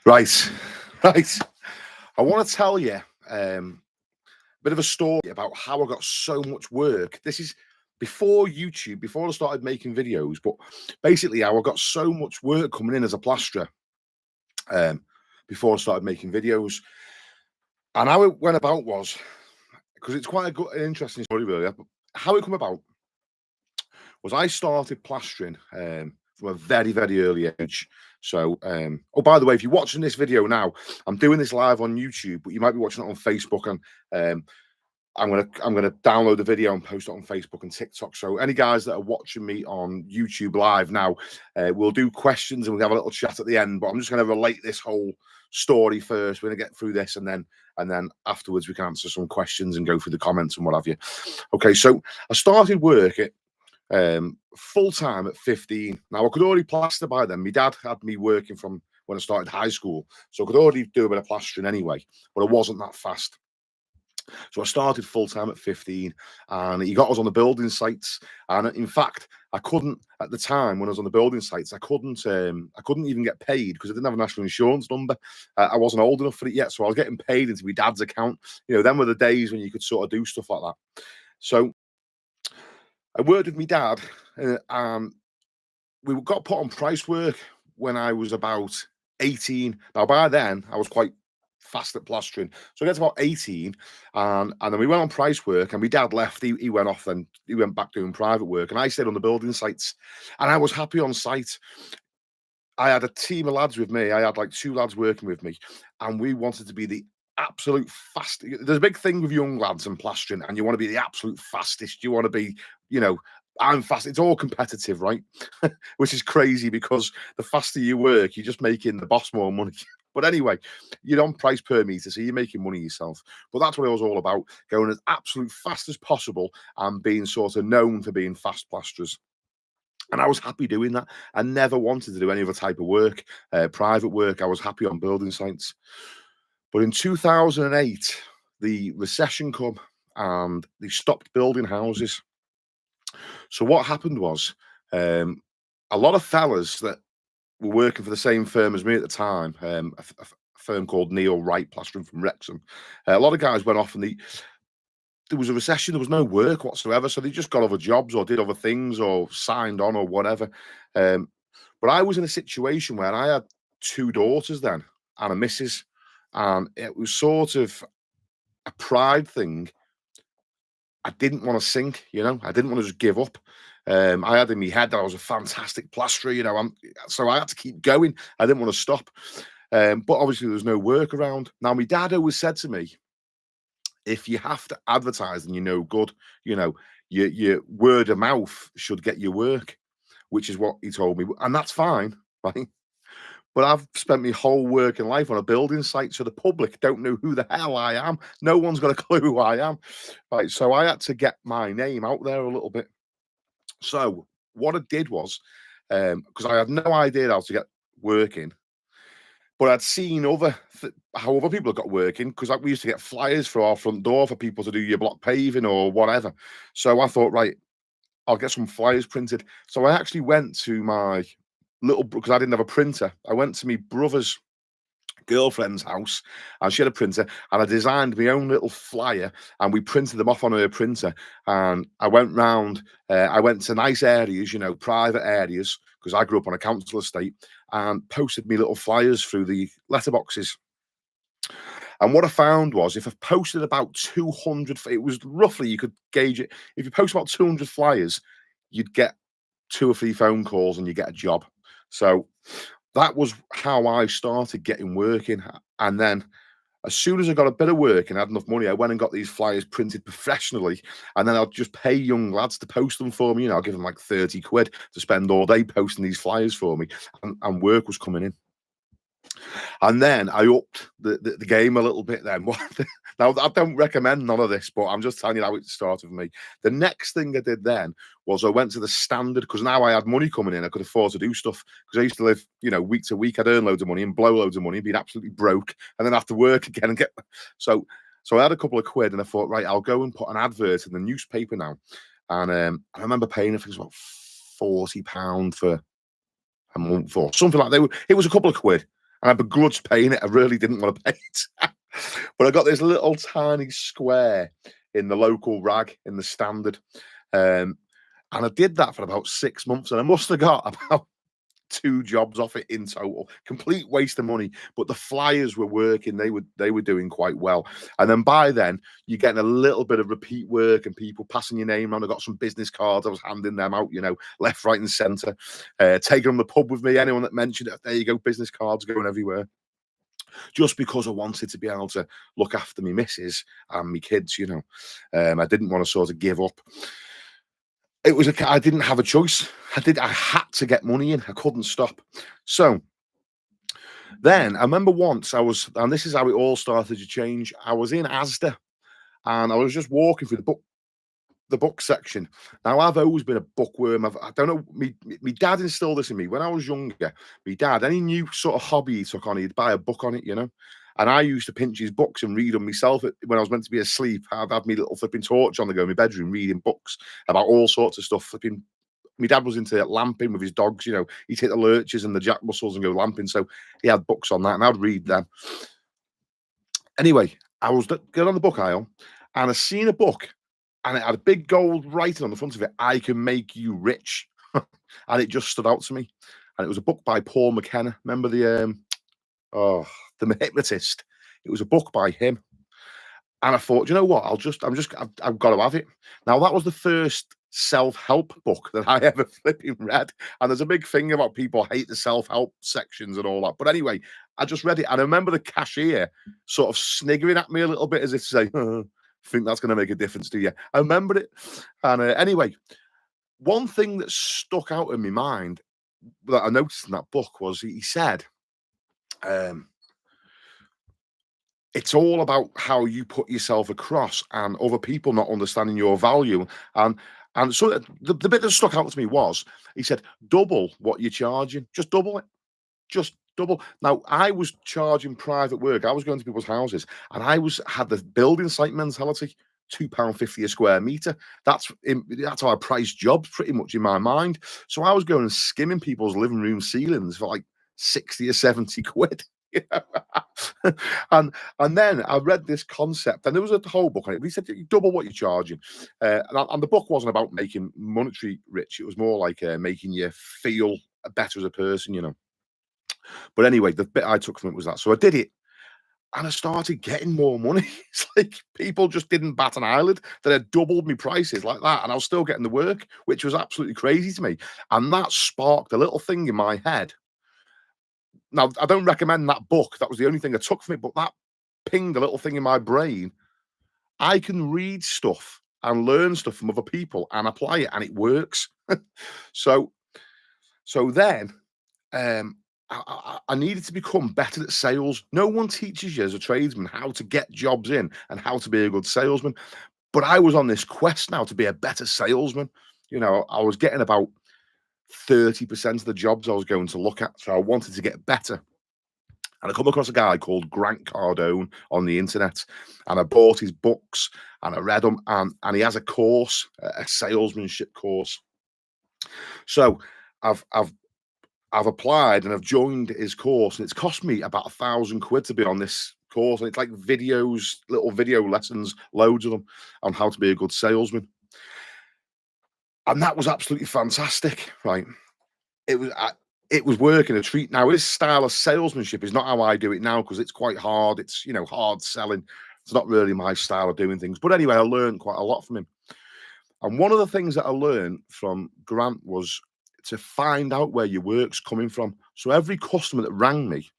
Right, right. I want to tell you a bit of a story about how I got so much work. This is before YouTube, before I started making videos, but basically how I got so much work coming in as a plasterer um, before I started making videos. And how it went about was, because it's quite a good, an interesting story, really. How it come about was I started plastering from a very, very early age. So, oh, by the way, if you're watching this video now, I'm doing this live on YouTube, but you might be watching it on Facebook, and I'm gonna download the video and post it on Facebook and TikTok. So, any guys that are watching me on YouTube live now, we'll do questions and we'll have a little chat at the end. But I'm just gonna relate this whole story first. We're gonna get through this, and then afterwards we can answer some questions and go through the comments and what have you. Okay, so I started work at full time at 15. Now I could already plaster by then. My dad had me working from when I started high school, so I could already do a bit of plastering anyway, but I wasn't that fast. So I started full time at 15, and he got us on the building sites. And in fact, I couldn't at the time when I was on the building sites. I couldn't even get paid because I didn't have a national insurance number. I wasn't old enough for it yet, so I was getting paid into my dad's account. You know, them were the days when you could sort of do stuff like that. So I worked with my dad, and we got put on price work when I was about 18. Now, by then, I was quite fast at plastering. So I got to about 18, and then we went on price work, and my dad left. He went off, and he went back doing private work, and I stayed on the building sites, and I was happy on site. I had a team of lads with me. I had like 2 lads working with me, and we wanted to be the absolute fast. There's a big thing with young lads and plastering, and you want to be the absolute fastest. You want to be, you know, I'm fast. It's all competitive, right? Which is crazy because the faster you work, you're just making the boss more money. But anyway, you're on price per meter, so you're making money yourself. But that's what it was all about, going as absolute fast as possible and being sort of known for being fast plasterers. And I was happy doing that. I never wanted to do any other type of work, private work. I was happy on building sites. But in 2008, the recession come and they stopped building houses. So what happened was, a lot of fellas that were working for the same firm as me at the time, a firm called Neil Wright Plastering from Wrexham. A lot of guys went off, and there was a recession. There was no work whatsoever, so they just got other jobs or did other things or signed on or whatever. Um, but I was in a situation where I had 2 daughters then and a missus, and it was sort of a pride thing. I didn't want to sink, you know. I didn't want to just give up. I had in my head that I was a fantastic plasterer, you know. So I had to keep going. I didn't want to stop. But obviously, there was no work around. Now, my dad always said to me, if you have to advertise and you know good, you know, your word of mouth should get your work, which is what he told me. And that's fine, right? But I've spent my whole working life on a building site, so the public don't know who the hell I am. No one's got a clue who I am. Right. So I had to get my name out there a little bit. So what I did was, because I had no idea how to get working, but I'd seen how other people got working, because we used to get flyers for our front door for people to do your block paving or whatever. So I thought, right, I'll get some flyers printed. So I actually went to my because I didn't have a printer. I went to my brother's girlfriend's house, and she had a printer, and I designed my own little flyer, and we printed them off on her printer. And I went round, I went to nice areas, you know, private areas, because I grew up on a council estate, and posted me little flyers through the letterboxes. And what I found was, if I posted about 200, it was roughly, you could gauge it, if you post about 200 flyers, you'd get 2 or 3 phone calls and you get a job. So that was how I started getting working. And then as soon as I got a bit of work and had enough money, I went and got these flyers printed professionally. And then I'd just pay young lads to post them for me. You know, I'll give them like 30 quid to spend all day posting these flyers for me. And work was coming in. And then I upped the game a little bit then. Now, I don't recommend none of this, but I'm just telling you how it started for me. The next thing I did then was I went to the standard, because now I had money coming in. I could afford to do stuff, because I used to live, you know, week to week. I'd earn loads of money and blow loads of money, be absolutely broke, and then have to work again and get. So I had a couple of quid, and I thought, right, I'll go and put an advert in the newspaper now. And I remember paying, I think it was about £40 for a month or something like that. It was a couple of quid, and I begrudged paying it. I really didn't want to pay it. But I got this little tiny square in the local rag in the standard. And I did that for about 6 months, and I must have got about 2 jobs off it in total. Complete waste of money, but the flyers were working. They were doing quite well. And then by then, you're getting a little bit of repeat work and people passing your name around. I got some business cards. I was handing them out, left, right, and centre. Taking them to the pub with me. Anyone that mentioned it, there you go, business cards going everywhere. Just because I wanted to be able to look after my missus and my kids, I didn't want to sort of give up. I didn't have a choice. I had to get money in. I couldn't stop. So then I remember once and this is how it all started to change. I was in Asda and I was just walking through the book section. Now, I've always been a bookworm. I don't know, me dad instilled this in me. When I was younger, me dad, any new sort of hobby he took on, he'd buy a book on it, And I used to pinch his books and read them myself when I was meant to be asleep. I'd have my little flipping torch on the go in my bedroom, reading books about all sorts of stuff. My dad was into lamping with his dogs, He'd take the lurchers and the jack mussels and go lamping. So he had books on that and I'd read them. Anyway, I was going on the book aisle and I seen a book and it had a big gold writing on the front of it, "I can make you rich." And it just stood out to me. And it was a book by Paul McKenna. Remember the Hypnotist? It was a book by him. And I thought, you know what? I've got to have it. Now, that was the first self-help book that I ever flipping read. And there's a big thing about people hate the self-help sections and all that. But anyway, I just read it. And I remember the cashier sort of sniggering at me a little bit as if to say, think that's going to make a difference to you. I remembered it. And anyway, one thing that stuck out in my mind that I noticed in that book was he said, it's all about how you put yourself across and other people not understanding your value. And so the bit that stuck out to me was, he said, double what you're charging. Just double it. Just double. Now, I was charging private work. I was going to people's houses and had the building site mentality. £2.50 a square meter. That's how I price jobs pretty much in my mind. So I was going and skimming people's living room ceilings for like 60 or 70 quid. And then I read this concept, and there was a whole book on it. He said, you double what you're charging. And the book wasn't about making monetary rich. It was more like making you feel better as a person, But anyway, the bit I took from it was that. So I did it. And I started getting more money. It's like people just didn't bat an eyelid that had doubled my prices like that. And I was still getting the work, which was absolutely crazy to me. And that sparked a little thing in my head. Now, I don't recommend that book. That was the only thing I took from it. But that pinged a little thing in my brain. I can read stuff and learn stuff from other people and apply it, and it works. So then, I needed to become better at sales. No one teaches you as a tradesman how to get jobs in and how to be a good salesman. But I was on this quest now to be a better salesman. I was getting about 30% of the jobs I was going to look at. So I wanted to get better. And I come across a guy called Grant Cardone on the internet. And I bought his books and I read them. And he has a course, a salesmanship course. So I've applied and I've joined his course, and it's cost me about £1,000 to be on this course. And it's like videos, little video lessons, loads of them on how to be a good salesman. And that was absolutely fantastic, right? It was working a treat. Now, his style of salesmanship is not how I do it now, because it's quite hard. It's, hard selling. It's not really my style of doing things. But anyway, I learned quite a lot from him. And one of the things that I learned from Grant was to find out where your work's coming from. So every customer that rang me,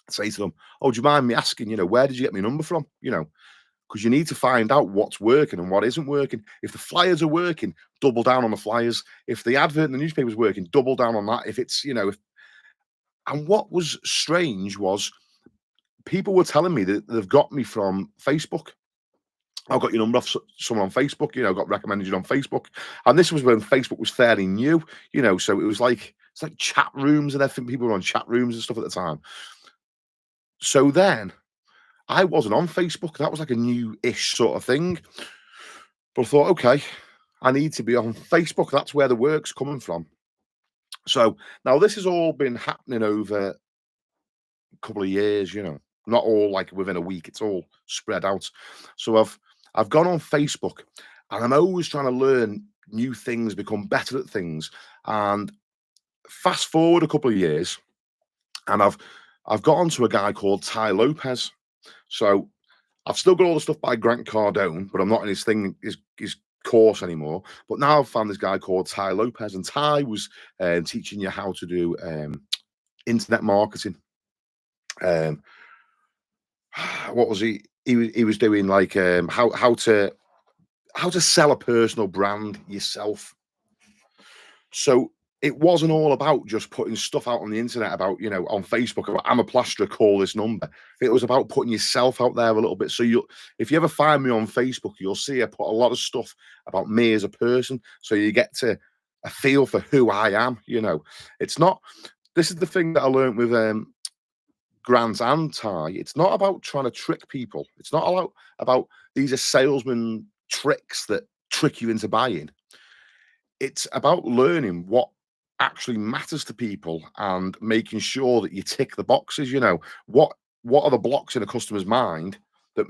I'd say to them, "Oh, do you mind me asking, where did you get my number from?" Because you need to find out what's working and what isn't working. If the flyers are working, double down on the flyers. If the advert in the newspaper is working, double down on that. If it's, and what was strange was people were telling me that they've got me from Facebook. I've got your number off someone on Facebook, got recommended you on Facebook. And this was when Facebook was fairly new, so it's like chat rooms and everything. People were on chat rooms and stuff at the time. So then I wasn't on Facebook. That was like a new-ish sort of thing. But I thought, okay, I need to be on Facebook. That's where the work's coming from. So now this has all been happening over a couple of years, not all like within a week. It's all spread out. So I've gone on Facebook, and I'm always trying to learn new things, become better at things. And fast forward a couple of years, and I've got onto a guy called Ty Lopez. So I've still got all the stuff by Grant Cardone, but I'm not in his course anymore. But now I've found this guy called Ty Lopez, and Ty was teaching you how to do internet marketing. Um, what was he? He was doing like how to sell a personal brand yourself. So it wasn't all about just putting stuff out on the internet about, on Facebook about I'm a plasterer, call this number. It was about putting yourself out there a little bit. So if you ever find me on Facebook, you'll see I put a lot of stuff about me as a person. So you get to a feel for who I am. It's not, this is the thing that I learned with Grant and Ty. It's not about trying to trick people. It's not about these are salesman tricks that trick you into buying. It's about learning what actually matters to people and making sure that you tick the boxes. What are the blocks in a customer's mind that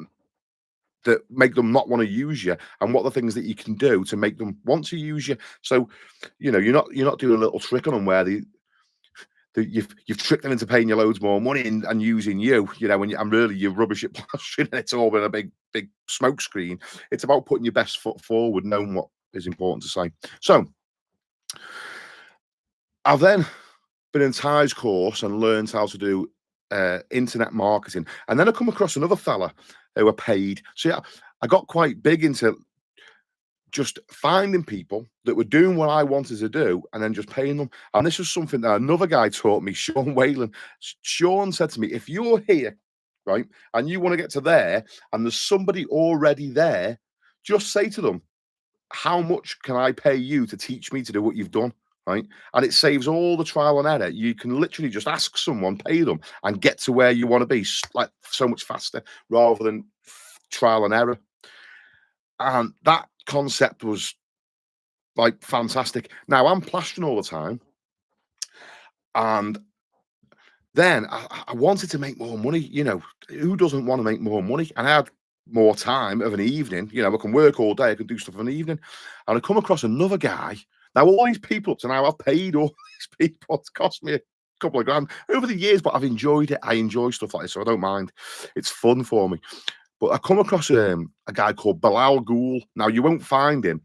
make them not want to use you, and what are the things that you can do to make them want to use you. So you're not doing a little trick on them where you've tricked them into paying you loads more money and using you, and really you're rubbish at plastering and it's all been a big smoke screen. It's about putting your best foot forward, knowing what is important to say. So I've then been in Ty's course and learned how to do internet marketing, and then I come across another fella who were paid. So yeah, I got quite big into just finding people that were doing what I wanted to do and then just paying them. And this was something that another guy taught me, Sean Whalen. Sean said to me, if you're here, right, and you want to get to there, and there's somebody already there, just say to them, how much can I pay you to teach me to do what you've done? Right. And it saves all the trial and error. You can literally just ask someone, pay them, and get to where you want to be like so much faster rather than trial and error. And that concept was like fantastic. Now I'm plastering all the time, and then I wanted to make more money. Who doesn't want to make more money? And I had more time of an evening. I can work all day. I can do stuff of an evening. And I come across another guy. Now all these people up to now, I've paid all these people. It's cost me a couple of grand over the years, but I've enjoyed it. I enjoy stuff like this, so I don't mind. It's fun for me. But I come across a guy called Bilal Ghul. Now you won't find him.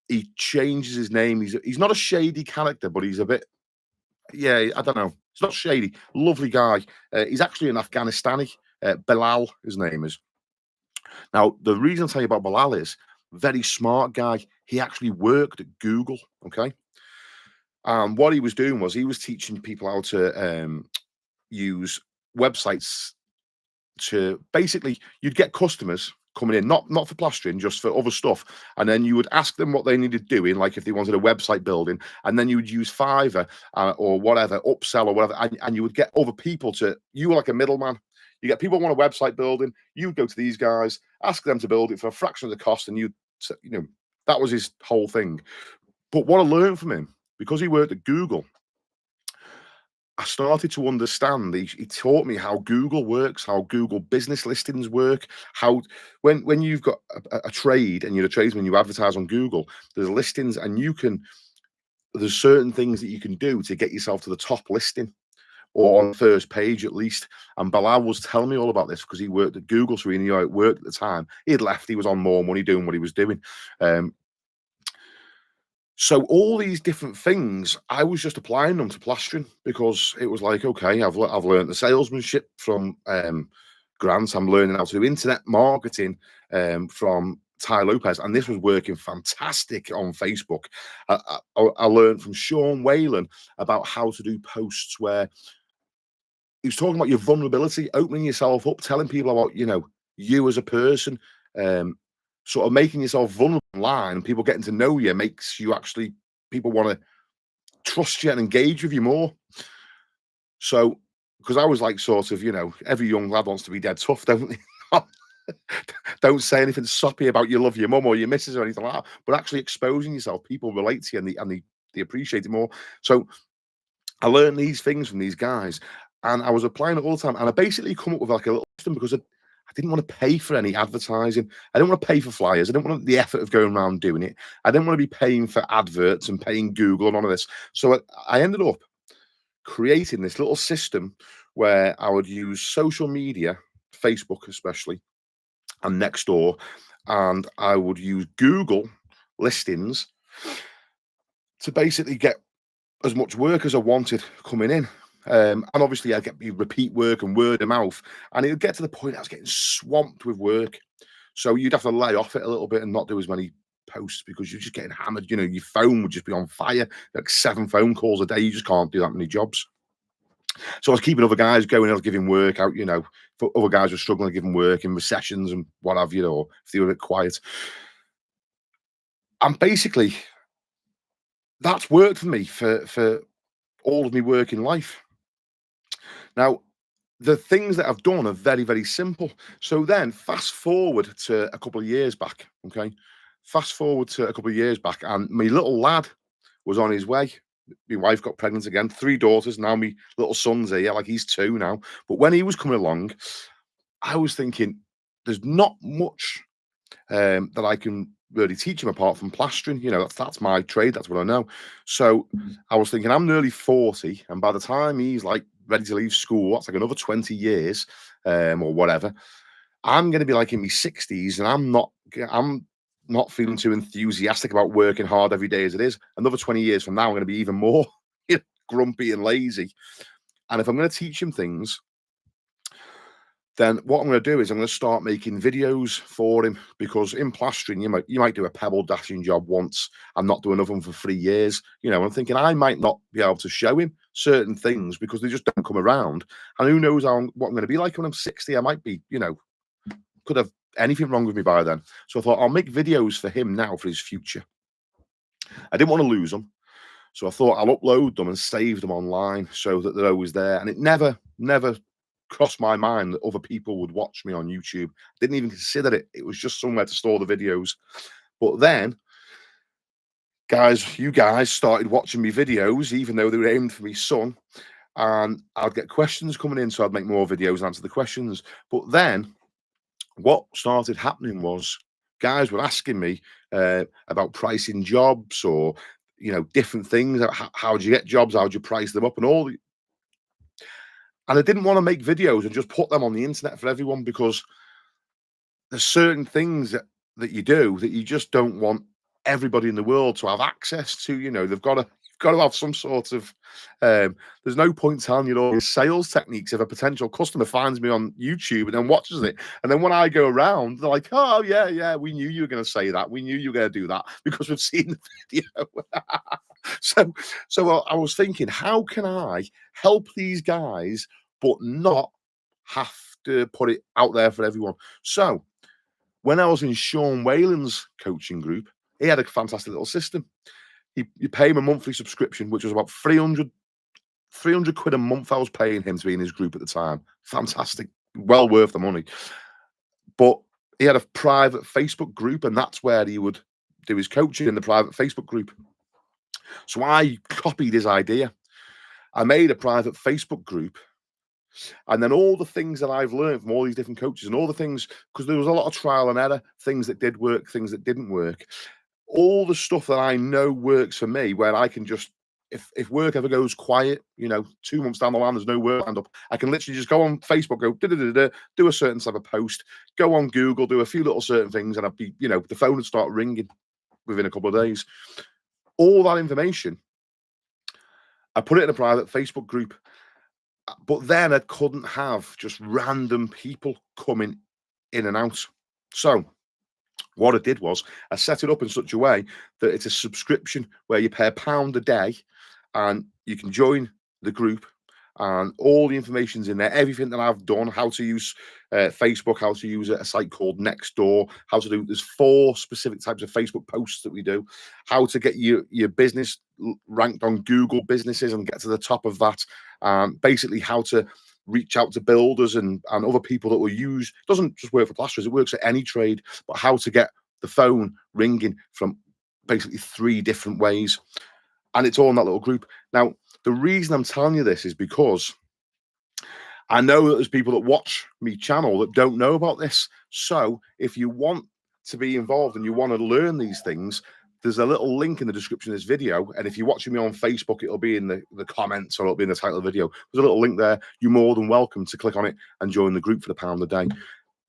He changes his name. He's not a shady character, but he's a bit, yeah, I don't know. He's not shady. Lovely guy. He's actually an Afghanistani. Bilal, his name is. Now, the reason I tell you about Bilal is very smart guy. He actually worked at Google. Okay. And what he was doing was he was teaching people how to use websites to basically, you'd get customers coming in, not for plastering, just for other stuff. And then you would ask them what they needed doing, like if they wanted a website building, and then you would use Fiverr or whatever, upsell or whatever, and you would get other people you were like a middleman. You get people who want a website building, you would go to these guys, ask them to build it for a fraction of the cost, and that was his whole thing. But what I learned from him, because he worked at Google, I started to understand. He taught me how Google works, how Google business listings work, how when you've got a trade and you're a tradesman, you advertise on Google, there's listings, and there's certain things that you can do to get yourself to the top listing or on the first page at least. And Bilal was telling me all about this because he worked at Google, so he knew how it worked at the time. He had left, he was on more money doing what he was doing. So all these different things, I was just applying them to plastering because it was like, okay, I've learned the salesmanship from Grant. I'm learning how to do internet marketing from Ty Lopez, and this was working fantastic on Facebook. I learned from Sean Whalen about how to do posts where he was talking about your vulnerability, opening yourself up, telling people about you as a person. Sort of making yourself vulnerable online and people getting to know you makes you actually, people want to trust you and engage with you more. So, because I was like, sort of, every young lad wants to be dead tough, don't they? Don't say anything soppy about you love your mum or your missus or anything like that, but actually exposing yourself, people relate to you and they appreciate it more. So I learned these things from these guys, and I was applying it all the time. And I basically come up with like a little system because I didn't want to pay for any advertising. I didn't want to pay for flyers. I didn't want the effort of going around doing it. I didn't want to be paying for adverts and paying Google and all of this. So I ended up creating this little system where I would use social media, Facebook especially, and Nextdoor, and I would use Google listings to basically get as much work as I wanted coming in. And obviously, I'd get repeat work and word of mouth, and it would get to the point I was getting swamped with work. So you'd have to lay off it a little bit and not do as many posts because you're just getting hammered. You know, your phone would just be on fire, like 7 phone calls a day. You just can't do that many jobs. So I was keeping other guys going. I was giving work out, you know, for other guys were struggling to give them work in recessions and what have you, or if they were a bit quiet. And basically, that's worked for me for all of my work in life. Now, the things that I've done are very, very simple. So then, fast forward to a couple of years back, okay? Fast forward to a couple of years back, and my little lad was on his way. My wife got pregnant again, 3 daughters. Now my little son's here, like he's 2 now. But when he was coming along, I was thinking, there's not much that I can really teach him apart from plastering. You know, that's my trade. That's what I know. So I was thinking, I'm nearly 40, and by the time he's like ready to leave school, that's like another 20 years or whatever. I'm going to be like in my 60s, and I'm not feeling too enthusiastic about working hard every day as it is. Another 20 years from now, I'm going to be even more grumpy and lazy. And if I'm going to teach him things, then what I'm going to do is I'm going to start making videos for him, because in plastering, you might do a pebble dashing job once and not do another one for 3 years. You know, I'm thinking I might not be able to show him certain things because they just don't come around. And who knows what I'm going to be like when I'm 60? I might be, you know, could have anything wrong with me by then. So I thought I'll make videos for him now for his future. I didn't want to lose them. So I thought I'll upload them and save them online so that they're always there. And it never crossed my mind that other people would watch me on YouTube. Didn't even consider it. It was just somewhere to store the videos. But then, you guys started watching me videos, even though they were aimed for my son. And I'd get questions coming in, so I'd make more videos and answer the questions. But then, what started happening was guys were asking me about pricing jobs, or you know, different things. How do you get jobs? How do you price them up? And all. And I didn't want to make videos and just put them on the internet for everyone, because there's certain things that you do that you just don't want everybody in the world to have access to. You know, they've got to have some sort of there's no point telling you all these sales techniques if a potential customer finds me on YouTube and then watches it, and then when I go around, they're like, oh yeah, we knew you were going to say that, we knew you were going to do that because we've seen the video. so I was thinking, how can I help these guys but not have to put it out there for everyone? So when I was in Sean Whalen's coaching group, he had a fantastic little system. You pay him a monthly subscription, which was about 300 quid a month I was paying him to be in his group at the time. Fantastic. Well worth the money. But he had a private Facebook group, and that's where he would do his coaching, in the private Facebook group. So I copied his idea. I made a private Facebook group. And then all the things that I've learned from all these different coaches, and all the things, because there was a lot of trial and error, things that did work, things that didn't work. All the stuff that I know works for me, where I can just, if work ever goes quiet, you know, 2 months down the line, there's no work lined up, I can literally just go on Facebook, go do a certain type of post, go on Google, do a few little certain things, and I'd be, you know, the phone would start ringing within a couple of days. All that information, I put it in a private Facebook group. But then I couldn't have just random people coming in and out. So what I did was I set it up in such a way that it's a subscription where you pay £1 a day and you can join the group, and all the information's in there. Everything that I've done, how to use Facebook, how to use a site called Nextdoor, how to do, there's 4 specific types of Facebook posts that we do, how to get your business ranked on Google businesses and get to the top of that. Basically how to reach out to builders and other people that will use, it doesn't just work for plasterers, it works at any trade, but how to get the phone ringing from basically 3 different ways. And it's all in that little group. Now, The reason I'm telling you this is because I know that there's people that watch me channel that don't know about this. So if you want to be involved and you want to learn these things, there's a little link in the description of this video. And if you're watching me on Facebook, it'll be in the comments or it'll be in the title of the video. There's a little link there. You're more than welcome to click on it and join the group for the £1 a day.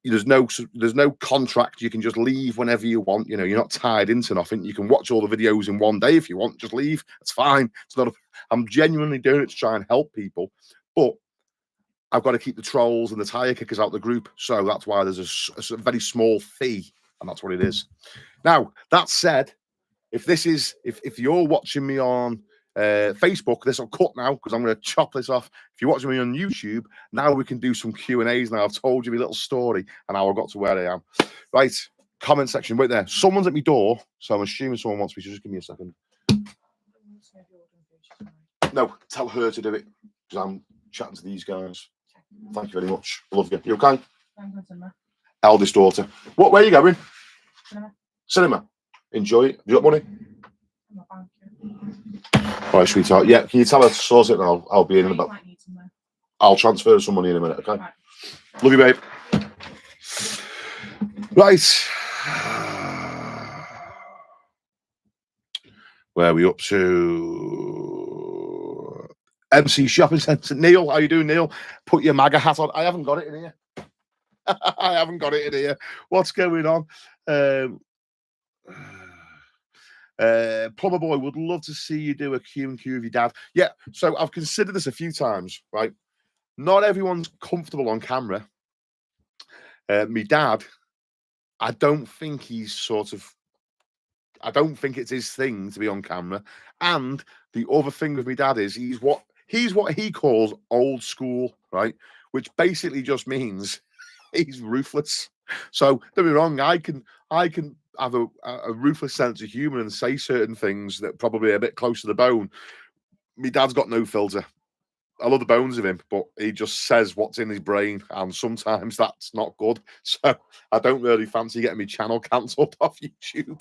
There's no contract. You can just leave whenever you want. You know, you're not tied into nothing. You can watch all the videos in one day if you want. Just leave. It's fine. It's not. I'm genuinely doing it to try and help people, but I've got to keep the trolls and the tire kickers out of the group. So that's why there's a very small fee, and that's what it is. Now, that said, if you're watching me on Facebook, this will cut now because I'm going to chop this off. If you're watching me on YouTube, now we can do some Q&As. Now, I've told you my little story and how I got to where I am. Right, comment section, wait there. Someone's at my door, so I'm assuming someone wants me to. Just give me a second. No, tell her to do it because I'm chatting to these guys. Thank you very much. Love you. You okay? Eldest daughter. Where are you going? Cinema. Enjoy it. Have you got money? All right, sweetheart. Yeah, can you tell her to source it and I'll be in about. I'll transfer some money in a minute, okay? Right. Love you, babe. Right. Where are we up to? MC Shopping Centre. Neil, how you doing, Neil? Put your MAGA hat on. I haven't got it in here. I haven't got it in here. What's going on? Plumber Boy, would love to see you do a Q&Q with your dad. Yeah, so I've considered this a few times, right? Not everyone's comfortable on camera. My dad, I don't think it's his thing to be on camera. And the other thing with my dad is he's what he calls old school, right? Which basically just means he's ruthless. So don't be wrong, I can have a ruthless sense of humor and say certain things that probably are a bit close to the bone. My dad's got no filter. I love the bones of him, but he just says what's in his brain, and sometimes that's not good. So I don't really fancy getting my channel cancelled off YouTube.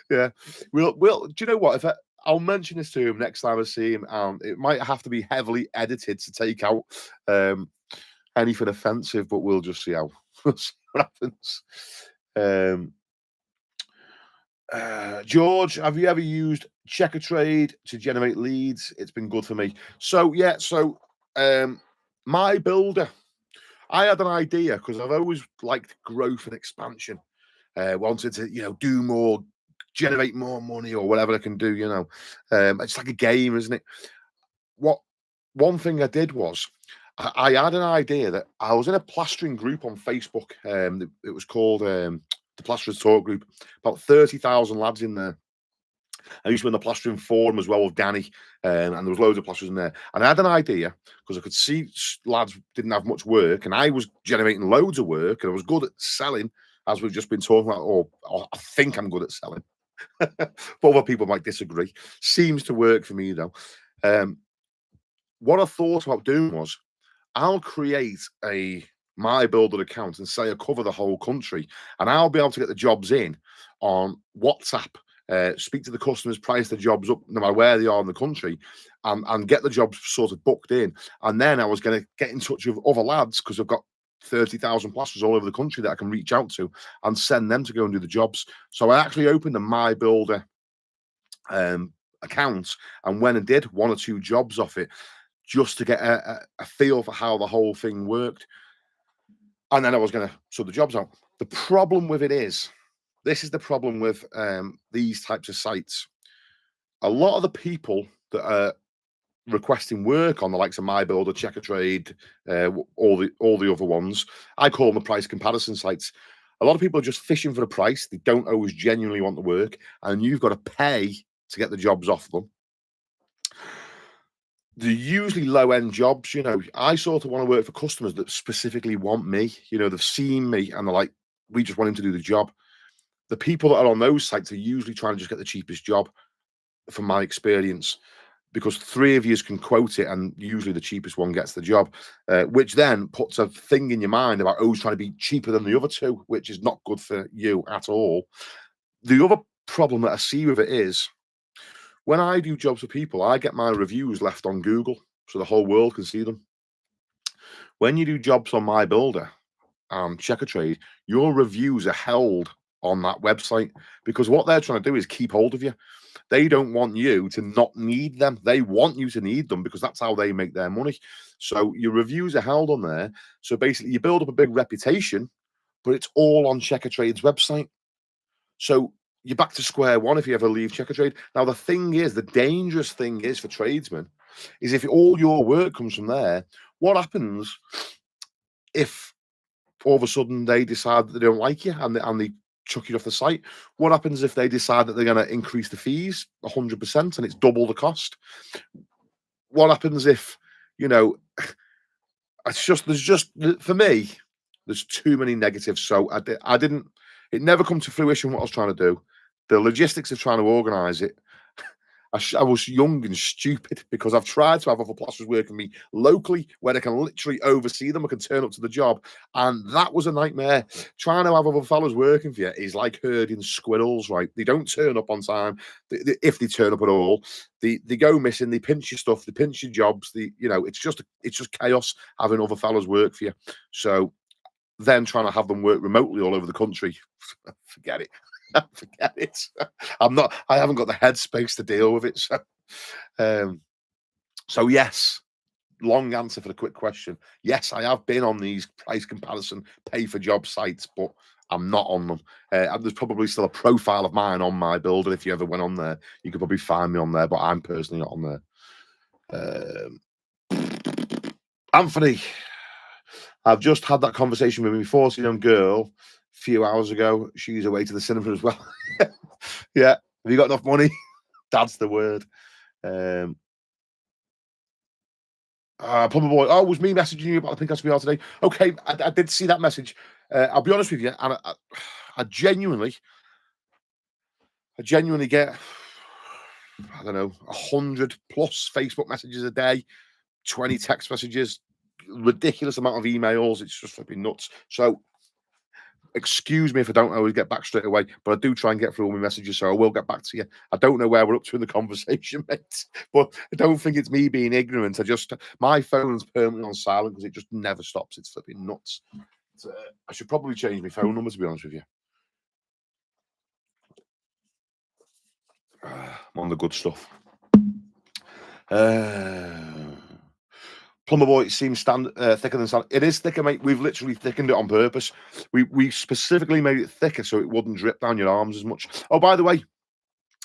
Yeah, we'll. Do you know what? I'll mention this to him next time I see him, and it might have to be heavily edited to take out anything offensive, but we'll just see how what happens. George, have you ever used Checker Trade to generate leads? It's been good for me. So yeah, my builder, I had an idea because I've always liked growth and expansion. Wanted to, do more, generate more money or whatever I can do, It's like a game, isn't it? One thing I did was I had an idea that I was in a plastering group on Facebook. It was called the Plasterers Talk Group. About 30,000 lads in there. I used to be in the plastering forum as well with Danny, and there was loads of plasterers in there. And I had an idea because I could see lads didn't have much work, and I was generating loads of work, and I was good at selling, as we've just been talking about. Or I think I'm good at selling, but other people might disagree. Seems to work for me though. What I thought about doing was, I'll create a My Builder account and say I cover the whole country, and I'll be able to get the jobs in on WhatsApp, speak to the customers, price the jobs up no matter where they are in the country, and get the jobs sort of booked in. And then I was going to get in touch with other lads because I've got 30,000 plasterers all over the country that I can reach out to and send them to go and do the jobs. So I actually opened a My Builder account and went and did 1 or 2 jobs off it, just to get a feel for how the whole thing worked. And then I was going to sort the jobs out. The problem with it is, this is the problem with these types of sites. A lot of the people that are requesting work on the likes of My Builder, Checker Trade, all the other ones, I call them the price comparison sites. A lot of people are just fishing for the price. They don't always genuinely want the work, and you've got to pay to get the jobs off them. They're usually low-end jobs. I sort of want to work for customers that specifically want me. They've seen me and they're like, we just want him to do the job. The people that are on those sites are usually trying to just get the cheapest job, from my experience, because 3 of you can quote it and usually the cheapest one gets the job, which then puts a thing in your mind about who's trying to be cheaper than the other 2, which is not good for you at all. The other problem that I see with it is, When I do jobs for people, I get my reviews left on Google so the whole world can see them. When you do jobs on My Builder and Checker Trade, your reviews are held on that website because what they're trying to do is keep hold of you. They don't want you to not need them. They want you to need them because that's how they make their money. So your reviews are held on there. So basically, you build up a big reputation, but it's all on Checker Trade's website. So you're back to square one if you ever leave Checker Trade. Now, the thing is, the dangerous thing is for tradesmen, is if all your work comes from there, what happens if all of a sudden they decide that they don't like you and they chuck you off the site? What happens if they decide that they're going to increase the fees 100% and it's double the cost? What happens if, you know, there's just, for me, there's too many negatives. So I didn't, it never come to fruition what I was trying to do. The logistics of trying to organize it, I was young and stupid because I've tried to have other plasterers working me locally where I can literally oversee them. I can turn up to the job, and that was a nightmare. Trying to have other fellows working for you is like herding squirrels, right? They don't turn up on time. If they turn up at all, they go missing. They pinch your stuff. They pinch your jobs. It's just chaos having other fellows work for you. So then trying to have them work remotely all over the country, forget it. Forget it. I haven't got the headspace to deal with it. So yes, long answer for the quick question. Yes, I have been on these price comparison pay for job sites, but I'm not on them. There's probably still a profile of mine on My Builder. If you ever went on there, you could probably find me on there, but I'm personally not on there. Anthony, I've just had that conversation with my 14-year-old girl a few hours ago. She's away to the cinema as well. Yeah. Have you got enough money? That's the word. Plumber boy. Oh, it was me messaging you about the pink SBR today. Okay, I did see that message. I'll be honest with you, and I genuinely get, I don't know, 100 plus Facebook messages a day, 20 text messages, ridiculous amount of emails. It's just flipping nuts. So excuse me if I don't always get back straight away, but I do try and get through all my messages, so I will get back to you. I don't know where we're up to in the conversation, mate, but I don't think it's me being ignorant. My phone's permanently on silent because it just never stops. It's flipping nuts. I should probably change my phone number, to be honest with you. I'm on the good stuff. Plumber boy, it seems thicker than sand. It is thicker, mate. We've literally thickened it on purpose. We specifically made it thicker so it wouldn't drip down your arms as much. Oh, by the way,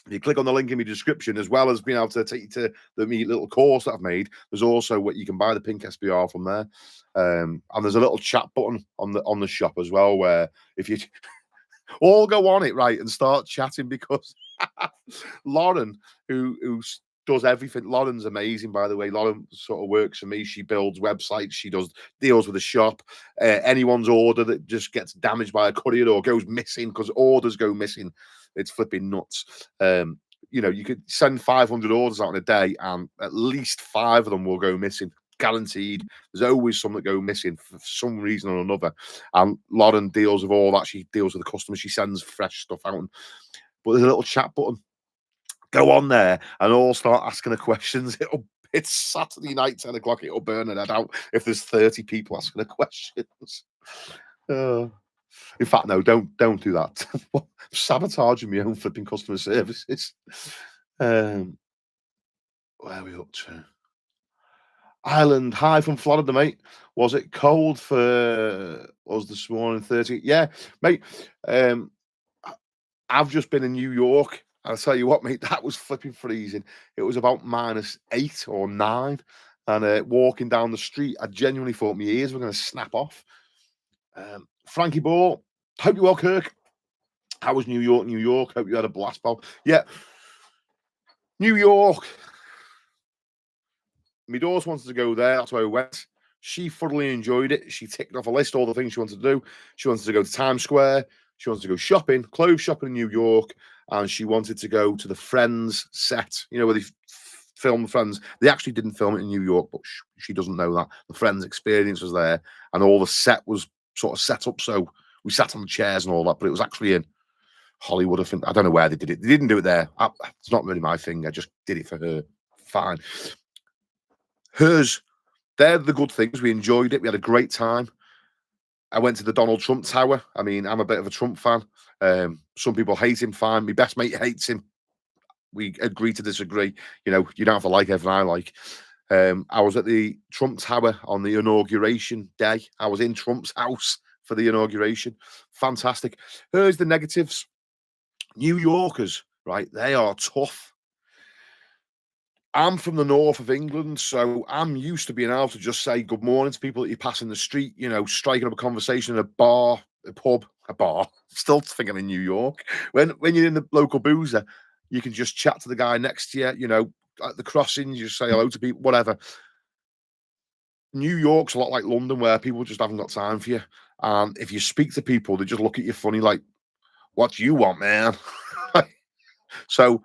if you click on the link in my description, as well as being able to take you to the little course that I've made, there's also what you can buy the pink SBR from there. And there's a little chat button on the shop as well, where if you all go on it, right, and start chatting, because Lauren, who does everything. Lauren's amazing, by the way. Lauren sort of works for me. She builds websites. She does deals with the shop. Anyone's order that just gets damaged by a courier or goes missing, because orders go missing, it's flipping nuts. You could send 500 orders out in a day, and at least 5 of them will go missing. Guaranteed. There's always some that go missing for some reason or another. And Lauren deals with all that. She deals with the customers. She sends fresh stuff out. But there's a little chat button. Go on there and all start asking her questions. It's Saturday night, 10 o'clock. It'll burn her head out if there's 30 people asking her questions. In fact, no, don't do that. Sabotaging my own flipping customer services. Where are we up to? Ireland, hi from Florida, mate. Was it cold for us this morning? 30? Yeah, mate. I've just been in New York. I'll tell you what, mate, that was flipping freezing. It was about -8 or 9. And walking down the street, I genuinely thought my ears were going to snap off. Frankie Ball, hope you're well, Kirk. How was New York? New York, hope you had a blast, pal. Yeah, New York. My daughter wanted to go there. That's why we went. She thoroughly enjoyed it. She ticked off a list all the things she wanted to do. She wanted to go to Times Square. She wanted to go shopping, clothes shopping in New York. And she wanted to go to the Friends set, where they filmed Friends. They actually didn't film it in New York, but she doesn't know that. The Friends experience was there, and all the set was sort of set up. So we sat on the chairs and all that, but it was actually in. Hollywood, I think. I don't know where they did it. They didn't do it there. It's not really my thing. I just did it for her. Fine. Hers, they're the good things. We enjoyed it. We had a great time. I went to the Donald Trump Tower. I mean, I'm a bit of a Trump fan. Some people hate him. Fine. My best mate hates him. We agree to disagree. You know, you don't have to like everything I like. I was at the Trump Tower on the inauguration day. I was in Trump's house for the inauguration. Fantastic. Here's the negatives. New Yorkers, right? They are tough. I'm from the north of England, so I'm used to being able to just say good morning to people that you pass in the street, you know, striking up a conversation in a bar, a pub, a bar. Still thinking in New York. When you're in the local boozer, you can just chat to the guy next to you, you know, at the crossings, you say hello to people, whatever. New York's a lot like London, where people just haven't got time for you. And if you speak to people, they just look at you funny, like, what do you want, man? So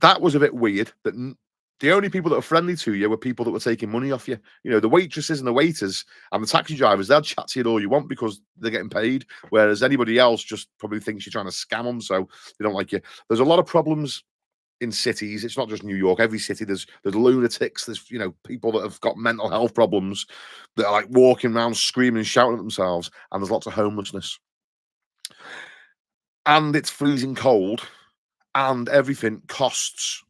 that was a bit weird. That the only people that were friendly to you were people that were taking money off you. You know, the waitresses and the waiters and the taxi drivers, they'll chat to you all you want because they're getting paid. Whereas anybody else just probably thinks you're trying to scam them, so they don't like you. There's a lot of problems in cities. It's not just New York. Every city, there's lunatics. There's, you know, people that have got mental health problems that are like walking around screaming and shouting at themselves. And there's lots of homelessness. And it's freezing cold. And everything costs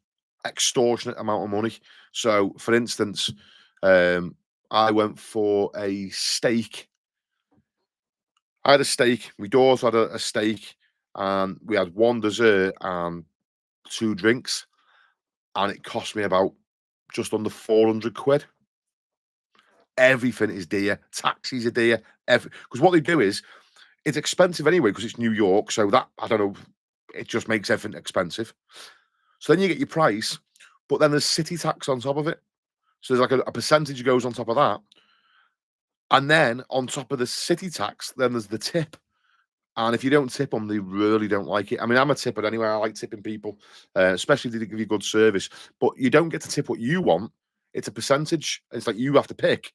extortionate amount of money. So, for instance, I went for a steak. I had a steak. My daughter had a steak, and we had one dessert and 2 drinks, and it cost me about just under 400 quid. Everything is dear. Taxis are dear. Because what they do is, it's expensive anyway because it's New York. So that, I don't know, it just makes everything expensive. So then you get your price, but then there's city tax on top of it. So there's like a percentage goes on top of that. And then on top of the city tax, then there's the tip. And if you don't tip them, they really don't like it. I mean, I'm a tipper anyway. I like tipping people, especially if they give you good service. But you don't get to tip what you want. It's a percentage. It's like you have to pick.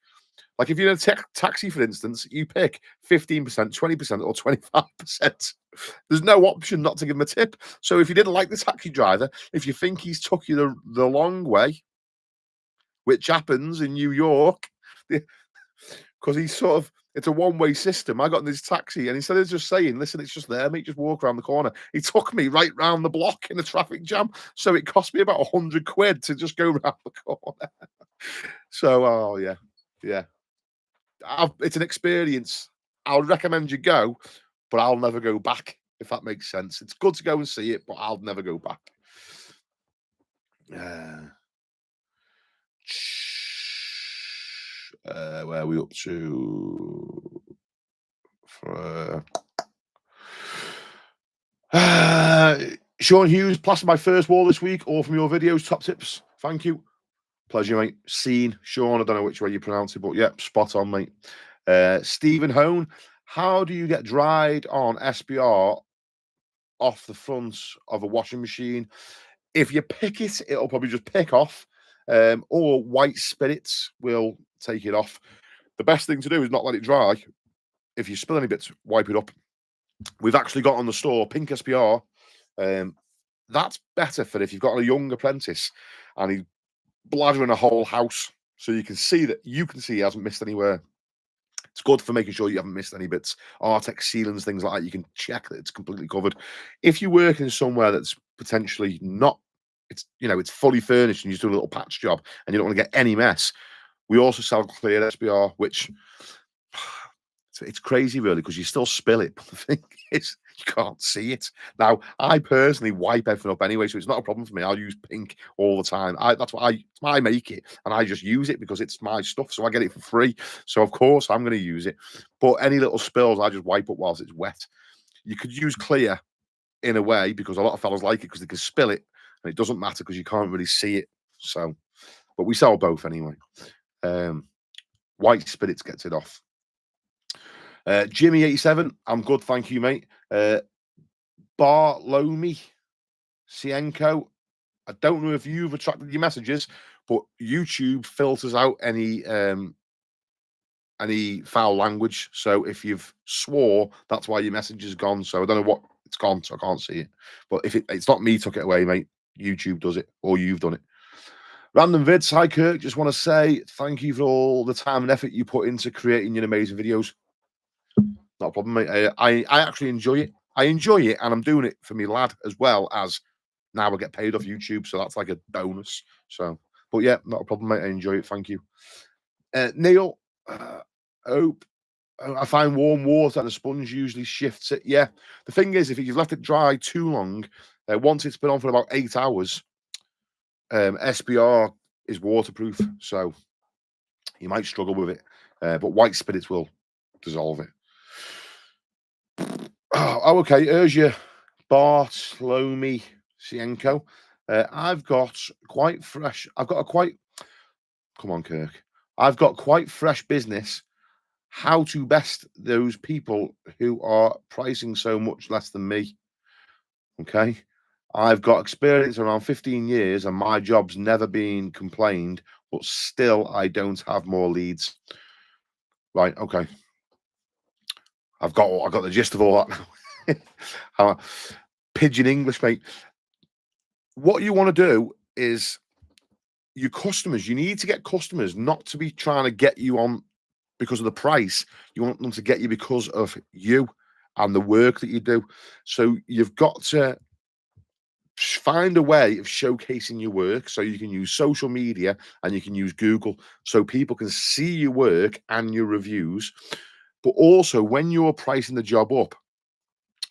Like if you're in a taxi, for instance, you pick 15%, 20%, or 25%. There's no option not to give them a tip. So if you didn't like the taxi driver, if you think he's took you the long way, which happens in New York, because he's sort of, it's a one-way system. I got in this taxi, and instead of just saying, listen, it's just there, mate, just walk around the corner, he took me right round the block in a traffic jam. So it cost me about 100 quid to just go round the corner. So, oh, yeah. Yeah. It's an experience. I'll recommend you go, but I'll never go back, if that makes sense. It's good to go and see it, but I'll never go back. Where are we up to? Sean Hughes, plastered my first wall this week, all from your videos. Top tips. Thank you. Pleasure, mate. Scene, Sean. I don't know which way you pronounce it, but yeah, spot on, mate. Stephen Hone, how do you get dried on SBR off the front of a washing machine? If you pick it, it'll probably just pick off, or white spirits will take it off. The best thing to do is not let it dry. If you spill any bits, wipe it up. We've actually got on the store pink SBR. That's better for if you've got a young apprentice and he's bladdering a whole house, so you can see he hasn't missed anywhere. It's good for making sure you haven't missed any bits. Artex sealants, things like that, you can check that it's completely covered. If you're working somewhere that's potentially not, it's fully furnished and you just do a little patch job and you don't want to get any mess, we also sell clear SBR, which it's crazy really because you still spill it, but the thing is you can't see it. Now, I personally wipe everything up anyway, so it's not a problem for me. I'll use pink all the time. That's what I make it, and I just use it because it's my stuff, so I get it for free. So of course I'm going to use it. But any little spills, I just wipe up whilst it's wet. You could use clear in a way because a lot of fellas like it because they can spill it, and it doesn't matter because you can't really see it. So, but we sell both anyway. White spirits gets it off. Jimmy87, I'm good, thank you, mate. Barlomi Cienko, I don't know if you've attracted your messages, but YouTube filters out any foul language. So if you've swore, that's why your message is gone. So I don't know what it's gone, so I can't see it. But if it's not me took it away, mate, YouTube does it, or you've done it. Random vids. Hi, Kirk. Just want to say thank you for all the time and effort you put into creating your amazing videos. Not a problem, mate. I actually enjoy it. I enjoy it, and I'm doing it for me lad as well as now I get paid off YouTube, so that's like a bonus. So, but yeah, not a problem, mate. I enjoy it. Thank you, Neil. Hope I find warm water and a sponge usually shifts it. Yeah, the thing is, if you've left it dry too long, once it's been on for about 8 hours, SBR is waterproof, so you might struggle with it. But white spirits will dissolve it. Oh, okay. Here's your Bartlomi Sienko. I've got quite fresh. I've got a quite. Come on, Kirk. I've got quite fresh business. How to best those people who are pricing so much less than me. Okay. I've got experience around 15 years and my job's never been complained, but still I don't have more leads. Right. Okay. I got the gist of all that now. Pigeon English, mate. What you want to do is your customers, you need to get customers not to be trying to get you on because of the price. You want them to get you because of you and the work that you do. So you've got to find a way of showcasing your work. So you can use social media and you can use Google so people can see your work and your reviews. But also, when you're pricing the job up,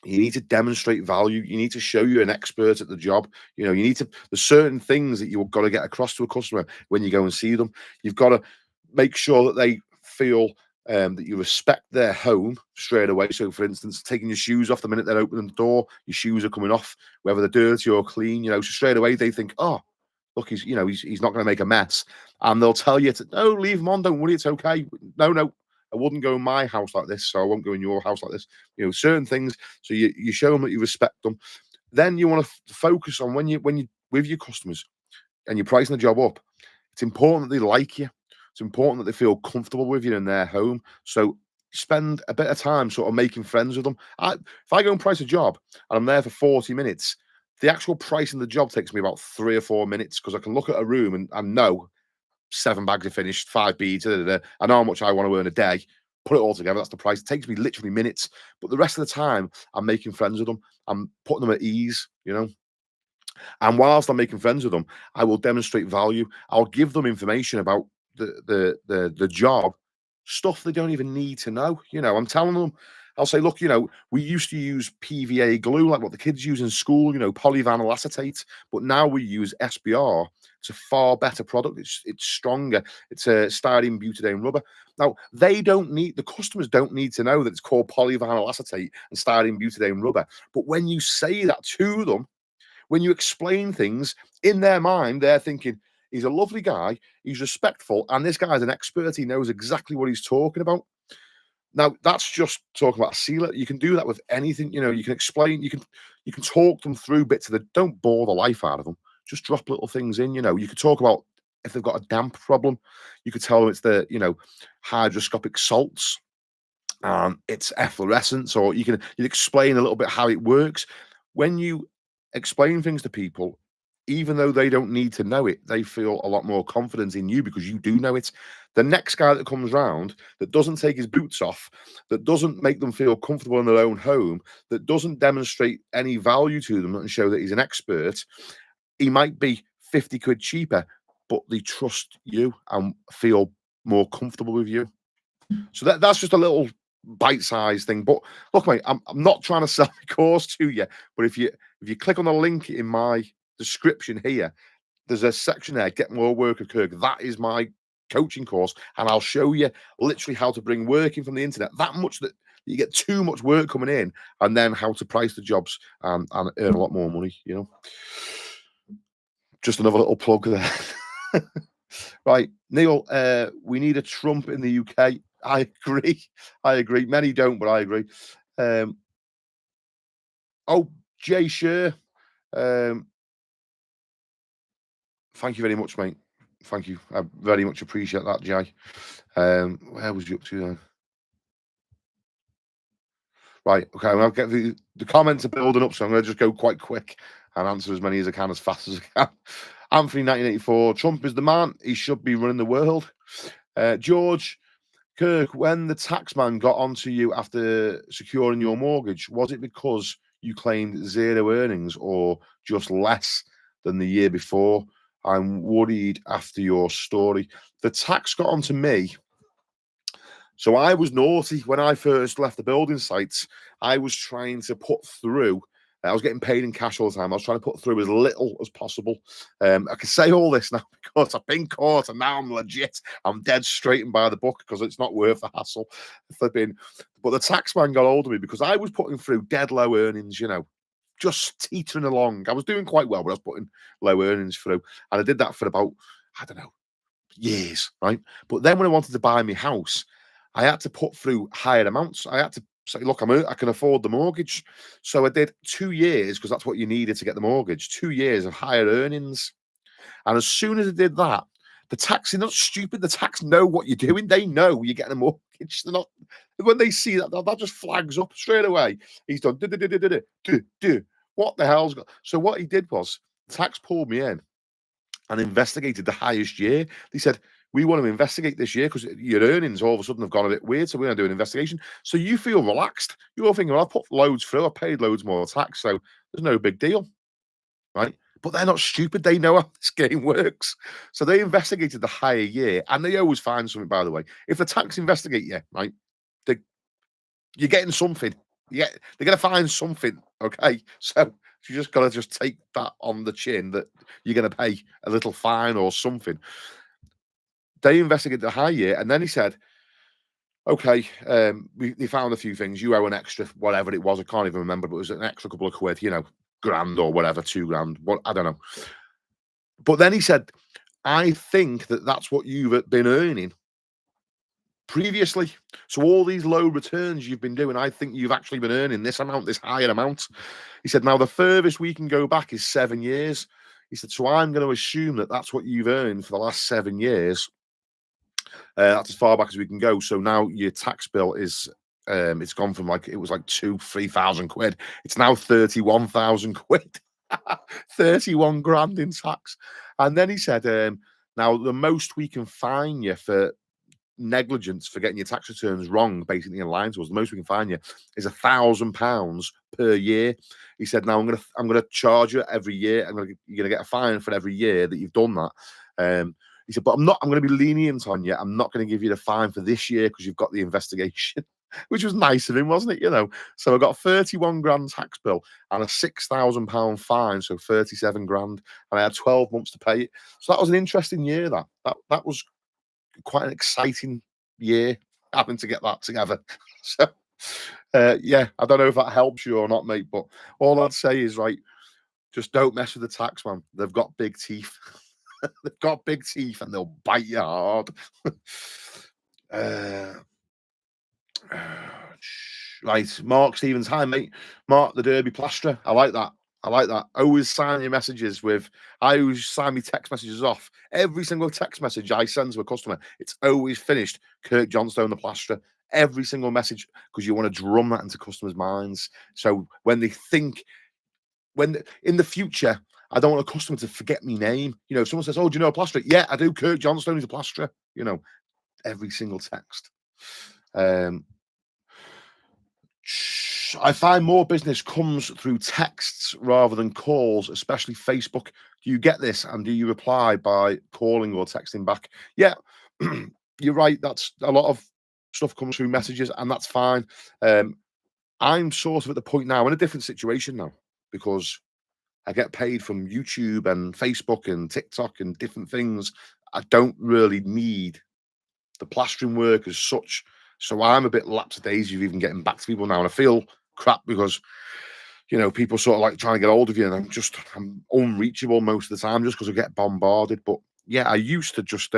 you need to demonstrate value. You need to show you're an expert at the job. You know, you need to, there's certain things that you've got to get across to a customer when you go and see them. You've got to make sure that they feel that you respect their home straight away. So, for instance, taking your shoes off the minute they're opening the door, your shoes are coming off, whether they're dirty or clean, you know, so straight away they think, oh, look, he's not going to make a mess. And they'll tell you, no, leave him on, don't worry, it's okay. No, I wouldn't go in my house like this, so I won't go in your house like this. You know, certain things. So you show them that you respect them. Then you want to focus on when you with your customers and you're pricing the job up. It's important that they like you. It's important that they feel comfortable with you in their home. So spend a bit of time sort of making friends with them. If I go and price a job and I'm there for 40 minutes, the actual pricing of the job takes me about 3 or 4 minutes because I can look at a room and know 7 bags are finished, 5 beads, I know how much I want to earn a day. Put it all together. That's the price. It takes me literally minutes. But the rest of the time, I'm making friends with them. I'm putting them at ease, you know. And whilst I'm making friends with them, I will demonstrate value. I'll give them information about the job, stuff they don't even need to know. You know, I'm telling them, I'll say, look, you know, we used to use PVA glue, like what the kids use in school, you know, polyvinyl acetate, but now we use SBR. It's a far better product. It's stronger. It's a styrene butadiene rubber. Now, the customers don't need to know that it's called polyvinyl acetate and styrene butadiene rubber. But when you say that to them, when you explain things in their mind, they're thinking, he's a lovely guy, he's respectful, and this guy's an expert. He knows exactly what he's talking about. Now, that's just talking about a sealer. You can do that with anything. You know, you can explain, you can talk them through bits of it. Don't bore the life out of them. Just drop little things in. You know, you could talk about if they've got a damp problem. You could tell them it's the, you know, hydroscopic salts and it's efflorescence, or you explain a little bit how it works. When you explain things to people, even though they don't need to know it, they feel a lot more confidence in you because you do know it. The next guy that comes round that doesn't take his boots off, that doesn't make them feel comfortable in their own home, that doesn't demonstrate any value to them and show that he's an expert, he might be 50 quid cheaper, but they trust you and feel more comfortable with you. So that's just a little bite-sized thing. But look, mate, I'm not trying to sell the course to you, but if you click on the link in my description here, there's a section there, Get More Work with Kirk. That is my coaching course, and I'll show you literally how to bring work in from the internet that much that you get too much work coming in, and then how to price the jobs and earn a lot more money. You know, just another little plug there. Right, Neil, we need a Trump in the UK. I agree. I agree. Many don't, but I agree. Oh, Jay Sher. Thank you very much, mate. Thank you. I very much appreciate that, Jay. Where was you up to then? Right, okay, I'll get the comments are building up, so I'm going to just go quite quick and answer as many as I can as fast as I can. Anthony 1984, Trump is the man. He should be running the world. George Kirk, when the taxman got onto you after securing your mortgage, was it because you claimed zero earnings or just less than the year before? I'm worried after your story. The tax got onto me. So I was naughty when I first left the building sites. I was trying to put through. I was getting paid in cash all the time. I was trying to put through as little as possible. I can say all this now because I've been caught and now I'm legit. I'm dead straight and by the book because it's not worth the hassle. Flipping. But the tax man got hold of me because I was putting through dead low earnings, just teetering along. I was doing quite well, but I was putting low earnings through. And I did that for about, I don't know, years, right? But then when I wanted to buy my house, I had to put through higher amounts. I had to say, look, I can afford the mortgage. So I did 2 years because that's what you needed to get the mortgage. 2 years of higher earnings. And as soon as I did that, the tax, they're not stupid. The tax know what you're doing. They know you're getting a mortgage. They're not, when they see that just flags up straight away. He's done, what the hell's got? So what he did was, tax pulled me in and investigated the highest year. They said, we want to investigate this year because your earnings all of a sudden have gone a bit weird. So we're going to do an investigation. So you feel relaxed. You're thinking, well, I put loads through. I paid loads more tax. So there's no big deal, right? But they're not stupid. They know how this game works. So they investigated the higher year and they always find something, by the way. If the tax investigate you, right, you're getting something. They're going to find something, okay? So you just got to just take that on the chin that you're going to pay a little fine or something. They investigated the high year, and then he said, okay, they found a few things. You owe an extra, whatever it was. I can't even remember, but it was an extra couple of quid, grand or whatever, 2 grand. What, I don't know. But then he said, I think that's what you've been earning previously. So all these low returns you've been doing, I think you've actually been earning this amount, this higher amount. He said, now the furthest we can go back is 7 years. He said, so I'm going to assume that that's what you've earned for the last 7 years. That's as far back as we can go. So now your tax bill is it's gone from it was like 2,000-3,000 quid. It's now 31,000 quid. 31 grand in tax. And then he said, now the most we can fine you for negligence for getting your tax returns wrong, basically in line to us, the most we can fine you is £1,000 per year. He said, now I'm gonna charge you every year. You're gonna get a fine for every year that you've done that. He said, but I'm going to be lenient on you. I'm not going to give you the fine for this year because you've got the investigation, which was nice of him, wasn't it? So I got a 31 grand tax bill and a £6,000 fine, so 37 grand, and I had 12 months to pay it. So that was an interesting year. That was quite an exciting year having to get that together. So yeah, I don't know if that helps you or not, mate. But all I'd say is, right, just don't mess with the tax man. They've got big teeth. They've got big teeth and they'll bite you hard. Right, Mark Stevens. Hi, mate. Mark, the Derby plasterer. I like that. Always sign your messages with. I always sign my text messages off. Every single text message I send to a customer, it's always finished Kirk Johnstone, the plasterer. Every single message, because you want to drum that into customers' minds. So when they think, in the future, I don't want a customer to forget my name. If someone says, "Oh, do you know a plasterer?" Yeah, I do. Kirk Johnstone is a plasterer. Every single text. I find more business comes through texts rather than calls, especially Facebook. Do you get this? And do you reply by calling or texting back? Yeah, you're right. That's a lot of stuff comes through messages, and that's fine. I'm sort of at the point now in a different situation now because I get paid from YouTube and Facebook and TikTok and different things. I don't really need the plastering work as such. So I'm a bit lapsadaisy of even getting back to people now. And I feel crap because, people sort of like trying to get hold of you and I'm unreachable most of the time just because I get bombarded. But yeah, I used to just,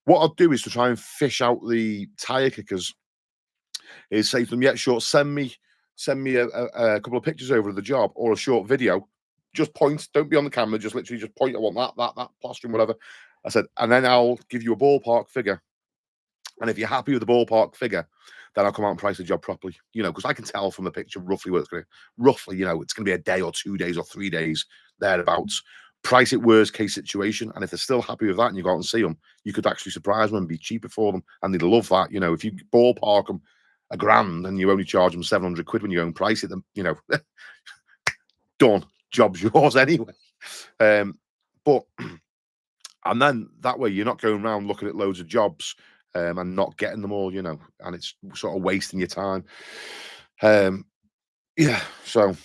what I'd do is to try and fish out the tire kickers is say to them, yeah, sure, send me a couple of pictures over of the job or a short video. Just point, don't be on the camera, just literally just point. I want that plastering, whatever. I said, and then I'll give you a ballpark figure. And if you're happy with the ballpark figure, then I'll come out and price the job properly, you know, because I can tell from the picture roughly what it's going to, roughly, you know, it's going to be a day or 2 days or 3 days, thereabouts. Price it worst case situation. And if they're still happy with that and you go out and see them, you could actually surprise them and be cheaper for them. And they'd love that. You know, if you ballpark them £1,000 and you only charge them 700 quid when you own price it, then, you know, done. Job's yours anyway. But, and then that way you're not going around looking at loads of jobs and not getting them all, you know, and it's sort of wasting your time. Yeah, so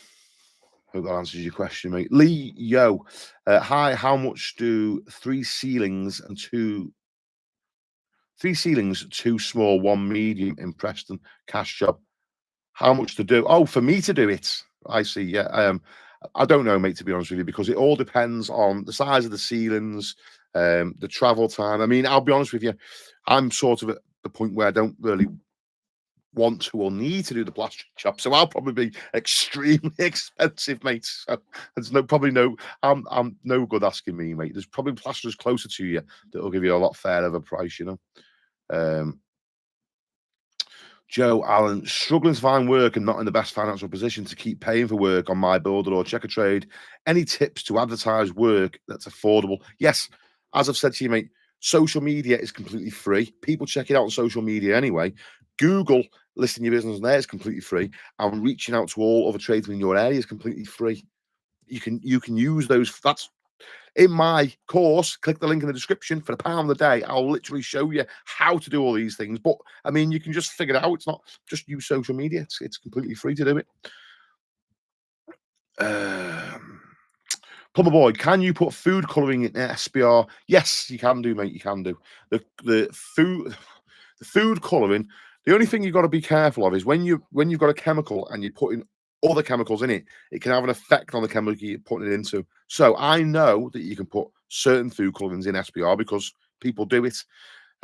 hope that answers your question, mate. Lee, yo, hi, how much do three ceilings, two small, one medium in Preston, cash job? How much to do? Oh, for me to do it. I see, yeah. I don't know, mate, to be honest with you, because it all depends on the size of the ceilings, the travel time. I mean, I'll be honest with you, I'm sort of at the point where I don't really want to or need to do the plastering job, so I'll probably be extremely expensive, mate. So there's I'm no good asking me, mate. There's probably plasterers closer to you that will give you a lot fairer of a price, you know. Joe Allen, struggling to find work and not in the best financial position to keep paying for work on My Builder or Checker Trade. Any tips to advertise work that's affordable? Yes, as I've said to you, mate, social media is completely free. People check it out on social media anyway. Google listing your business there is completely free, and reaching out to all other tradesmen in your area is completely free. You can use those. That's in my course. Click the link in the description. For £1 a day, I'll literally show you how to do all these things. But I mean, you can just figure it out. It's not just use social media. It's completely free to do it. Plumber Boy, can you put food colouring in SBR? Yes, you can do, mate. You can do. The food colouring. The only thing you've got to be careful of is when you've got a chemical and you're putting other chemicals in it, it can have an effect on the chemical you're putting it into. So I know that you can put certain food colourings in SBR because people do it.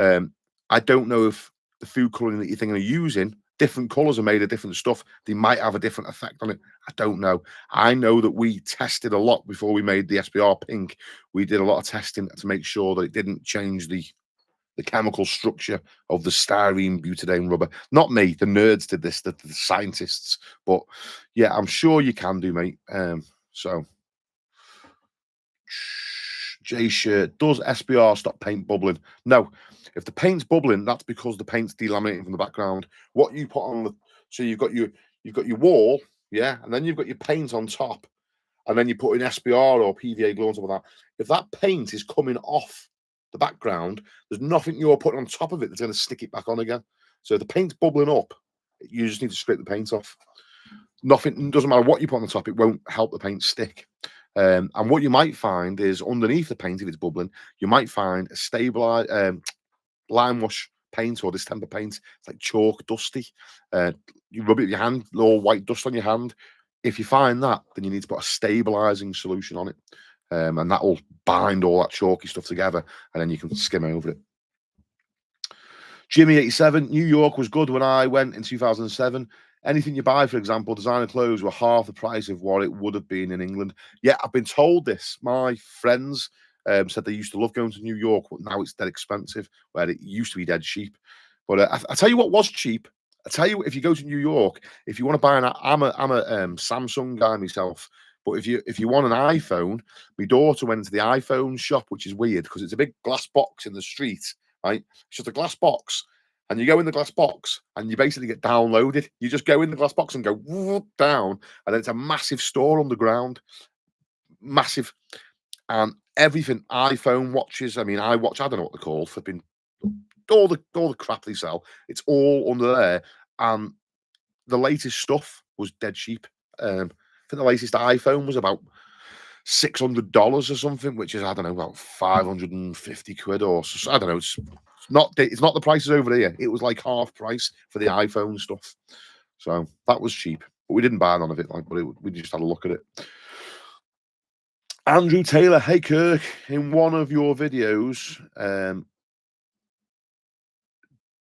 I don't know if the food colouring that you're thinking of using, different colours are made of different stuff. They might have a different effect on it. I don't know. I know that we tested a lot before we made the SBR pink. We did a lot of testing to make sure that it didn't change the chemical structure of the styrene butadiene rubber. Not me, the nerds did this, the scientists. But yeah, I'm sure you can do, mate. So J shirt, does SBR stop paint bubbling? No. If the paint's bubbling, that's because the paint's delaminating from the background. What you put on the, so you've got your wall, yeah, and then you've got your paint on top, and then you put in SBR or PVA glue on top of that. If that paint is coming off the background, there's nothing you're putting on top of it that's going to stick it back on again. So if the paint's bubbling up, you just need to scrape the paint off. Nothing, doesn't matter what you put on the top, it won't help the paint stick. And what you might find is underneath the paint, if it's bubbling, you might find a stabilized lime wash paint or distemper paint. It's like chalk, dusty. You rub it with your hand, all white dust on your hand. If you find that, then you need to put a stabilizing solution on it. And that will bind all that chalky stuff together, and then you can skim over it. Jimmy87, New York was good when I went in 2007. Anything you buy, for example, designer clothes were half the price of what it would have been in England. Yeah, I've been told this. My friends said they used to love going to New York, but now it's dead expensive, where it used to be dead cheap. But I tell you what was cheap. I tell you, if you go to New York, if you want to buy I'm a Samsung guy myself. But if you want an iPhone, my daughter went to the iPhone shop, which is weird because it's a big glass box in the street, right? It's just a glass box, and you go in the glass box and you basically get downloaded. You just go in the glass box and go whoop, down, and then it's a massive store underground, massive, and everything. iPhone watches. I mean, I don't know what they're called. Flipping all the crap they sell. It's all under there, and the latest stuff was dead cheap. I think the latest iPhone was about $600 or something, which is, I don't know, about 550 quid or so. I don't know. It's not the prices over here. It was like half price for the iPhone stuff. So that was cheap, but we didn't buy none of it. We just had a look at it. Andrew Taylor, hey Kirk, in one of your videos,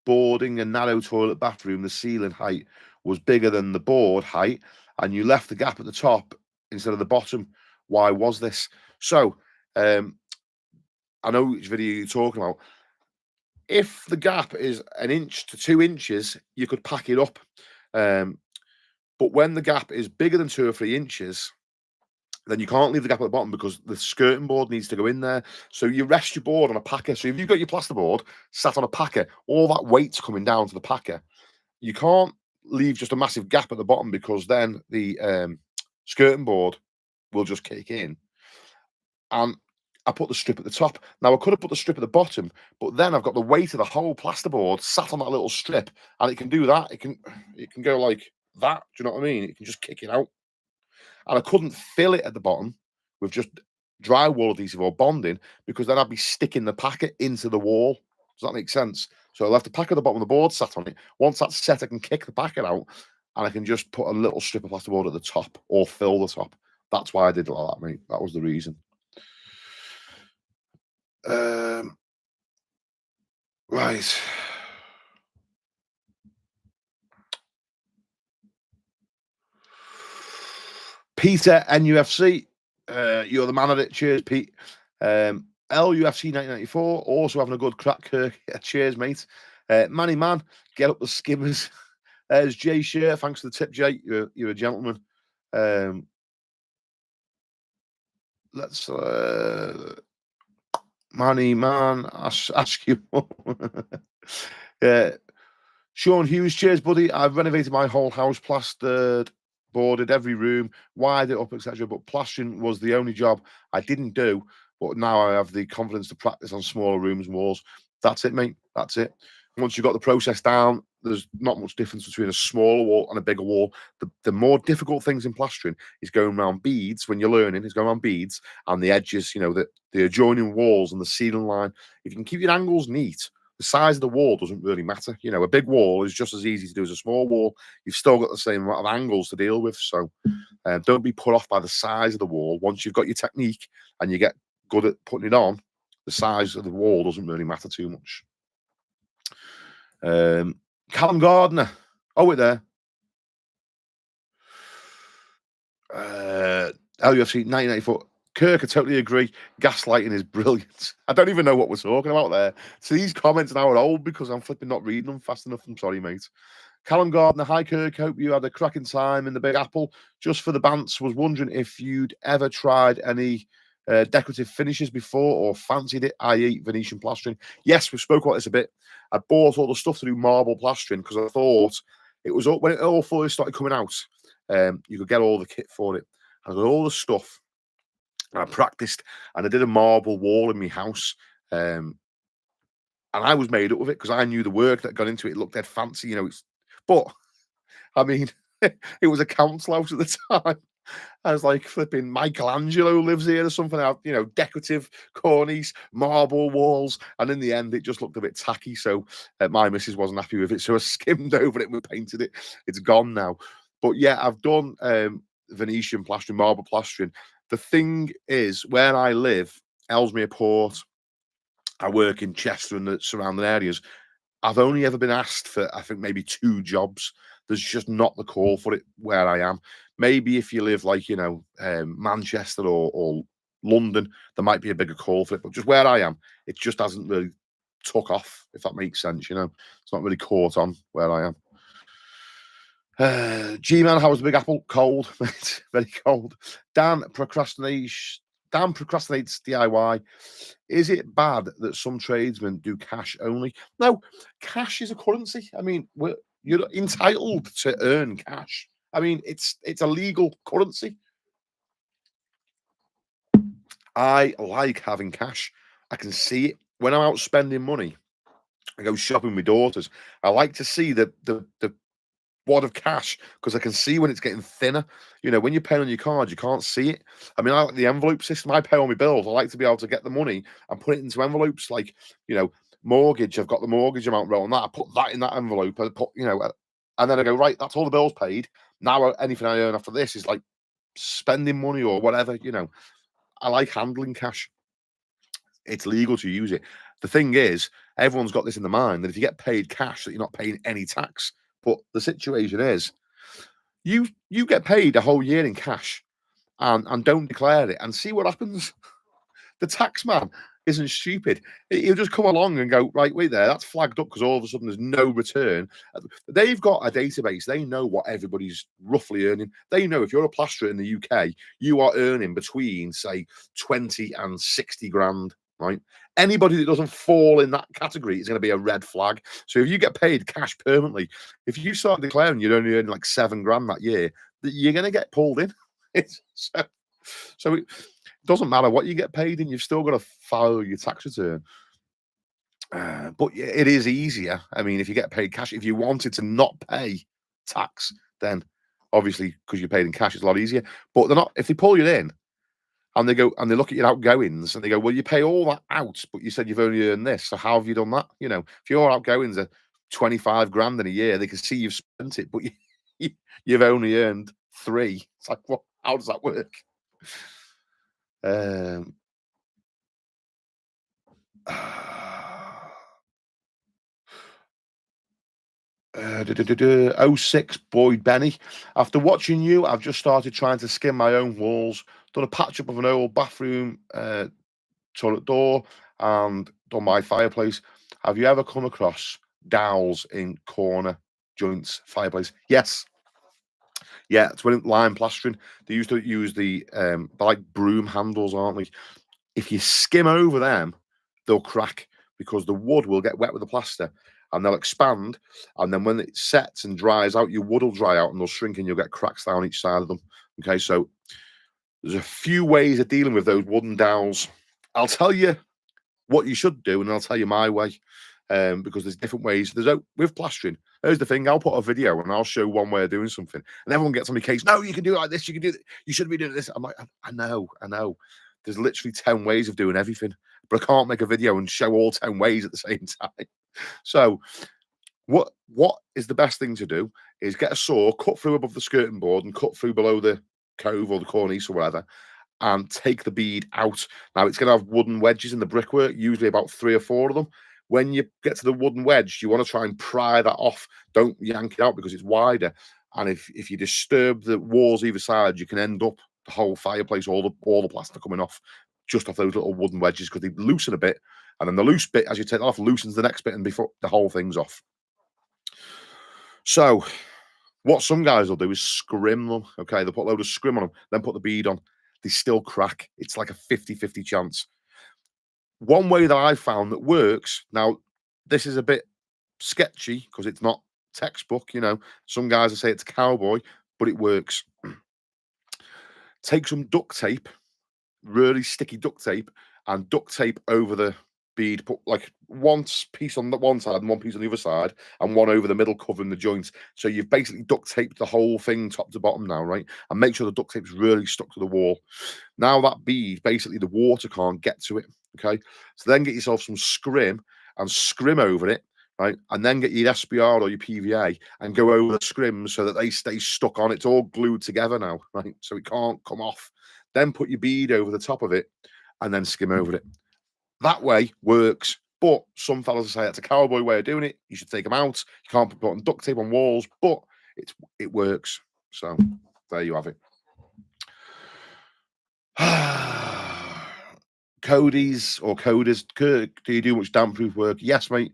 boarding a narrow toilet bathroom, the ceiling height was bigger than the board height, and you left the gap at the top instead of the bottom. Why was this? So, I know which video you're talking about. if the gap is 1 inch to 2 inches, you could pack it up. But when the gap is bigger than 2 or 3 inches, then you can't leave the gap at the bottom because the skirting board needs to go in there. So you rest your board on a packer. So if you've got your plasterboard sat on a packer, all that weight's coming down to the packer. You can't leave just a massive gap at the bottom because then the skirting board will just kick in. And I put the strip at the top. Now I could have put the strip at the bottom, but then I've got the weight of the whole plasterboard sat on that little strip, and it can do that. It can go like that. Do you know what I mean? It can just kick it out. And I couldn't fill it at the bottom with just drywall adhesive or bonding because then I'd be sticking the packet into the wall. Does that make sense? So I left the packet at the bottom of the board sat on it. Once that's set, I can kick the packet out and I can just put a little strip of plasterboard at the top or fill the top. That's why I did it like that, mate. That was the reason. Right. Peter NUFC, you're the man at it. Cheers, Pete. LUFC 1994, also having a good crack, Kirk. Cheers, mate. Manny Man, get up the skimmers. There's Jay Shear. Thanks for the tip, Jay. You're a gentleman. Let's Manny Man, ask you. Sean Hughes, cheers, buddy. I've renovated my whole house, plastered, boarded every room, wired it up, etc. But plastering was the only job I didn't do. But now I have the confidence to practice on smaller rooms and walls. That's it, mate. That's it. Once you've got the process down, there's not much difference between a smaller wall and a bigger wall. The more difficult things in plastering is going around beads when you're learning, is going around beads and the edges, you know, the adjoining walls and the ceiling line. If you can keep your angles neat, the size of the wall doesn't really matter. You know, a big wall is just as easy to do as a small wall. You've still got the same amount of angles to deal with. So don't be put off by the size of the wall. Once you've got your technique and you get good at putting it on, the size of the wall doesn't really matter too much. Callum Gardner. Oh, wait there. LUFC 1994. Kirk, I totally agree. Gaslighting is brilliant. I don't even know what we're talking about there. So these comments now are old because I'm flipping not reading them fast enough. I'm sorry, mate. Callum Gardner, hi Kirk. Hope you had a cracking time in the Big Apple. Just for the bants, was wondering if you'd ever tried any decorative finishes before or fancied it, i.e. Venetian plastering. Yes, we've spoke about this a bit. I bought all the stuff to do marble plastering because I thought it was when it all first started coming out, you could get all the kit for it. I got all the stuff. And I practiced and I did a marble wall in my house. And I was made up with it because I knew the work that got into it. It looked dead fancy, you know. But I mean, it was a council house at the time. I was like flipping Michelangelo lives here or something out, you know, decorative cornice, marble walls. And in the end, it just looked a bit tacky. So my missus wasn't happy with it. So I skimmed over it and we painted it. It's gone now. But yeah, I've done Venetian plastering, marble plastering. The thing is, where I live, Ellesmere Port, I work in Chester and the surrounding areas. I've only ever been asked for, I think, maybe 2 jobs. There's just not the call for it where I am. Maybe if you live like, you know, Manchester or London, there might be a bigger call for it. But just where I am, it just hasn't really took off, if that makes sense, you know. It's not really caught on where I am. G-Man, how was the Big Apple? Cold, mate. Very cold. Dan procrastinates DIY. Is it bad that some tradesmen do cash only? No, cash is a currency. I mean, you're entitled to earn cash. I mean, it's a legal currency. I like having cash. I can see it when I'm out spending money. I go shopping with daughters. I like to see the wad of cash because I can see when it's getting thinner. You know, when you're paying on your card, you can't see it. I mean, I like the envelope system. I pay all my bills. I like to be able to get the money and put it into envelopes. Like, you know, mortgage. I've got the mortgage amount wrote on that. I put that in that envelope. I put, you know, and then I go, right, that's all the bills paid. Now anything I earn after this is like spending money or whatever. You know, I like handling cash. It's legal to use it. The thing is, everyone's got this in the mind that if you get paid cash, that you're not paying any tax. But the situation is, you get paid a whole year in cash and don't declare it and see what happens. The tax man, isn't stupid. He'll just come along and go, right, wait there, that's flagged up because all of a sudden there's no return. They've got a database. They know what everybody's roughly earning. They know if you're a plasterer in the UK, you are earning between, say, 20 and 60 grand, right? Anybody that doesn't fall in that category is going to be a red flag. So if you get paid cash permanently, if you start declaring you're only earning like 7 grand that year, you're going to get pulled in. So it doesn't matter what you get paid in, you've still got to file your tax return. But yeah, it is easier. I mean, if you get paid cash, if you wanted to not pay tax, then obviously because you're paid in cash, it's a lot easier. But they're not. If they pull you in and they go and they look at your outgoings and they go, "Well, you pay all that out, but you said you've only earned this. So how have you done that?" You know, if your outgoings are 25 grand in a year, they can see you've spent it, but you've only earned 3. It's like, what? How does that work? Um, oh 06 Boyd Benny. After watching you, I've just started trying to skim my own walls. Done a patch up of an old bathroom toilet door and done my fireplace. Have you ever come across dowels in corner joints fireplace? Yes. Yeah, it's when lime plastering. They used to use they're like broom handles, aren't they? If you skim over them, they'll crack because the wood will get wet with the plaster and they'll expand. And then when it sets and dries out, your wood will dry out and they'll shrink and you'll get cracks down each side of them. Okay, so there's a few ways of dealing with those wooden dowels. I'll tell you what you should do and I'll tell you my way because there's different ways. With plastering, there's the thing. I'll put a video and I'll show one way of doing something, and everyone gets on my case. No, you can do it like this. You can do it. You shouldn't be doing this. I'm like, I know. There's literally 10 ways of doing everything, but I can't make a video and show all 10 ways at the same time. So what is the best thing to do is get a saw, cut through above the skirting board and cut through below the cove or the cornice or whatever, and take the bead out. Now it's going to have wooden wedges in the brickwork, usually about 3 or 4 of them. When you get to the wooden wedge, you want to try and pry that off. Don't yank it out because it's wider. And if you disturb the walls either side, you can end up the whole fireplace, all the plaster coming off just off those little wooden wedges because they loosen a bit. And then the loose bit, as you take it off, loosens the next bit and before the whole thing's off. So what some guys will do is scrim them. Okay, they'll put a load of scrim on them, then put the bead on. They still crack. It's like a 50-50 chance. One way that I found that works, now this is a bit sketchy because it's not textbook, you know. Some guys will say it's cowboy, but it works. Take some duct tape, really sticky duct tape, and duct tape over the bead. Put like one piece on the one side and one piece on the other side, and one over the middle covering the joints. So you've basically duct taped the whole thing top to bottom now, right? And make sure the duct tape's really stuck to the wall. Now that bead, basically the water can't get to it. Okay, so then get yourself some scrim and scrim over it, right? And then get your SBR or your PVA and go over the scrims so that they stay stuck on. It's all glued together now, right? So it can't come off. Then put your bead over the top of it and then skim over it. That way works. But some fellas say that's a cowboy way of doing it. You should take them out. You can't put on duct tape on walls, but it works. So there you have it. Cody's or coders, Kirk, do you do much damp proof work? Yes, mate.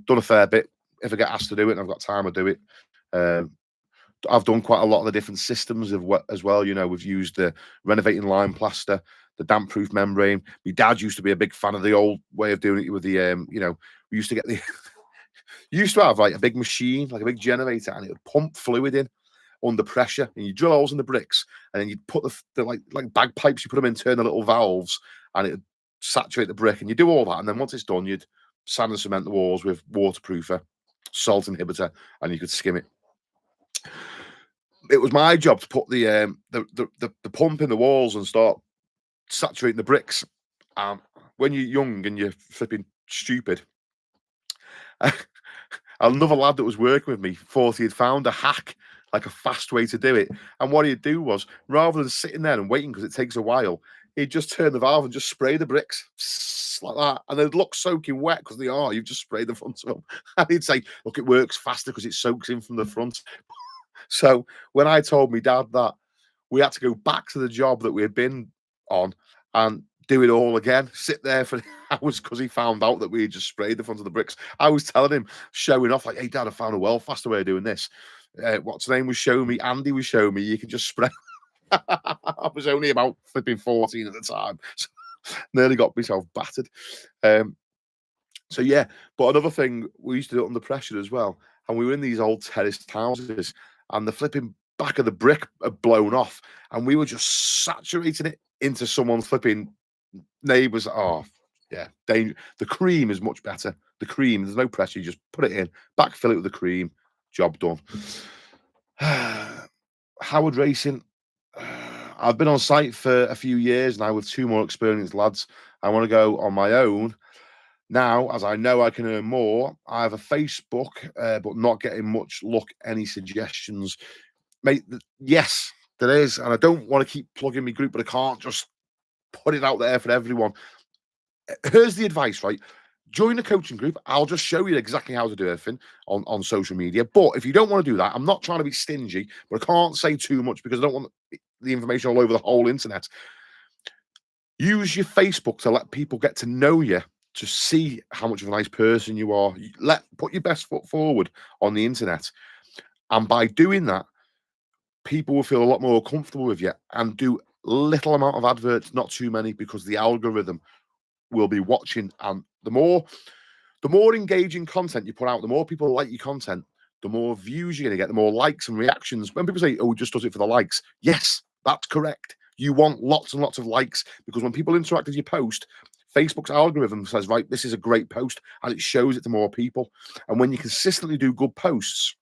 Done a fair bit. If I get asked to do it and I've got time, I do it. I've done quite a lot of the different systems of what as well. You know, we've used the renovating lime plaster, the damp proof membrane. My dad used to be a big fan of the old way of doing it with the, you know, we used to get the, you used to have like a big machine, like a big generator, and it would pump fluid in under pressure, and you drill holes in the bricks, and then you'd put the like bagpipes, you put them in, turn the little valves, and it would saturate the brick, and you do all that, and then once it's done, you'd sand and cement the walls with waterproofer, salt inhibitor, and you could skim it. It was my job to put the pump in the walls and start saturating the bricks. When you're young and you're flipping stupid, another lad that was working with me thought he had found a hack, like a fast way to do it. And what he'd do was, rather than sitting there and waiting because it takes a while, he'd just turn the valve and just spray the bricks like that. And they'd look soaking wet because they are. You've just sprayed the front of them. And he'd say, look, it works faster because it soaks in from the front. So when I told my dad that, we had to go back to the job that we had been on and do it all again, sit there for hours because he found out that we had just sprayed the front of the bricks. I was telling him, showing off, like, hey, Dad, I found a well faster way of doing this. What's his name was showing me, Andy was showing me, you can just spray. I was only about flipping 14 at the time. So nearly got myself battered. So yeah, but another thing, we used to do it under pressure as well. And we were in these old terraced houses, and the flipping back of the brick had blown off, and we were just saturating it into someone's flipping neighbours. Oh, yeah, danger. The cream is much better. The cream, there's no pressure. You just put it in, backfill it with the cream, job done. Howard Racing. I've been on site for a few years now with 2 more experienced lads. I want to go on my own. Now, as I know I can earn more, I have a Facebook, but not getting much luck. Any suggestions? Mate, yes, there is. And I don't want to keep plugging my group, but I can't just put it out there for everyone. Here's the advice, right? Join a coaching group. I'll just show you exactly how to do everything on social media. But if you don't want to do that, I'm not trying to be stingy, but I can't say too much because I don't want the information all over the whole internet. Use your Facebook to let people get to know you, to see how much of a nice person you are. Put your best foot forward on the internet. And by doing that, people will feel a lot more comfortable with you, and do little amount of adverts, not too many, because the algorithm will be watching. And the more engaging content you put out, the more people like your content, the more views you're going to get, the more likes and reactions. When people say, oh, he just does it for the likes. Yes, that's correct. You want lots and lots of likes, because when people interact with your post, Facebook's algorithm says, right, this is a great post, and it shows it to more people. And when you consistently do good posts,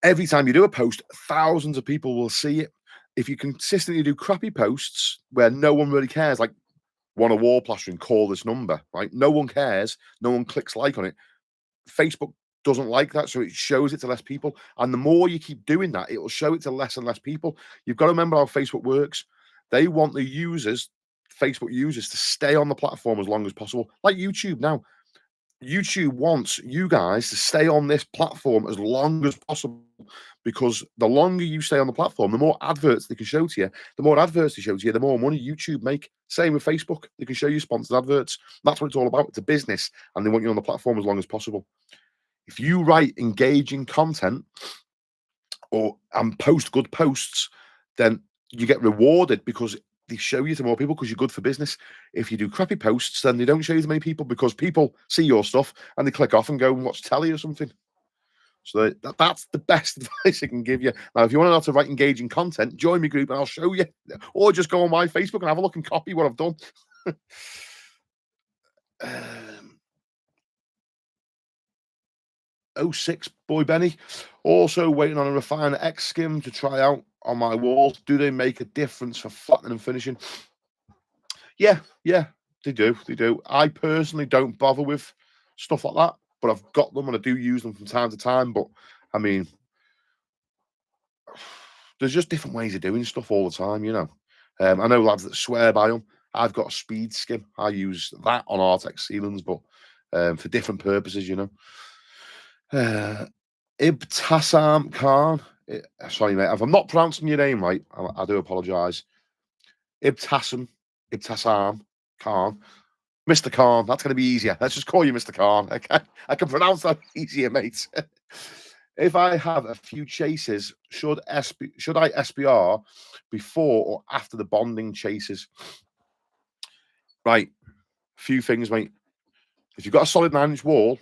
every time you do a post, thousands of people will see it. If you consistently do crappy posts where no one really cares, like, want a wall plastering, call this number, right? No one cares. No one clicks like on it. Facebook doesn't like that, so it shows it to less people. And the more you keep doing that, it will show it to less and less people. You've got to remember how Facebook works. They want the users, Facebook users, to stay on the platform as long as possible. Like YouTube now. YouTube wants you guys to stay on this platform as long as possible, because the longer you stay on the platform, the more adverts they can show to you. The more adverts they show to you, the more money YouTube make. Same with Facebook. They can show you sponsored adverts. That's what it's all about. It's a business, and they want you on the platform as long as possible. If you write engaging content and post good posts, then you get rewarded because they show you to more people, because you're good for business. If you do crappy posts, then they don't show you to many people, because people see your stuff and they click off and go and watch telly or something. So that's the best advice I can give you. Now, if you want to know how to write engaging content, join my group and I'll show you. Or just go on my Facebook and have a look and copy what I've done. 06 Boy Benny. Also waiting on a refiner X skim to try out on my walls. Do they make a difference for flattening and finishing? Yeah, they do. They do. I personally don't bother with stuff like that, but I've got them and I do use them from time to time. But I mean, there's just different ways of doing stuff all the time, you know. I know lads that swear by them. I've got a speed skim. I use that on Artex ceilings, but for different purposes, you know. Ibtasam Khan. Sorry, mate. If I'm not pronouncing your name right, I do apologise. Ibtasam Khan. Mr. Khan. That's going to be easier. Let's just call you Mr. Khan. Okay? I can pronounce that easier, mate. If I have a few chases, should I SBR before or after the bonding chases? Right. A few things, mate. If you've got a solid 9-inch wall,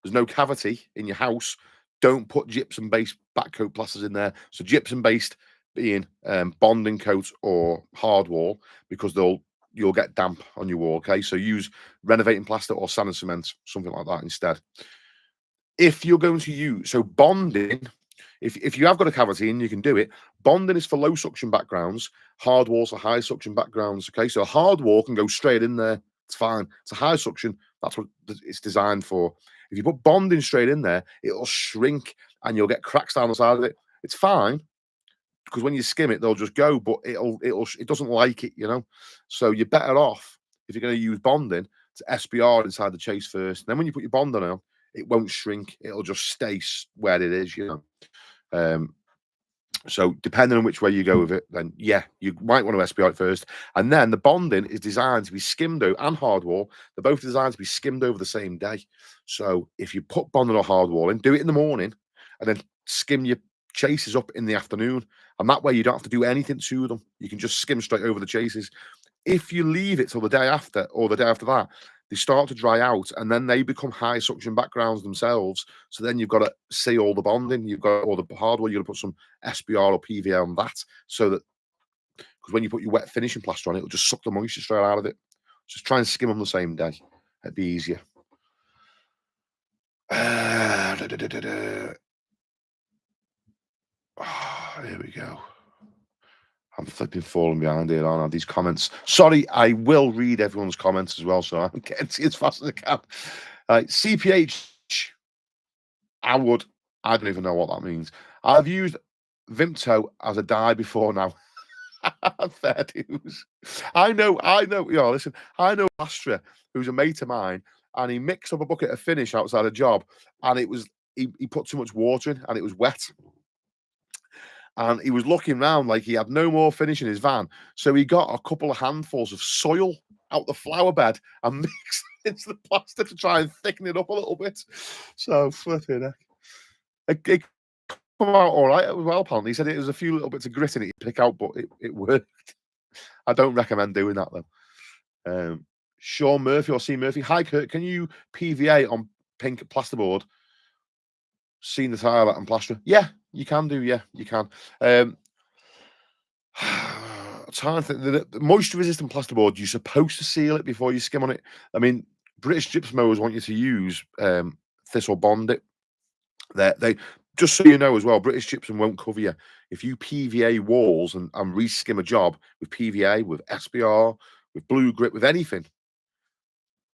there's no cavity in your house, don't put gypsum-based backcoat plasters in there. So gypsum-based being bonding coat or hard wall, because you'll get damp on your wall, okay? So use renovating plaster or sand and cement, something like that instead. If you're going to use, so bonding, if you have got a cavity and you can do it, bonding is for low suction backgrounds, hard walls for high suction backgrounds, okay? So a hard wall can go straight in there, it's fine. It's a high suction, that's what it's designed for. If you put bonding straight in there, it'll shrink and you'll get cracks down the side of it. It's fine, because when you skim it, they'll just go, but it doesn't like it, you know? So you're better off, if you're going to use bonding, to SBR inside the chase first. Then when you put your bonding on, it won't shrink. It'll just stay where it is, you know. So depending on which way you go with it, then yeah, you might want to SPI it first. And then the bonding is designed to be skimmed over, and hardwall. They're both designed to be skimmed over the same day. So if you put bonding or hardwall in, do it in the morning, and then skim your chases up in the afternoon. And that way you don't have to do anything to them. You can just skim straight over the chases. If you leave it till the day after or the day after that, they start to dry out and then they become high suction backgrounds themselves. So then you've got to see all the bonding, you've got all the hardware, you've got to put some SBR or PVA on that, so that because when you put your wet finishing plaster on it, it'll just suck the moisture straight out of it. Just try and skim them the same day. It'd be easier. Here we go. I'm flipping falling behind here, aren't I? These comments. Sorry, I will read everyone's comments as well, so I'm getting to as fast as I can. CPH, I don't even know what that means. I've used Vimto as a dye before now. Fair dues. I know. Listen, I know a plasterer who's a mate of mine, and he mixed up a bucket of finish outside a job, and it was he put too much water in, and it was wet. And he was looking around like he had no more finish in his van. So he got a couple of handfuls of soil out the flower bed and mixed it into the plaster to try and thicken it up a little bit. So flipping heck. It came out all right as well, apparently. He said it was a few little bits of grit in it to pick out, but it worked. I don't recommend doing that though. Sean Murphy or C Murphy. Hi Kurt, can you PVA on pink plasterboard? Seen the tile and plaster? Yeah, you can do. Yeah, you can. Trying to think, the moisture-resistant plasterboard, you're supposed to seal it before you skim on it. I mean, British gypsum mowers want you to use thistle bond it. They just so you know as well, British gypsum won't cover you if you PVA walls and reskim a job with PVA, with SBR, with blue grip, with anything.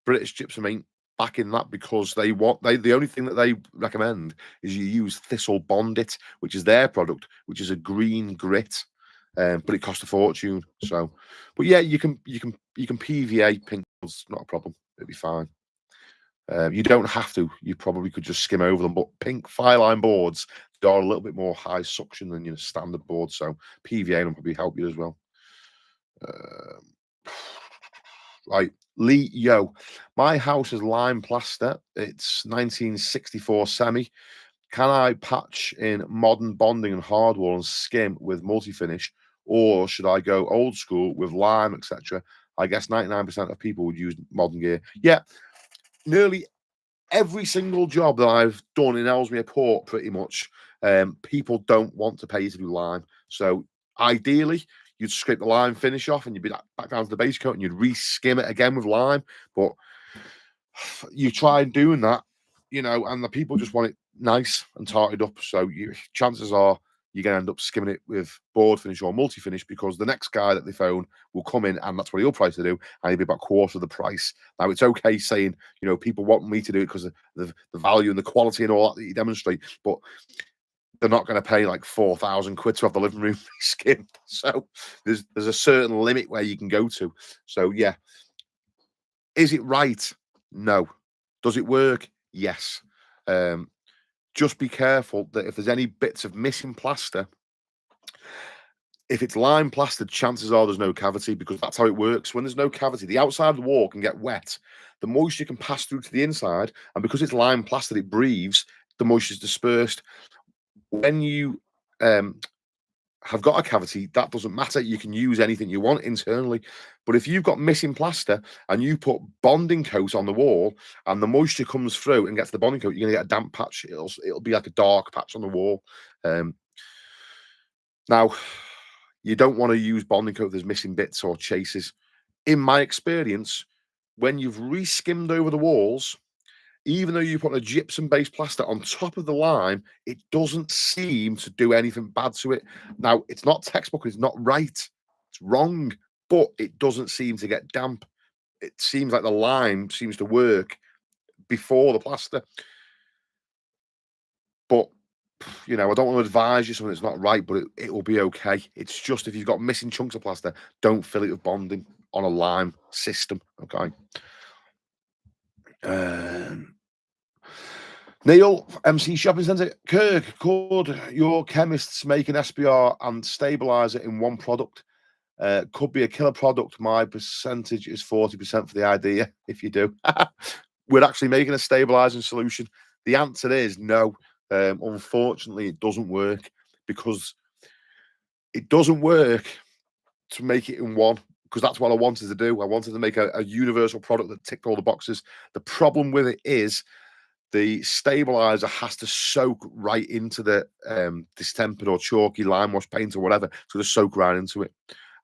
British gypsum ain't backing that because the only thing that they recommend is you use thistle bond it, which is their product, which is a green grit. But it costs a fortune. So, but yeah, you can PVA pink. It's not a problem. It'll be fine. You don't have to. You probably could just skim over them. But pink fireline boards, they are a little bit more high suction than your standard board. So PVA will probably help you as well. Right, Lee Yo, my house is lime plaster. It's 1964 semi. Can I patch in modern bonding and hardwall and skim with multi-finish, or should I go old school with lime, etc.? I guess 99% of people would use modern gear. Yeah, nearly every single job that I've done in Ellesmere Port, pretty much, people don't want to pay you to do lime. So ideally, you'd scrape the lime finish off and you'd be back down to the base coat and you'd re-skim it again with lime. But you try doing that, and the people just want it nice and tarted up. So chances are you're going to end up skimming it with board finish or multi-finish because the next guy that they phone will come in and that's what he'll price to do, and he'll be about quarter of the price. Now, it's okay saying, people want me to do it because of the value and the quality and all that you demonstrate, but they're not going to pay like 4,000 quid to have the living room skimmed. So there's a certain limit where you can go to. So yeah. Is it right? No. Does it work? Yes. Just be careful that if there's any bits of missing plaster, if it's lime plastered, chances are there's no cavity because that's how it works. When there's no cavity, the outside of the wall can get wet. The moisture can pass through to the inside, and because it's lime plastered, it breathes. The moisture is dispersed. When you have got a cavity, that doesn't matter. You can use anything you want internally. But if you've got missing plaster and you put bonding coat on the wall and the moisture comes through and gets the bonding coat, you're going to get a damp patch. It'll be like a dark patch on the wall. Now, you don't want to use bonding coat if there's missing bits or chases. In my experience, when you've re-skimmed over the walls, even though you put a gypsum-based plaster on top of the lime, it doesn't seem to do anything bad to it. Now, it's not textbook, it's not right, it's wrong, but it doesn't seem to get damp. It seems like the lime seems to work before the plaster. But, I don't want to advise you something that's not right, but it will be okay. It's just if you've got missing chunks of plaster, don't fill it with bonding on a lime system, okay? Neil, MC Shopping Centre, Kirk, could your chemists make an SBR and stabilize it in one product? Could be a killer product. My percentage is 40% for the idea. If you do, we're actually making a stabilizing solution. The answer is no. Unfortunately, it doesn't work because it doesn't work to make it in one. Because that's what I wanted to do. I wanted to make a universal product that ticked all the boxes. The problem with it is the stabilizer has to soak right into the distempered or chalky lime wash paint or whatever. So to soak right into it.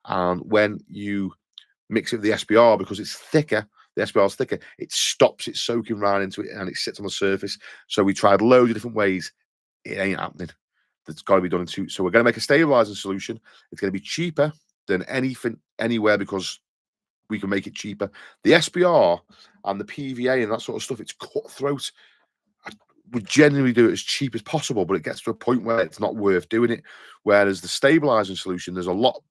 And when you mix it with the SBR, because it's thicker, the SBR is thicker, it stops it soaking right into it and it sits on the surface. So we tried loads of different ways. It ain't happening. That's got to be done in two. So we're going to make a stabilizing solution. It's going to be cheaper than anything anywhere because we can make it cheaper. The SBR and the PVA and that sort of stuff, it's cutthroat. I would genuinely do it as cheap as possible, but it gets to a point where it's not worth doing it. Whereas the stabilizing solution, there's a lot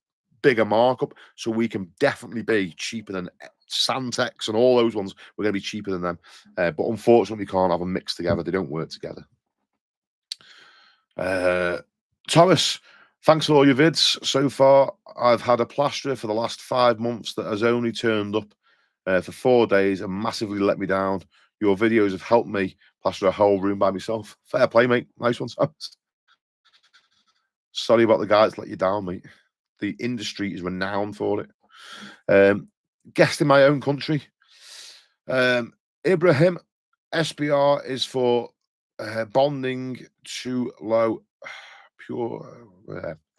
bigger markup, so we can definitely be cheaper than Santex and all those ones. We're going to be cheaper than them, but unfortunately, we can't have them mixed together. They don't work together. Thomas, thanks for all your vids so far. I've had a plasterer for the last 5 months that has only turned up for 4 days and massively let me down. Your videos have helped me plaster a whole room by myself. Fair play, mate. Nice one, Thomas. Sorry about the guy that's let you down, mate. The industry is renowned for it. Guest in my own country. Ibrahim, SBR is for bonding to low pure.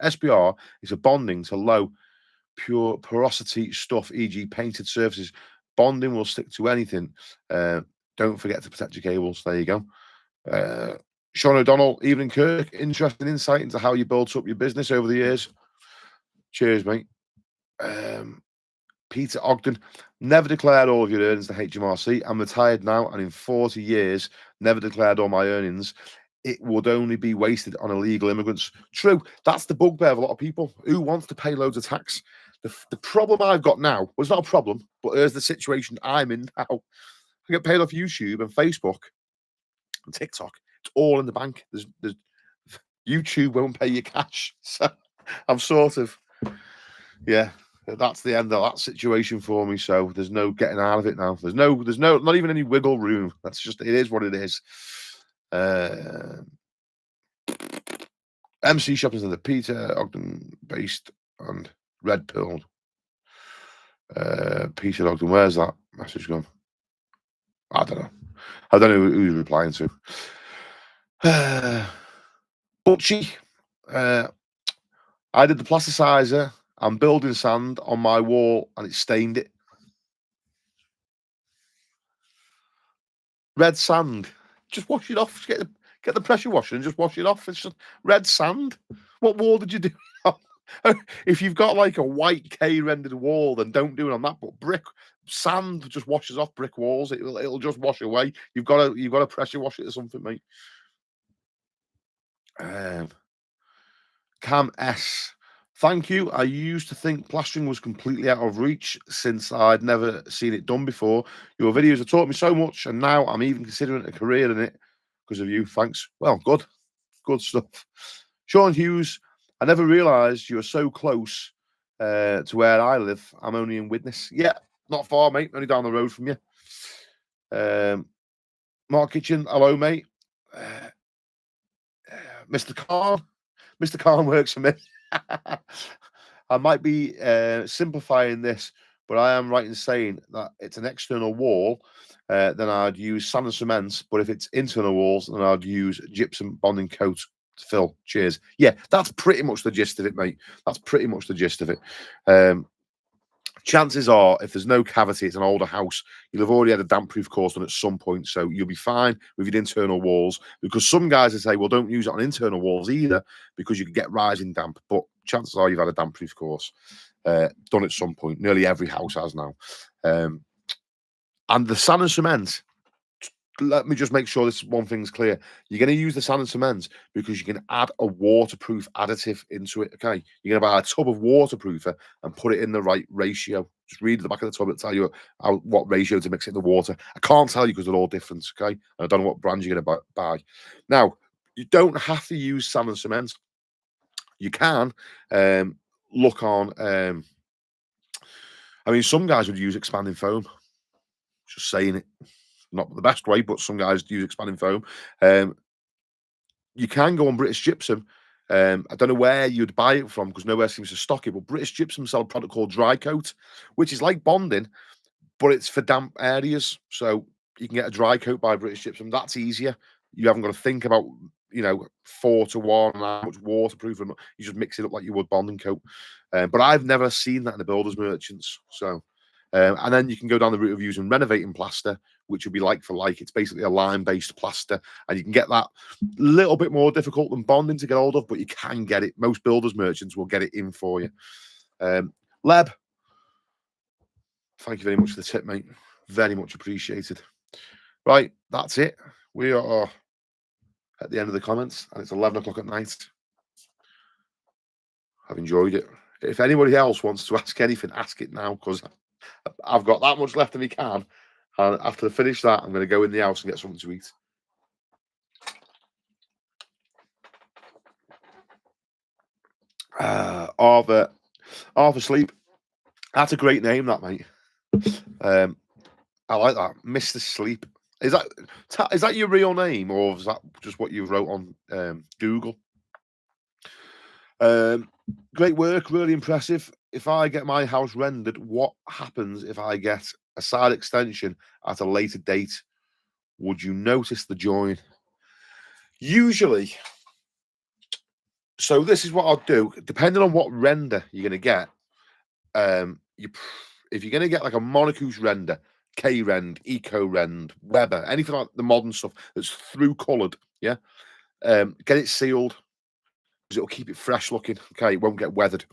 SBR is a bonding to low pure porosity stuff, e.g. painted surfaces. Bonding will stick to anything. Don't forget to protect your cables. There you go. Sean O'Donnell, Evening Kirk, interesting insight into how you built up your business over the years. Cheers, mate. Peter Ogden, never declared all of your earnings to HMRC. I'm retired now, and in 40 years, never declared all my earnings. It would only be wasted on illegal immigrants. True, that's the bugbear of a lot of people who wants to pay loads of tax. The problem I've got now, well, it's not a problem, but here's the situation I'm in now. I get paid off YouTube and Facebook and TikTok. It's all in the bank. There's YouTube won't pay you cash. So I'm sort of, yeah, that's the end of that situation for me. So there's no getting out of it now. There's no, not even any wiggle room. That's just, it is what it is. MC Shopping Centre, Peter Ogden based and red pilled. Peter Ogden, where's that message gone? I don't know. I don't know who you're replying to. Butchie, I did the plasticizer and building sand on my wall and it stained it. Red sand. Just wash it off. Just get the pressure washer and just wash it off. It's just red sand. What wall did you do? If you've got like a white K rendered wall, then don't do it on that. But brick sand just washes off brick walls. It'll just wash away. You've got to pressure wash it or something, mate. Cam S. Thank you. I used to think plastering was completely out of reach since I'd never seen it done before. Your videos have taught me so much, and now I'm even considering a career in it because of you. Thanks. Well, good stuff. Sean Hughes, I never realised you were so close to where I live. I'm only in Widnes. Yeah, not far, mate. Only down the road from you. Mark Kitchen, hello, mate. Mr. Khan. Mr. Khan works for me. I might be simplifying this, but I am right in saying that it's an external wall. Then I'd use sand and cement. But if it's internal walls, then I'd use gypsum bonding coat to fill. Cheers. Yeah, that's pretty much the gist of it, mate. That's pretty much the gist of it. Chances are, if there's no cavity, it's an older house, you'll have already had a damp-proof course done at some point, so you'll be fine with your internal walls. Because some guys will say, well, don't use it on internal walls either, because you could get rising damp. But chances are you've had a damp-proof course done at some point. Nearly every house has now. And the sand and cement, let me just make sure this one thing's clear. You're going to use the sand and cement because you can add a waterproof additive into it. Okay, you're going to buy a tub of waterproofer and put it in the right ratio. Just read the back of the tub; it'll tell you what ratio to mix it in the water. I can't tell you because they're all different. Okay, I don't know what brand you're going to buy. Now, you don't have to use sand and cement. You can look on. I mean, some guys would use expanding foam. Just saying it. Not the best way, but some guys use expanding foam. You can go on British Gypsum. I don't know where you'd buy it from because nowhere seems to stock it, but British Gypsum sell a product called Dry Coat, which is like bonding, but it's for damp areas. So you can get a dry coat by British Gypsum. That's easier. You haven't got to think about, 4-to-1 and how much waterproof, and you just mix it up like you would bonding coat. But I've never seen that in the builders merchants. So, and then you can go down the route of using renovating plaster, which would be like for like. It's basically a lime-based plaster, and you can get that a little bit more difficult than bonding to get hold of, but you can get it. Most builders merchants will get it in for you. Leb, thank you very much for the tip, mate. Very much appreciated. Right, that's it. We are at the end of the comments, and it's 11 o'clock at night. I've enjoyed it. If anybody else wants to ask anything, ask it now, because I've got that much left of me can. And after I finish that, I'm going to go in the house and get something to eat. Arthur Sleep. That's a great name, that, mate. I like that. Mr. Sleep. Is that your real name, or is that just what you wrote on Google? Great work, really impressive. If I get my house rendered, what happens if I get a side extension at a later date? Would you notice the join? Usually, so this is what I'll do. Depending on what render you're going to get, if you're going to get like a Monocou's render, K-Rend, Eco-Rend, Weber, anything like the modern stuff that's through coloured, yeah, get it sealed because it'll keep it fresh looking. Okay, it won't get weathered.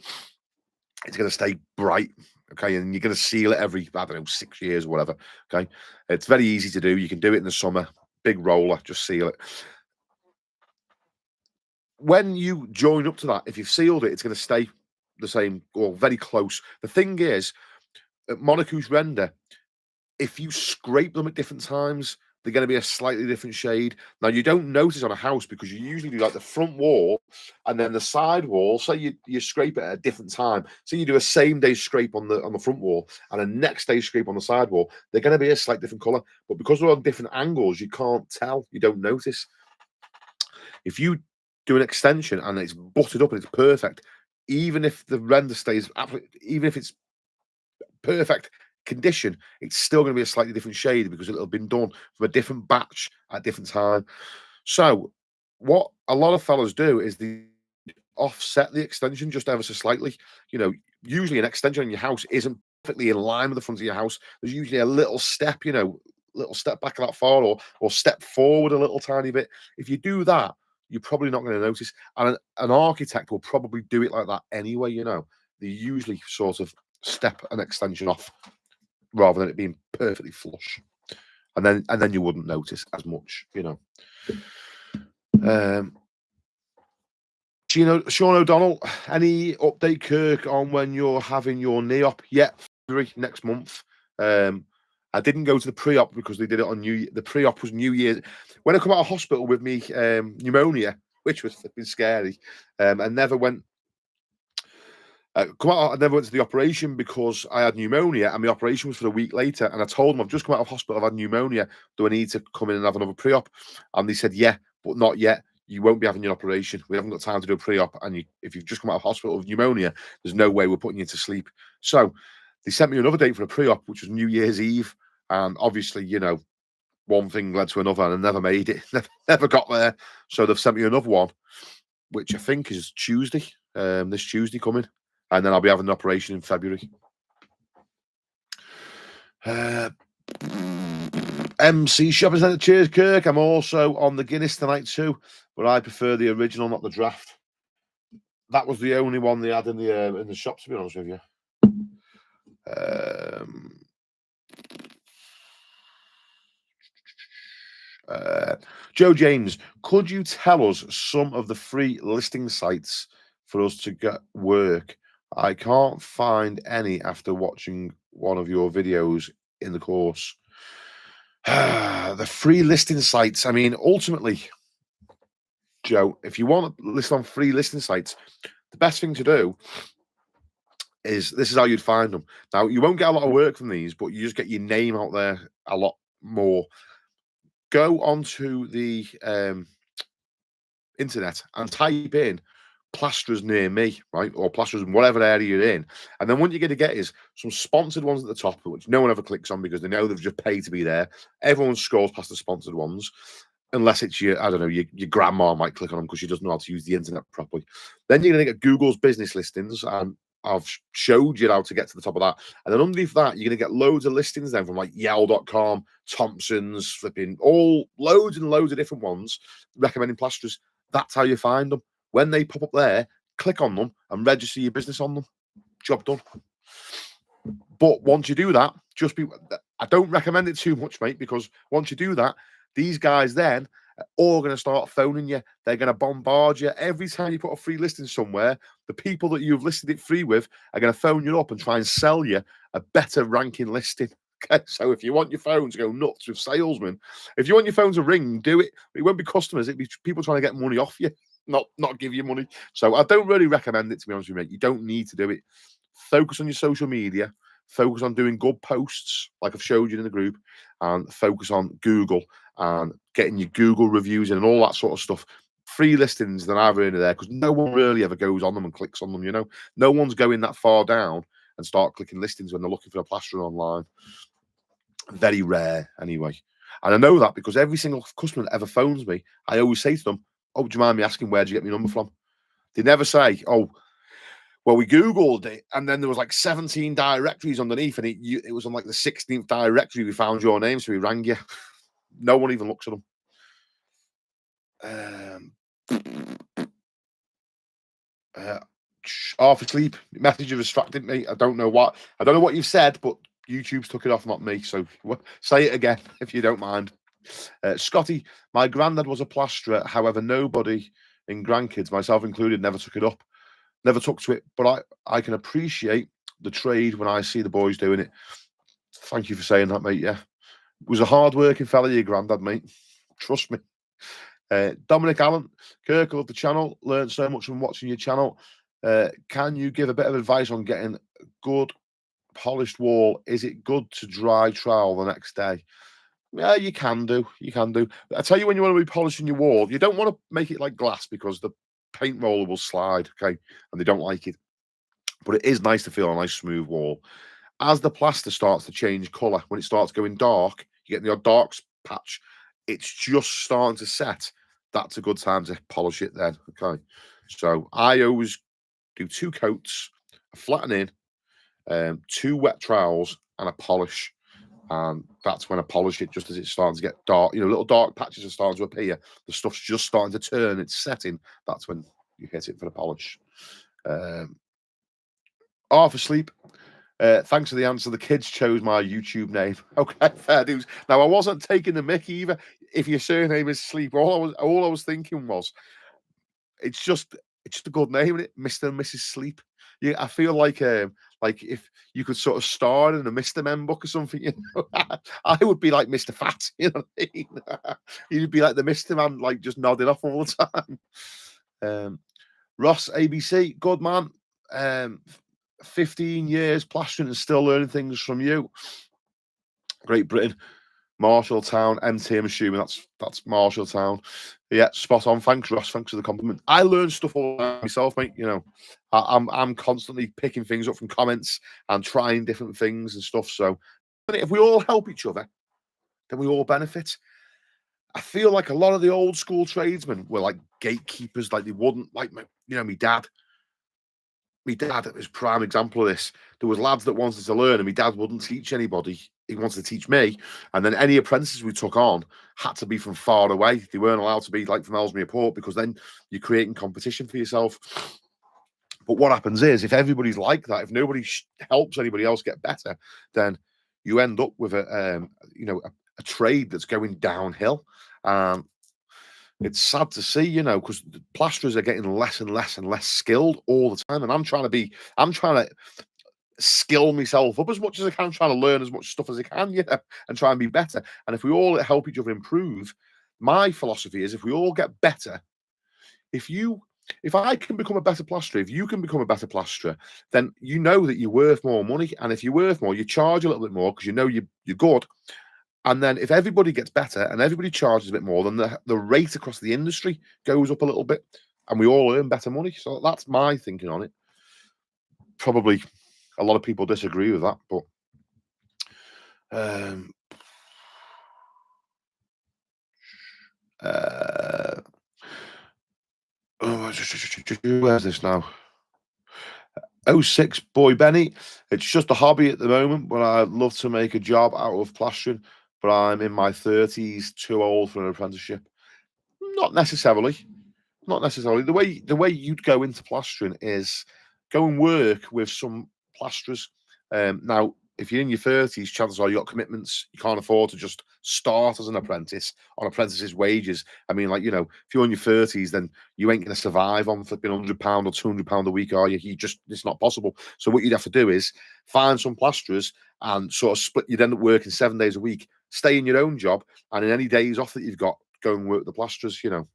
It's going to stay bright. Okay, and you're going to seal it every, I don't know, 6 years or whatever. Okay, it's very easy to do. You can do it in the summer. Big roller, just seal it. When you join up to that, if you've sealed it, it's going to stay the same or very close. The thing is, at Monocou's render, if you scrape them at different times, they're going to be a slightly different shade. Now, you don't notice on a house because you usually do like the front wall and then the side wall. So you scrape it at a different time. So you do a same day scrape on the front wall and a next day scrape on the side wall. They're going to be a slight different color, but because they're on different angles, you can't tell. You don't notice. If you do an extension and it's buttered up and it's perfect, even if the render stays, even if it's perfect condition, it's still going to be a slightly different shade because it'll have been done from a different batch at different time. So what a lot of fellas do is they offset the extension just ever so slightly. Usually an extension on your house isn't perfectly in line with the front of your house. There's usually a little step, little step back that far or step forward a little tiny bit. If you do that, you're probably not going to notice. And an architect will probably do it like that anyway. They usually sort of step an extension off rather than it being perfectly flush, and then you wouldn't notice as much. Sean O'Donnell, any update, Kirk, on when you're having your NEOP? Yet February next month. I didn't go to the pre-op because they did it on the pre-op was New Year's. When I come out of hospital with me pneumonia, which was flipping scary, I never went. I never went to the operation because I had pneumonia, and my operation was for a week later. And I told them, I've just come out of hospital, I've had pneumonia. Do I need to come in and have another pre-op? And they said, yeah, but not yet. You won't be having your operation. We haven't got time to do a pre-op. And if you've just come out of hospital with pneumonia, there's no way we're putting you to sleep. So they sent me another date for a pre-op, which was New Year's Eve. And obviously, one thing led to another, and I never made it. Never got there. So they've sent me another one, which I think is Tuesday, this Tuesday coming. And then I'll be having an operation in February. MC Shopping Centre, cheers, Kirk. I'm also on the Guinness tonight too, but I prefer the original, not the draft. That was the only one they had in the shop, to be honest with you. Joe James, could you tell us some of the free listing sites for us to get work? I can't find any after watching one of your videos in the course. The free listing sites. I mean, ultimately, Joe, if you want to list on free listing sites, the best thing to do is this is how you'd find them. Now, you won't get a lot of work from these, but you just get your name out there a lot more. Go onto the internet and type in plasterers near me, right? Or plasterers in whatever area you're in. And then what you're going to get is some sponsored ones at the top, which no one ever clicks on because they know they've just paid to be there. Everyone scrolls past the sponsored ones, unless it's your, I don't know, your grandma might click on them because she doesn't know how to use the internet properly. Then you're going to get Google's business listings, and I've showed you how to get to the top of that. And then underneath that, you're going to get loads of listings then from like Yell.com, Thompson's, flipping, all loads and loads of different ones recommending plasterers. That's how you find them. When they pop up there, click on them and register your business on them. Job done. But once you do that, I don't recommend it too much, mate, because once you do that, these guys then are all going to start phoning you. They're going to bombard you. Every time you put a free listing somewhere, the people that you've listed it free with are going to phone you up and try and sell you a better ranking listing. Okay, so if you want your phone to go nuts with salesmen, if you want your phone to ring, do it. It won't be customers. It'll be people trying to get money off you, not give you money. So I don't really recommend it, to be honest with you, mate. You don't need to do it. Focus on your social media. Focus on doing good posts, like I've showed you in the group, and focus on Google and getting your Google reviews in and all that sort of stuff. Free listings than I've heard of there, because no one really ever goes on them and clicks on them, you know. No one's going that far down and start clicking listings when they're looking for a plasterer online. Very rare, anyway. And I know that because every single customer that ever phones me, I always say to them, "Oh, do you mind me asking where did you get my number from?" They never say, "Oh, well, we Googled it, and then there was like 17 directories underneath, and it was on like the 16th directory we found your name, so we rang you." No one even looks at them. Half asleep. Message distracted me. I don't know what you've said, but YouTube's took it off, not me. So say it again if you don't mind. Scotty, my granddad was a plasterer. However, nobody in grandkids, myself included, never took to it. But I can appreciate the trade when I see the boys doing it. Thank you for saying that, mate. Yeah, it was a hard-working fella, your granddad, mate. Trust me. Dominic Allen, Kirk, love the channel. Learned so much from watching your channel. Can you give a bit of advice on getting good polished wall? Is it good to dry trowel the next day? Yeah, you can do. I tell you, when you want to be polishing your wall, you don't want to make it like glass because the paint roller will slide, okay, and they don't like it. But it is nice to feel a nice smooth wall. As the plaster starts to change colour, when it starts going dark, you get the odd dark patch. It's just starting to set. That's a good time to polish it then, okay? So I always do 2 coats, a flatten in, 2 wet trowels, and a polish. And that's when I polish it just as it's starting to get dark. You know, little dark patches are starting to appear. The stuff's just starting to turn. It's setting. That's when you hit it for the polish. Half asleep. Thanks for the answer. The kids chose my YouTube name. Okay, fair dues. Now I wasn't taking the mick either. If your surname is Sleep, all I was thinking was, it's just a good name, isn't it? Mr. and Mrs. Sleep. Yeah, I feel like if you could sort of star in a Mr. Men book or something, you know, I would be like Mr. Fat, you know what I mean? You'd be like the Mr. Man, like just nodding off all the time. Ross ABC, good man. 15 years plastering and still learning things from you. Great Britain, Marshalltown, MT, I'm assuming that's Marshalltown. Yeah, spot on. Thanks, Ross. Thanks for the compliment. I learn stuff all myself, mate. You know, I'm constantly picking things up from comments and trying different things and stuff. So if we all help each other, then we all benefit. I feel like a lot of the old school tradesmen were like gatekeepers, like they wouldn't, like my dad. My dad is a prime example of this. There was lads that wanted to learn, and my dad wouldn't teach anybody. He wanted to teach me, and then any apprentices we took on had to be from far away. They weren't allowed to be like from Ellesmere Port, because then you're creating competition for yourself. But what happens is, if everybody's like that, if nobody helps anybody else get better, then you end up with a trade that's going downhill. It's sad to see, you know, because plasterers are getting less and less and less skilled all the time. And I'm trying to skill myself up as much as I can, trying to learn as much stuff as I can, you know, and try and be better. And if we all help each other improve, my philosophy is if we all get better, if I can become a better plasterer, if you can become a better plasterer, then you know that you're worth more money. And if you're worth more, you charge a little bit more because you know you're good. And then if everybody gets better and everybody charges a bit more, then the rate across the industry goes up a little bit and we all earn better money. So that's my thinking on it. Probably a lot of people disagree with that, but where's this now? 06 boy Benny. It's just a hobby at the moment, but I'd love to make a job out of plastering. But I'm in my 30s, too old for an apprenticeship. Not necessarily. Not necessarily. The way you'd go into plastering is go and work with some plasterers. Now, if you're in your 30s, chances are you've got commitments. You can't afford to just start as an apprentice on apprentices' wages. I mean, like, you know, if you're in your 30s, then you ain't going to survive on flipping £100 or £200 a week, are you? It's not possible. So what you'd have to do is find some plasterers and sort of split. You'd end up working 7 days a week, stay in your own job, and in any days off that you've got, go and work with the plasterers, you know.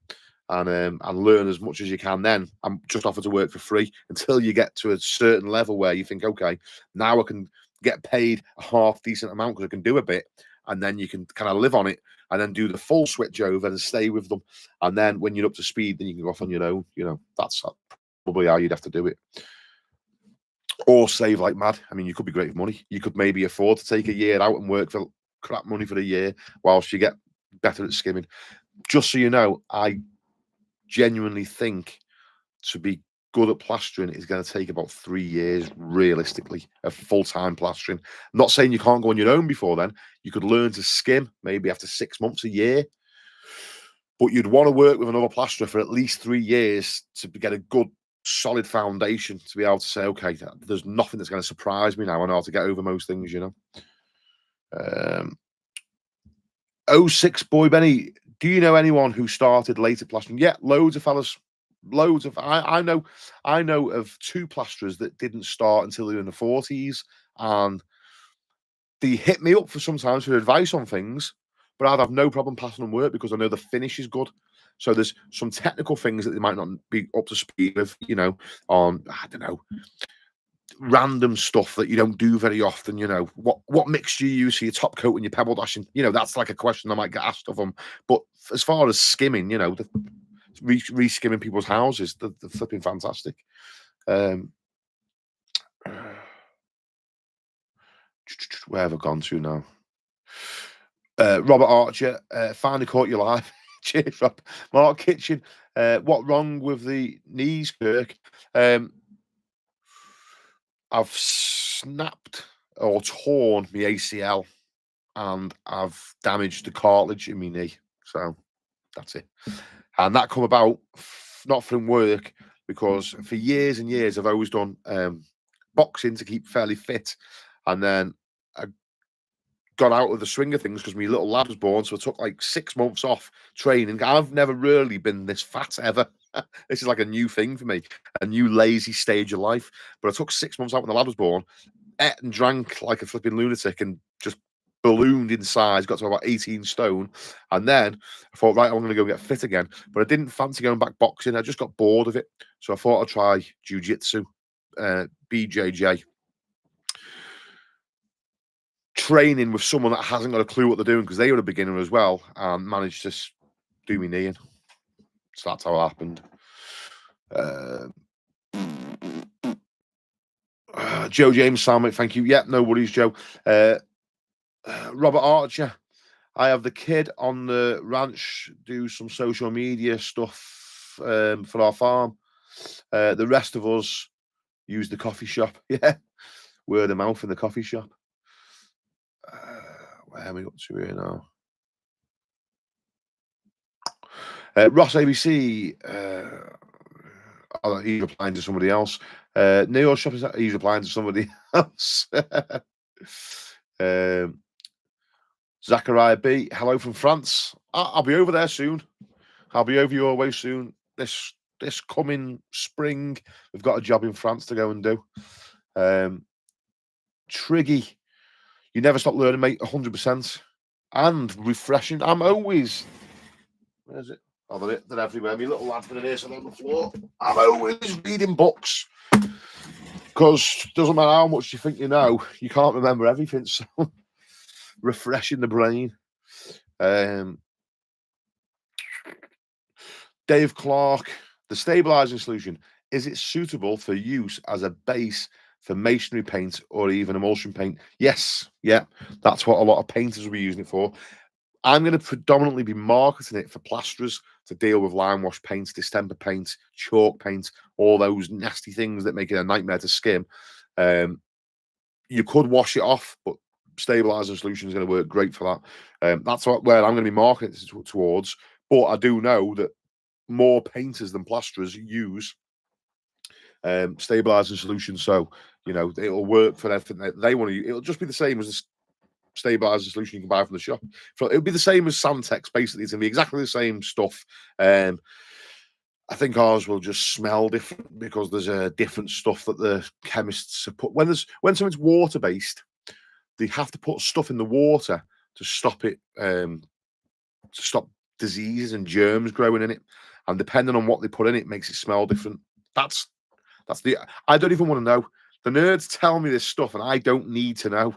And learn as much as you can. Then I'm just offered to work for free until you get to a certain level where you think, okay, now I can get paid a half decent amount because I can do a bit, and then you can kind of live on it, and then do the full switch over and stay with them. And then when you're up to speed, then you can go off on your own. You know, that's probably how you'd have to do it. Or save like mad. I mean, you could be great with money. You could maybe afford to take a year out and work for crap money for a year whilst you get better at skimming. Just so you know, I genuinely think to be good at plastering is going to take about 3 years realistically of full-time plastering. I'm not saying you can't go on your own before then. You could learn to skim maybe after 6 months, a year, but you'd want to work with another plasterer for at least 3 years to get a good solid foundation to be able to say, okay, there's nothing that's going to surprise me now. I know how to get over most things, you know. 06 boy Benny, do you know anyone who started later plastering? Yeah, loads of fellas. Loads of I know of 2 plasterers that didn't start until they were in the 40s, and they hit me up for sometimes for advice on things, but I'd have no problem passing them work because I know the finish is good. So there's some technical things that they might not be up to speed with, you know, on, I don't know, random stuff that you don't do very often. You know, what mixture you use for your top coat and your pebble dashing, you know, that's like a question I might get asked of them. But as far as skimming, you know, re-skimming people's houses, they're flipping fantastic. Where have I gone to now? Robert Archer, finally caught you live. Cheers, Rob. Mark Kitchen, what wrong with the knees, Kirk? I've snapped or torn my ACL and I've damaged the cartilage in my knee. So that's it. And that come about not from work, because for years and years I've always done boxing to keep fairly fit. And then I got out of the swing of things because my little lad was born. So I took like 6 months off training. I've never really been this fat ever. This is like a new thing for me, a new lazy stage of life. But I took 6 months out when the lad was born, ate and drank like a flipping lunatic, and just ballooned in size, got to about 18 stone. And then I thought, right, I'm going to go get fit again. But I didn't fancy going back boxing. I just got bored of it. So I thought I'd try jiu-jitsu, BJJ. Training with someone that hasn't got a clue what they're doing, because they were a beginner as well, and managed to do me knee in. So that's how it happened. Joe James, Sam, thank you. Yeah, no worries, Joe. Robert Archer, I have the kid on the ranch do some social media stuff for our farm. The rest of us use the coffee shop. Yeah, word of mouth in the coffee shop. Where are we up to here now? Ross ABC, he's replying to somebody else. Neil Shop, he's replying to somebody else. Zachariah B, hello from France. I'll be over there soon. I'll be over your way soon. This coming spring, we've got a job in France to go and do. Triggy. You never stop learning, mate. 100%. And refreshing. I'm always... Where is it? Oh, they're everywhere. My little lad's been in here, so on the floor. I'm always reading books. Because it doesn't matter how much you think you know, you can't remember everything. So refreshing the brain. Dave Clark, the stabilizing solution, is it suitable for use as a base for masonry paint or even emulsion paint? Yes, yeah, that's what a lot of painters will be using it for. I'm going to predominantly be marketing it for plasterers to deal with lime wash paints, distemper paint, chalk paint, all those nasty things that make it a nightmare to skim. You could wash it off, but stabilizing solution is going to work great for that. That's where I'm going to be marketing it towards. But I do know that more painters than plasterers use stabilizing solutions, so it'll work for everything that they want to use. It'll just be the same as the stabilizing solution you can buy from the shop. So it'll be the same as Santex. Basically, it's gonna be exactly the same stuff. I think ours will just smell different because there's a different stuff that the chemists have put. When something's water based, they have to put stuff in the water to stop it, to stop diseases and germs growing in it. And depending on what they put in it, makes it smell different. That's I don't even want to know. The nerds tell me this stuff, and I don't need to know.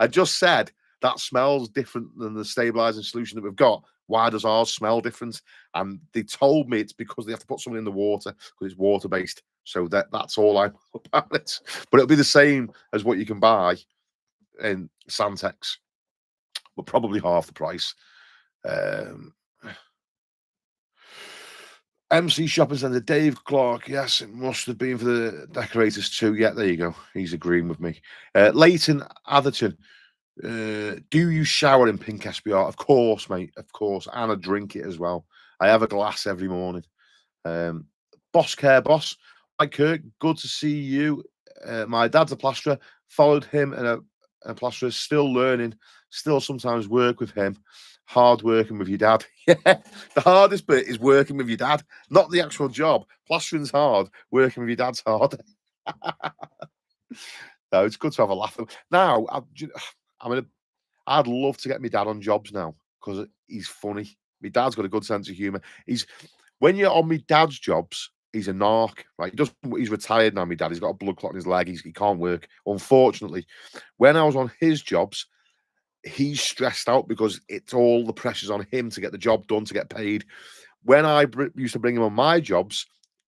I just said that smells different than the stabilizing solution that we've got. Why does ours smell different? And they told me it's because they have to put something in the water because it's water based. So that's all I know about it. But it'll be the same as what you can buy in Santex, but probably half the price. MC Shopping Centre, Dave Clark. Yes, it must have been for the decorators too. Yeah, there you go. He's agreeing with me. Leighton Atherton, do you shower in pink SBR? Of course, mate. Of course. And I drink it as well. I have a glass every morning. Boss Care Boss. Hi, Kirk. Good to see you. My dad's a plasterer. Followed him and a plasterer. Still learning. Still sometimes work with him. Hard working with your dad. Yeah, the hardest bit is working with your dad, not the actual job. Plastering's hard. Working with your dad's hard. No, it's good to have a laugh. Now, I'd love to get my dad on jobs now because he's funny. My dad's got a good sense of humour. When you're on my dad's jobs, he's a narc, right? He's retired now, my dad. He's got a blood clot in his leg. He can't work, unfortunately. When I was on his jobs, he's stressed out because it's all the pressure's on him to get the job done, to get paid. When I used to bring him on my jobs,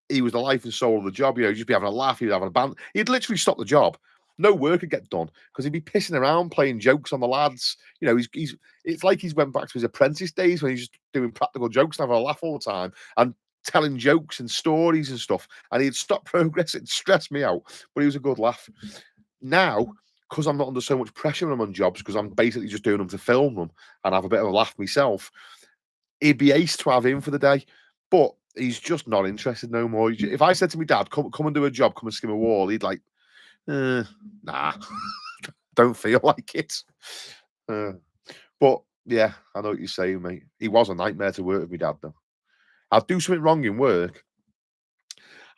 he was the life and soul of the job. He'd just be having a laugh, he'd be having a band. He'd literally stop the job. No work would get done because he'd be pissing around, playing jokes on the lads. It's like he's went back to his apprentice days when he's just doing practical jokes and having a laugh all the time and telling jokes and stories and stuff. And he'd stop progress. It'd stress me out, but he was a good laugh. Now, because I'm not under so much pressure when I'm on jobs, because I'm basically just doing them to film them and have a bit of a laugh myself, it'd be ace to have him for the day. But he's just not interested no more. If I said to my dad, come and do a job, come and skim a wall, he'd like, nah, don't feel like it. But yeah, I know what you're saying, mate. He was a nightmare to work with my dad, though. I'd do something wrong in work.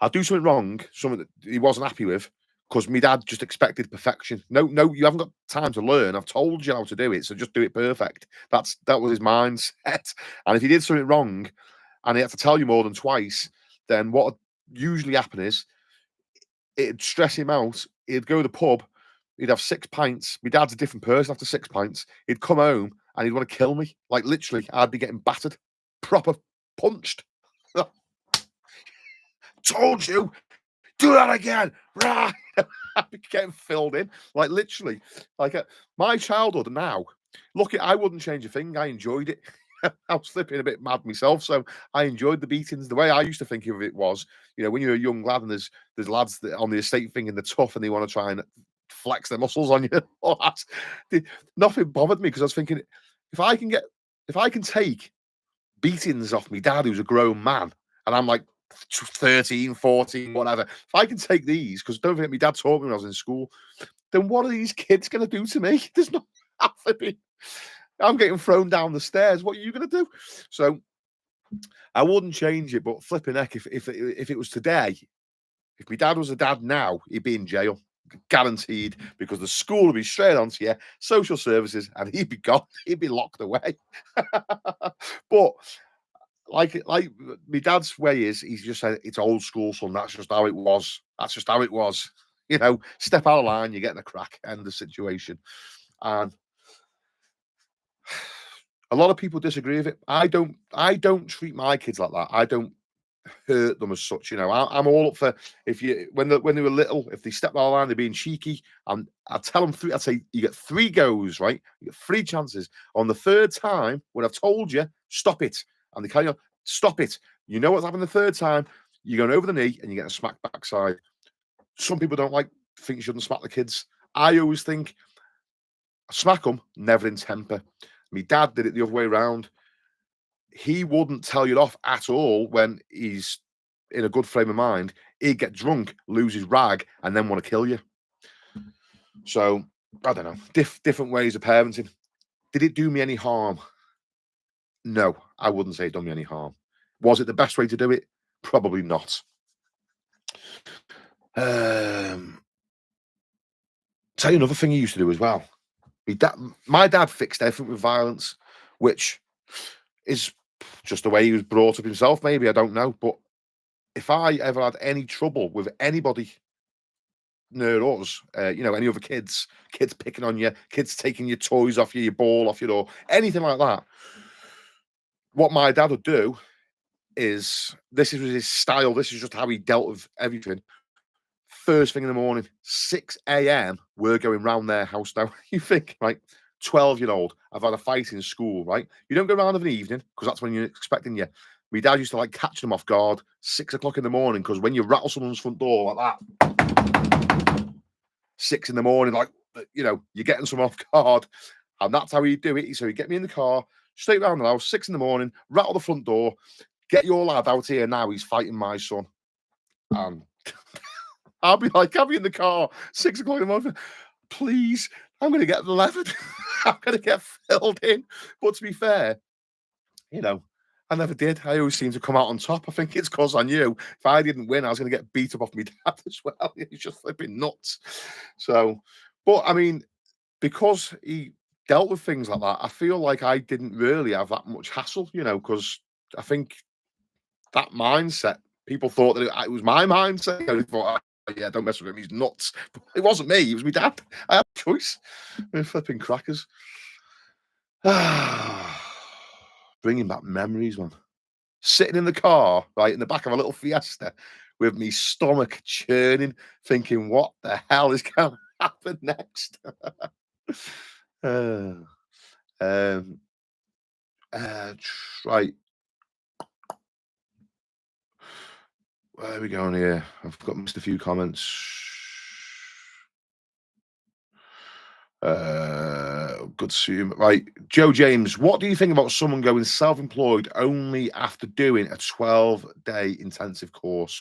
I'd do something wrong, something that he wasn't happy with, because my dad just expected perfection. No, you haven't got time to learn. I've told you how to do it, so just do it perfect. That was his mindset. And if he did something wrong, and he had to tell you more than twice, then what would usually happen is it'd stress him out. He'd go to the pub, he'd have 6 pints. My dad's a different person after 6 pints. He'd come home and he'd want to kill me. Like literally, I'd be getting battered, proper punched. Told you, do that again. Right. I'd be getting filled in. Like literally. Like my childhood now, I wouldn't change a thing. I enjoyed it. I was flipping a bit mad myself, so I enjoyed the beatings. The way I used to think of it was, when you're a young lad and there's lads that on the estate thinking they're tough and they want to try and flex their muscles on you. Nothing bothered me because I was thinking, if I can take beatings off me dad, who's a grown man, and I'm like 13, 14, whatever. If I can take these, because don't forget, my dad taught me when I was in school, then what are these kids going to do to me? There's no flipping. I'm getting thrown down the stairs. What are you going to do? So I wouldn't change it, but flipping heck, if it was today, if my dad was a dad now, he'd be in jail, guaranteed, because the school would be straight onto you, social services, and he'd be gone. He'd be locked away. But like my dad's way is, he's just said it's old school, son. That's just how it was. That's just how it was. You know, step out of line, you're getting a crack. End the situation. And a lot of people disagree with it. I don't. I don't treat my kids like that. I don't hurt them as such. You know, I'm all up for, if you, when they were little, if they step out of line, they're being cheeky. And I tell them three. I'd say you get 3 goes, right? You get 3 chances. On the 3rd time, when I've told you, stop it, and they carry on, stop it. You know what's happening the 3rd time? You're going over the knee and you get a smack backside. Some people don't think you shouldn't smack the kids. I always think smack them, never in temper. My dad did it the other way around. He wouldn't tell you off at all when he's in a good frame of mind. He'd get drunk, lose his rag, and then want to kill you. So, I don't know. Different ways of parenting. Did it do me any harm? No, I wouldn't say it done me any harm. Was it the best way to do it? Probably not. Tell you another thing he used to do as well. My dad fixed everything with violence, which is just the way he was brought up himself, maybe, I don't know. But if I ever had any trouble with anybody near us, you know, any other kids picking on you, kids taking your toys off you, your ball off you, or anything like that, what my dad would do is, this is his style, this is just how he dealt with everything. First thing in the morning, 6 a.m., we're going round their house now. You think, right? 12-year-old, I've had a fight in school, right? You don't go around of an evening, because that's when you're expecting you. My dad used to like catch them off guard 6 o'clock in the morning, because when you rattle someone's front door like that, 6 in the morning, like, you know, you're getting someone off guard. And that's how he'd do it. So he'd get me in the car, straight round the house, 6 in the morning, rattle the front door, get your lad out here now, he's fighting my son. And I'll be like, I'll be in the car, 6 o'clock in the morning. Please, I'm going to get levered. I'm going to get filled in. But to be fair, you know, I never did. I always seem to come out on top. I think it's because I knew if I didn't win, I was going to get beat up off my dad as well. He's just flipping nuts. So, but I mean, because he dealt with things like that, I feel like I didn't really have that much hassle, you know, because I think that mindset, people thought that it was my mindset. They thought, oh, yeah, don't mess with him, he's nuts. But it wasn't me, it was my dad. I had a choice. We're flipping crackers. Bringing back memories, man. Sitting in the car, right, in the back of a little Fiesta, with me stomach churning, thinking, what the hell is going to happen next? uh, um, right. Where are we going here? I've missed a few comments. Good to see you. Right. Joe James, what do you think about someone going self-employed only after doing a 12-day intensive course?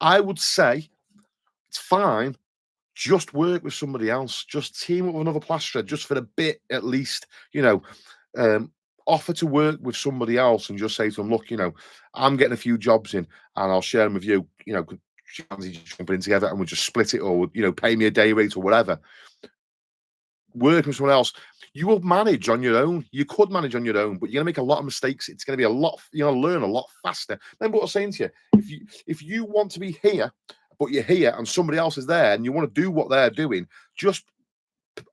I would say it's fine. Just work with somebody else. Just team up with another plasterer, just for a bit at least. You know, offer to work with somebody else and just say to them, look, you know, I'm getting a few jobs in and I'll share them with you. You know, could jump in together and we'll just split it, or, you know, pay me a day rate or whatever. Working with someone else, you will manage on your own. You could manage on your own, but you're gonna make a lot of mistakes. It's gonna be a lot, you're gonna learn a lot faster. Remember what I was saying to you. If you want to be here, but you're here and somebody else is there and you want to do what they're doing, just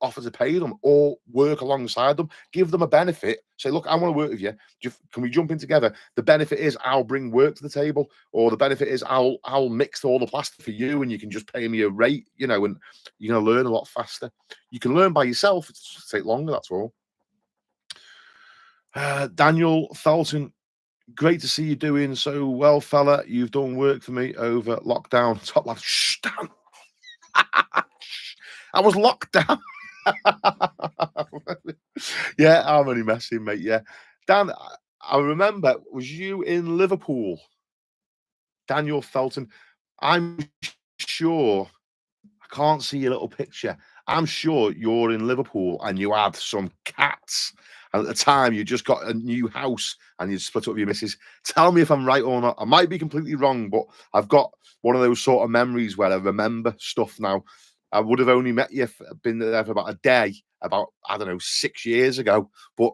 offer to pay them or work alongside them. Give them a benefit. Say, look, I want to work with you. Can we jump in together? The benefit is I'll bring work to the table, or the benefit is I'll mix all the plaster for you and you can just pay me a rate, you know, and you're gonna learn a lot faster. You can learn by yourself, it's just take longer, that's all. Daniel Felton, great to see you doing so well, fella. You've done work for me over lockdown. Top lad. Shh, Dan. I was locked down. Yeah, I'm only messing, mate. Yeah, Dan, I remember, was you in Liverpool? Daniel Felton. I'm sure, I can't see your little picture. I'm sure you're in Liverpool and you had some cats. and at the time you just got a new house and you split up with your missus. Tell me if I'm right or not. I might be completely wrong, but I've got one of those sort of memories where I remember stuff now. I would have only met you, been there for about a day, about, I don't know, 6 years ago, but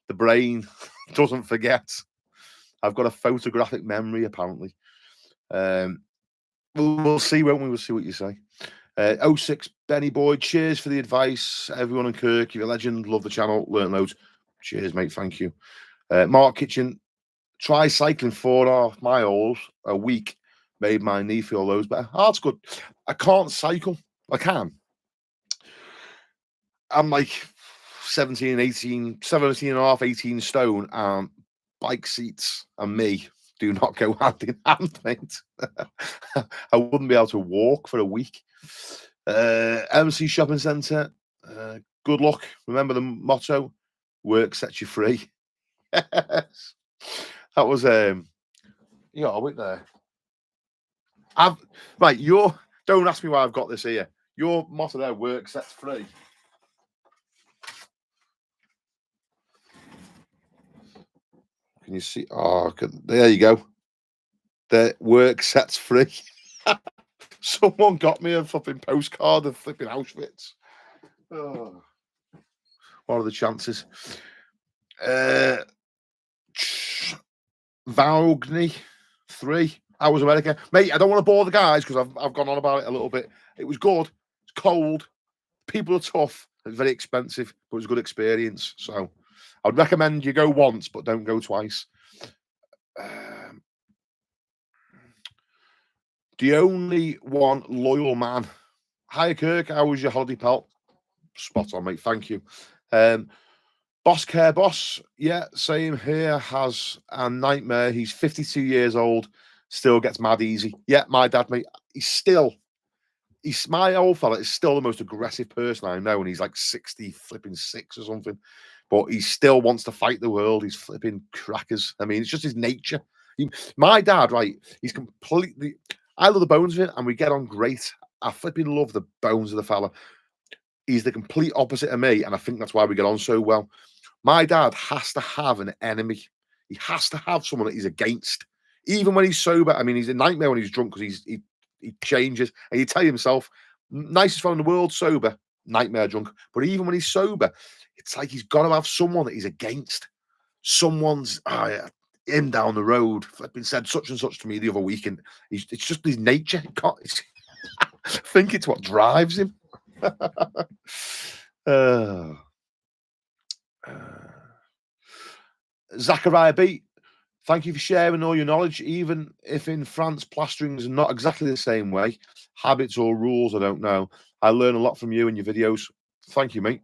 the brain doesn't forget. I've got a photographic memory, apparently. We'll see, won't we? We'll see what you say. 06 Benny Boy, cheers for the advice. Everyone in Kirk, you're a legend. Love the channel. Learn loads. Cheers, mate. Thank you. Mark Kitchen, try cycling 4.5 miles a week. Made my knee feel loads better. Oh, that's good. I can't cycle. I can. I'm like 17 and a half, 18 stone. Bike seats and me do not go hand in hand, mate. I wouldn't be able to walk for a week. MC Shopping Centre, good luck. Remember the motto, work sets you free. That was you got a bit there. Right, don't ask me why I've got this here. Your motto there, work sets free. Can you see? Oh, there you go. The work sets free. Someone got me a flipping postcard of flipping Auschwitz. Oh. What are the chances? Vaugny 3. How was America? Mate, I don't want to bore the guys because I've gone on about it a little bit. It was good. It's cold. People are tough. It's very expensive, but it was a good experience. So I'd recommend you go once, but don't go twice. The only one loyal man. Hi, Kirk. How was your holiday, pal? Spot on, mate. Thank you. Boss Care Boss. Yeah, same here. Has a nightmare. He's 52 years old. Still gets mad easy. Yeah, my dad, mate. My old fella is still the most aggressive person I know, and he's like 60 flipping 6 or something. But he still wants to fight the world. He's flipping crackers. I mean, it's just his nature. My dad, right? He's completely. I love the bones of it, and we get on great. I flipping love the bones of the fella. He's the complete opposite of me, and I think that's why we get on so well. My dad has to have an enemy. He has to have someone that he's against, even when he's sober. I mean, he's a nightmare when he's drunk because he changes, and you tell himself, nicest fellow in the world, sober, nightmare drunk. But even when he's sober, it's like he's got to have someone that he's against. Someone's him down the road flipping said such and such to me the other week, and it's just his nature. I think it's what drives him. Zachariah B, thank you for sharing all your knowledge. Even if in France plastering is not exactly the same way, habits or rules, I don't know. I learn a lot from you and your videos. Thank you, mate.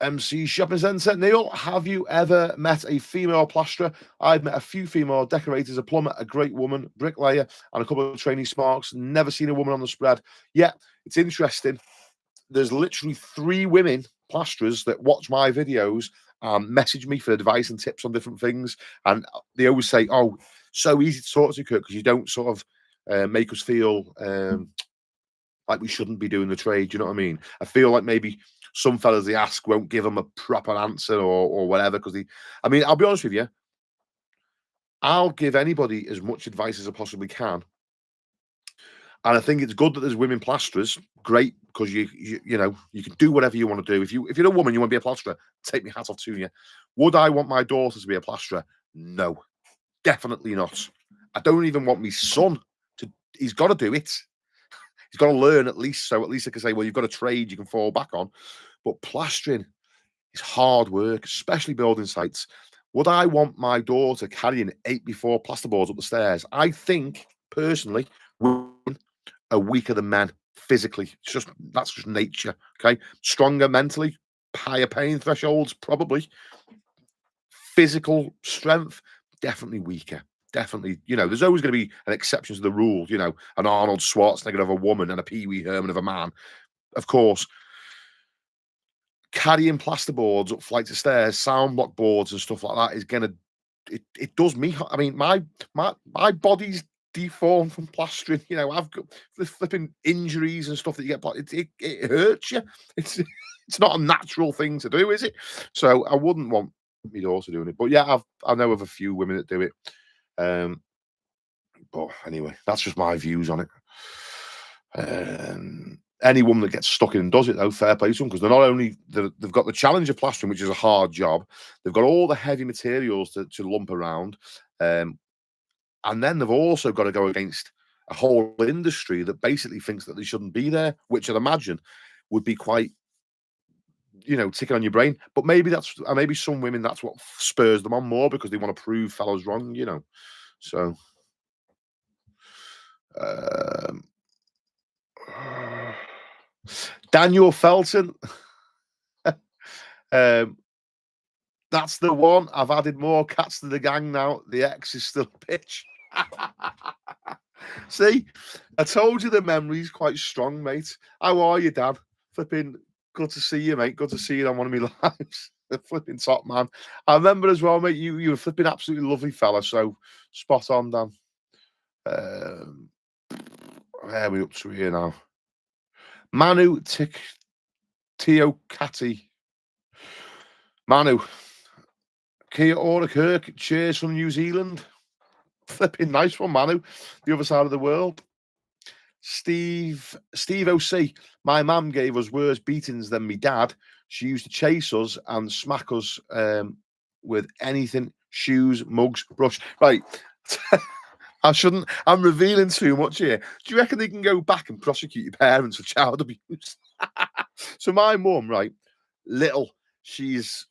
MC Shopping Centre. Neil, have you ever met a female plasterer? I've met a few female decorators, a plumber, a great woman, bricklayer, and a couple of trainee sparks. Never seen a woman on the spread. Yeah, it's interesting. There's literally 3 women plasterers that watch my videos, message me for advice and tips on different things. And they always say, oh, so easy to talk to, Kurt, because you don't sort of make us feel like we shouldn't be doing the trade. Do you know what I mean? I feel like maybe some fellas they ask won't give them a proper answer or whatever. Because I mean, I'll be honest with you. I'll give anybody as much advice as I possibly can. And I think it's good that there's women plasterers. Great, because you know, you can do whatever you want to do. If you're a woman, you want to be a plasterer, take my hat off to you. Would I want my daughter to be a plasterer? No, definitely not. I don't even want my son to. He's got to do it. He's got to learn at least. So at least I can say, well, you've got a trade you can fall back on. But plastering is hard work, especially building sites. Would I want my daughter carrying 8x4 plasterboards up the stairs? I think personally, women are weaker than men physically. That's just nature. Okay, stronger mentally, higher pain thresholds, probably. Physical strength, definitely weaker. Definitely, you know, there's always going to be an exception to the rule. You know, an Arnold Schwarzenegger of a woman and a Pee Wee Herman of a man. Of course, carrying plasterboards up flights of stairs, sound block boards and stuff like that is gonna. It does me. I mean, my body's deformed from plastering. You know, I've got the flipping injuries and stuff that you get. It hurts you. It's not a natural thing to do, is it? So I wouldn't want my daughter doing it. But yeah, I know of a few women that do it. But anyway, that's just my views on it. Any woman that gets stuck in and does it, though, fair play to them, because they're not only they've got the challenge of plastering, which is a hard job. They've got all the heavy materials to lump around, and then they've also got to go against a whole industry that basically thinks that they shouldn't be there, which I'd imagine would be quite, ticking on your brain. But maybe maybe some women, that's what spurs them on more, because they want to prove fellas wrong, So, um, Daniel Felton, that's the one. I've added more cats to the gang now. The ex is still a bitch. See, I told you the memory's quite strong, mate. How are you, Dad? Flipping good to see you, mate. Good to see you on one of my lives. The flipping top man. I remember as well, mate. You were flipping absolutely lovely fella. So spot on, Dan. Where are we up to here now? Manu Teokati. Manu. Kia ora Kirk. Cheers from New Zealand. Flipping nice one, Manu. The other side of the world. Steve OC. My mum gave us worse beatings than me dad. She used to chase us and smack us with anything, shoes, mugs, brush. Right. I'm revealing too much here. Do you reckon they can go back and prosecute your parents for child abuse? So my mum, right, little, she's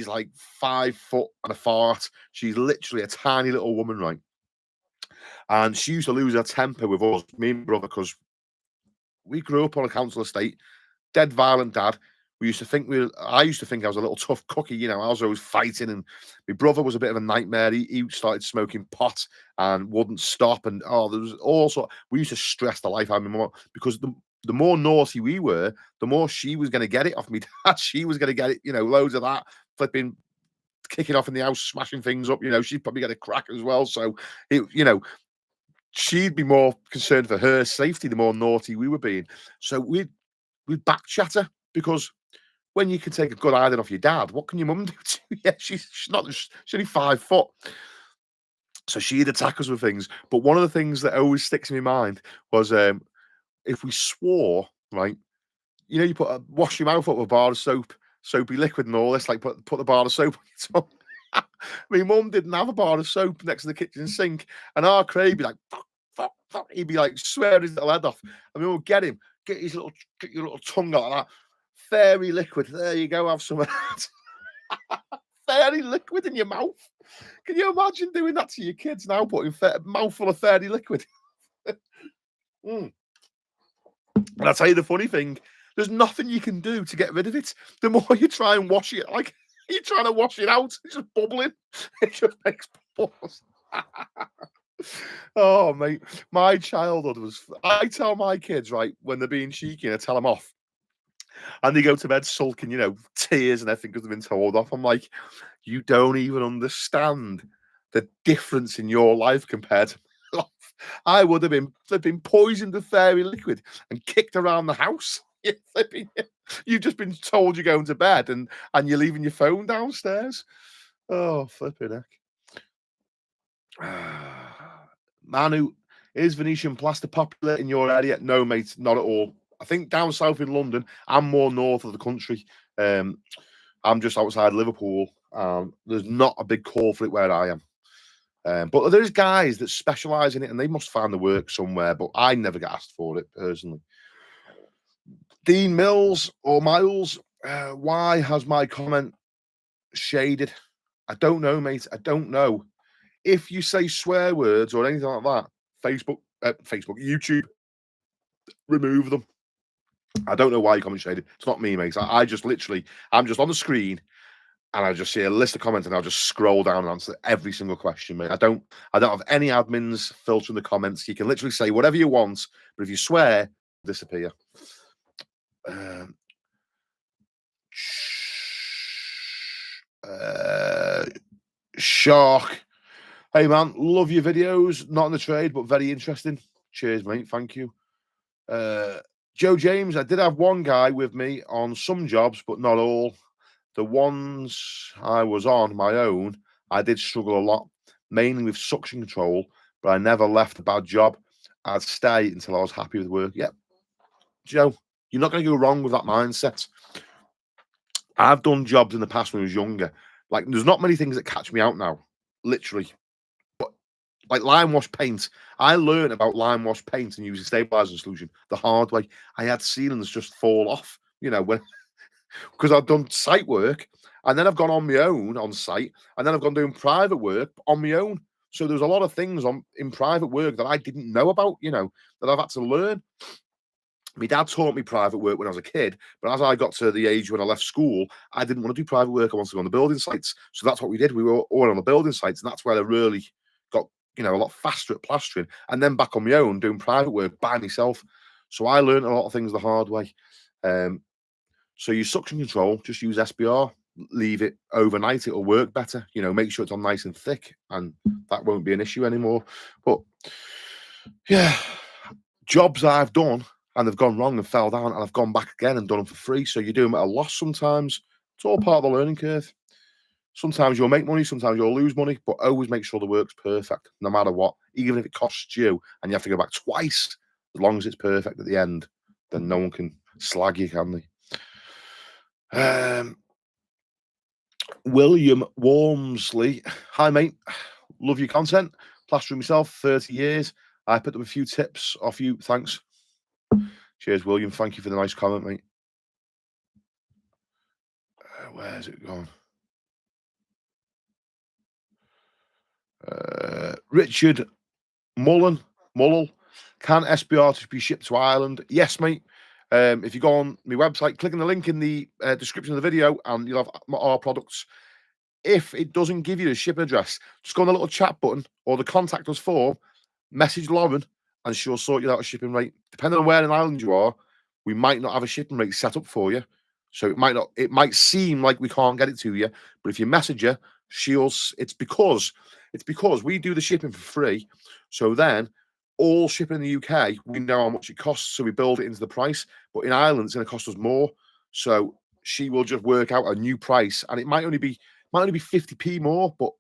like 5 foot and a fart. She's literally a tiny little woman, right? And she used to lose her temper with us, me and my brother, because we grew up on a council estate, dead violent dad. I used to think I was a little tough cookie, I was always fighting, and my brother was a bit of a nightmare. He started smoking pot and wouldn't stop, and there was also, we used to stress the life out of my mum, because the more naughty we were, the more she was going to get it off me dad. She was going to get it, loads of that, flipping, kicking off in the house, smashing things up. She'd probably get a crack as well. So she'd be more concerned for her safety the more naughty we were being. So we'd back chatter, because when you can take a good hiding off your dad, what can your mum do to you? Yeah, she's only 5 foot. So she'd attack us with things. But one of the things that always sticks in my mind was if we swore, right? You wash your mouth up with a bar of soap, soapy liquid and all this, like put the bar of soap on your tongue. My mum didn't have a bar of soap next to the kitchen sink, and our Craig be like, fuck, he'd be like swearing his little head off. And we would get your little tongue out like that. Fairy liquid, there you go, have some of that. Fairy liquid in your mouth. Can you imagine doing that to your kids now, putting a mouthful of fairy liquid? And I'll tell you the funny thing, there's nothing you can do to get rid of it. The more you try and wash it, like you're trying to wash it out, it's just bubbling. It just makes bubbles. Oh, mate, my childhood was. I tell my kids, right, when they're being cheeky, I tell them off, and they go to bed sulking, tears and everything because they've been told off. I'm like, you don't even understand the difference in your life compared to my life. I would have been flipping poisoned with fairy liquid and kicked around the house. You've just been told you're going to bed and you're leaving your phone downstairs. Oh, flipping heck. Manu, is Venetian plaster popular in your area? No, mate, not at all. I think down south in London, I'm more north of the country. I'm just outside Liverpool. There's not a big call for it where I am. But there's guys that specialise in it, and they must find the work somewhere. But I never get asked for it personally. Dean Mills or Miles, why has my comment shaded? I don't know, mate. I don't know. If you say swear words or anything like that, YouTube, remove them. I don't know why you comment shaded. It's not me, mate. I just literally, I'm just on the screen and I just see a list of comments and I'll just scroll down and answer every single question, mate. I don't have any admins filtering the comments. You can literally say whatever you want, but if you swear, disappear. Shark. Hey man, love your videos. Not in the trade, but very interesting. Cheers, mate. Thank you. Joe James, I did have one guy with me on some jobs, but not all. The ones I was on my own, I did struggle a lot, mainly with suction control, but I never left a bad job. I'd stay until I was happy with work. Yep, Joe, you're not going to go wrong with that mindset. I've done jobs in the past when I was younger. Like, there's not many things that catch me out now, literally. But like lime wash paint, I learned about lime wash paint and using stabilizing solution the hard way. I had ceilings just fall off, when because I've done site work, and then I've gone on my own on site, and then I've gone doing private work on my own. So there's a lot of things in private work that I didn't know about, that I've had to learn. My dad taught me private work when I was a kid, but as I got to the age when I left school, I didn't want to do private work. I wanted to go on the building sites. So that's what we did. We were all on the building sites, and that's where I really got, a lot faster at plastering. And then back on my own, doing private work by myself. So I learned a lot of things the hard way. So your suction control, just use SBR, leave it overnight, it'll work better. Make sure it's on nice and thick, and that won't be an issue anymore. But yeah, jobs I've done and they've gone wrong and fell down, and I've gone back again and done them for free. So you do them at a loss sometimes. It's all part of the learning curve. Sometimes you'll make money, sometimes you'll lose money, but always make sure the work's perfect, no matter what. Even if it costs you and you have to go back twice, as long as it's perfect at the end, then no one can slag you, can they? William Wormsley. Hi, mate. Love your content. Plastering myself, 30 years. I picked up a few tips off you. Thanks. Cheers, William. Thank you for the nice comment, mate. Where's it gone? Richard Mullin. Can SBR be shipped to Ireland? Yes, mate. If you go on my website, click on the link in the description of the video, and you'll have our products. If it doesn't give you a shipping address, just go on the little chat button or the contact us form, message Lauren, and she'll sort you out a shipping rate. Depending on where in Ireland you are, we might not have a shipping rate set up for you. So it might seem like we can't get it to you, but if you message her, it's because we do the shipping for free. So then all shipping in the UK, we know how much it costs, so we build it into the price. But in Ireland, it's going to cost us more. So she will just work out a new price, and it might only be 50p more, but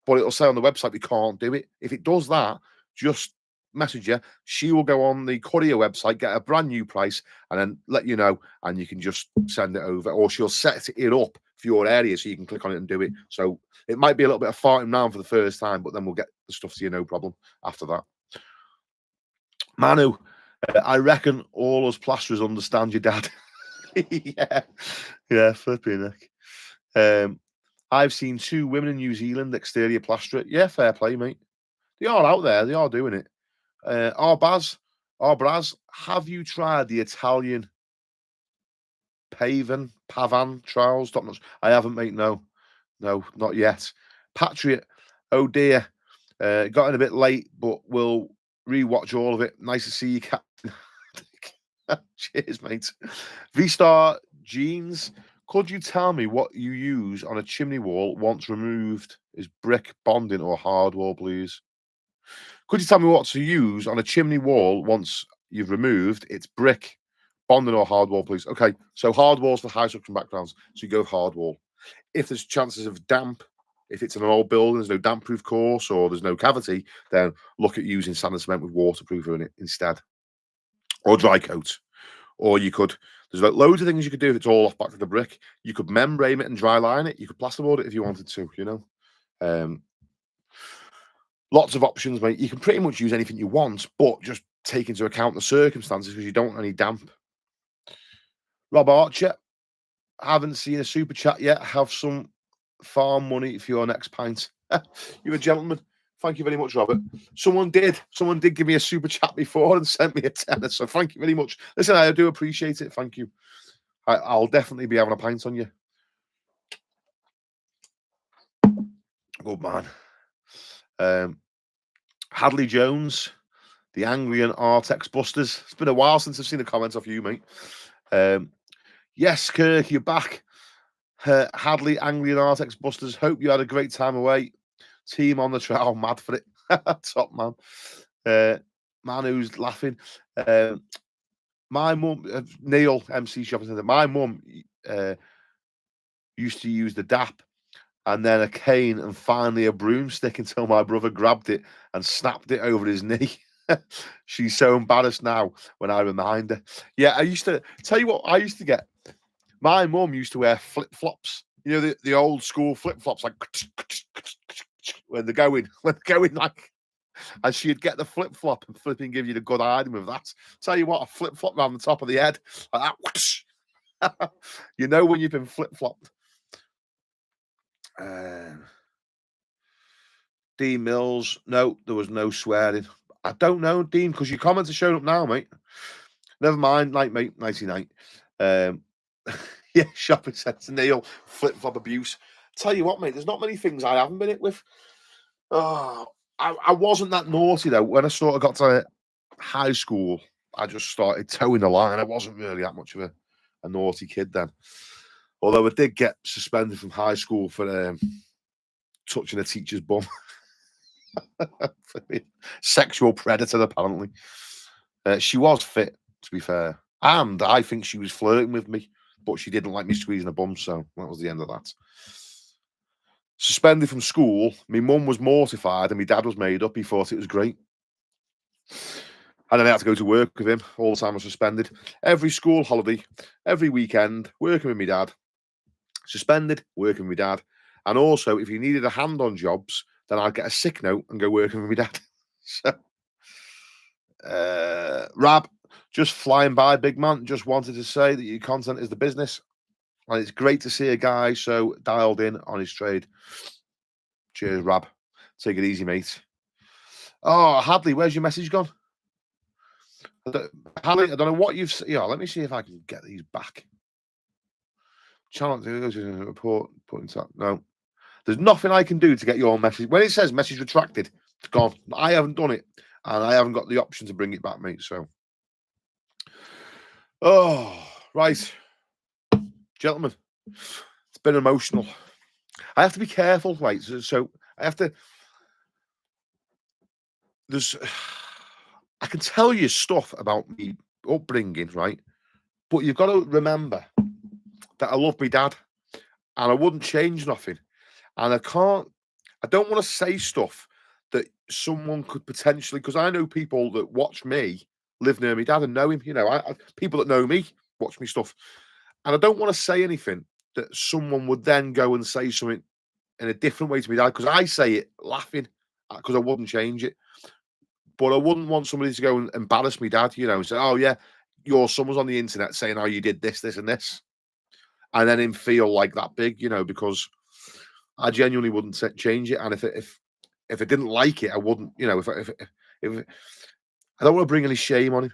it'll say on the website we can't do it. If it does that, just message her. She will go on the courier website, get a brand new price, and then let you know, and you can just send it over, or she'll set it up for your area so you can click on it and do it. So it might be a little bit of farting around for the first time, but then we'll get the stuff to you, no problem, after that. Manu, I reckon all us plasterers understand your dad. yeah, flipping heck. I've seen 2 women in New Zealand exterior plaster it. Yeah, fair play, mate. They are out there. They are doing it. Braz, have you tried the Italian Pavan trials? Top notch. I haven't, mate. No, not yet. Patriot, oh dear. Got in a bit late, but we'll rewatch all of it. Nice to see you, Captain. Cheers, mate. V-Star Jeans. Could you tell me what you use on a chimney wall once removed? Is brick, bonding, or hard wall, please? Could you tell me what to use on a chimney wall once you've removed? It's brick, bonding, or hard wall, please. Okay, so hard walls for high suction backgrounds. So you go hard wall. If there's chances of damp, if it's in an old building, there's no damp-proof course or there's no cavity, then look at using sand and cement with waterproofer in it instead, or dry coat. Or you could, there's like loads of things you could do if it's all off back to the brick. You could membrane it and dry line it. You could plasterboard it if you wanted to, Lots of options, mate. You can pretty much use anything you want, but just take into account the circumstances because you don't want any damp. Rob Archer, haven't seen a super chat yet. Have some farm money for your next pint. You're a gentleman. Thank you very much, Robert. Someone did give me a super chat before and sent me a tenner, so thank you very much. Listen, I do appreciate it. Thank you. I'll definitely be having a pint on you. Good man. Hadley Jones, the Anglian Artex Busters. It's been a while since I've seen a comment off you, mate. Yes, Kirk, you're back. Hadley, Anglian Artex Busters. Hope you had a great time away. Team on the trail, mad for it. Top man. Man who's laughing. My mum, Neil, MC Shopping Centre, my mum used to use the DAP and then a cane and finally a broomstick until my brother grabbed it and snapped it over his knee. She's so embarrassed now when I remind her. Yeah, I used to tell you what I used to get. My mum used to wear flip flops. You know the old school flip flops, like when they're going like, and she'd get the flip flop and flipping give you the good hiding with that. Tell you what, a flip flop around the top of the head like that. You know when you've been flip flopped. Dean Mills, no, there was no swearing. I don't know, Dean, because your comments are showing up now, mate. Never mind, night, mate, nighty night. Yeah, shopping centre, Neil, flip flop abuse. Tell you what, mate, there's not many things I haven't been hit with. Oh, I wasn't that naughty though. When I sort of got to high school, I just started towing the line. I wasn't really that much of a naughty kid then. Although I did get suspended from high school for touching a teacher's bum. Sexual predator, apparently. She was fit, to be fair. And I think she was flirting with me, but she didn't like me squeezing her bum, so that was the end of that. Suspended from school. My mum was mortified and my dad was made up. He thought it was great. And then I had to go to work with him all the time I was suspended. Every school holiday, every weekend, working with my dad. Suspended, working with my dad. And also, if you needed a hand on jobs, then I'd get a sick note and go working with my dad. So, Rab, just flying by, big man. Just wanted to say that your content is the business. And it's great to see a guy so dialed in on his trade. Cheers, Rab. Take it easy, mate. Oh, Hadley, where's your message gone? Hadley, I don't know what you've... Yeah, let me see if I can get these back. Channel report, put into that. No. There's nothing I can do to get your message. When it says message retracted, it's gone. I haven't done it. And I haven't got the option to bring it back, mate. So... Oh, right. Gentlemen, it's been emotional. I have to be careful, right? So I have to... I can tell you stuff about me upbringing, right? But you've got to remember that I love my dad and I wouldn't change nothing. And I don't want to say stuff that someone could potentially, because I know people that watch me live near my dad and know him. You know, people that know me watch me stuff. And I don't want to say anything that someone would then go and say something in a different way to my dad, because I say it laughing, because I wouldn't change it. But I wouldn't want somebody to go and embarrass me dad, you know, and say, oh, yeah, your son was on the internet saying, oh, you did this, this, and this. And then him feel like that big, you know, because I genuinely wouldn't change it. And if it didn't like it, I wouldn't, you know, if I don't want to bring any shame on him.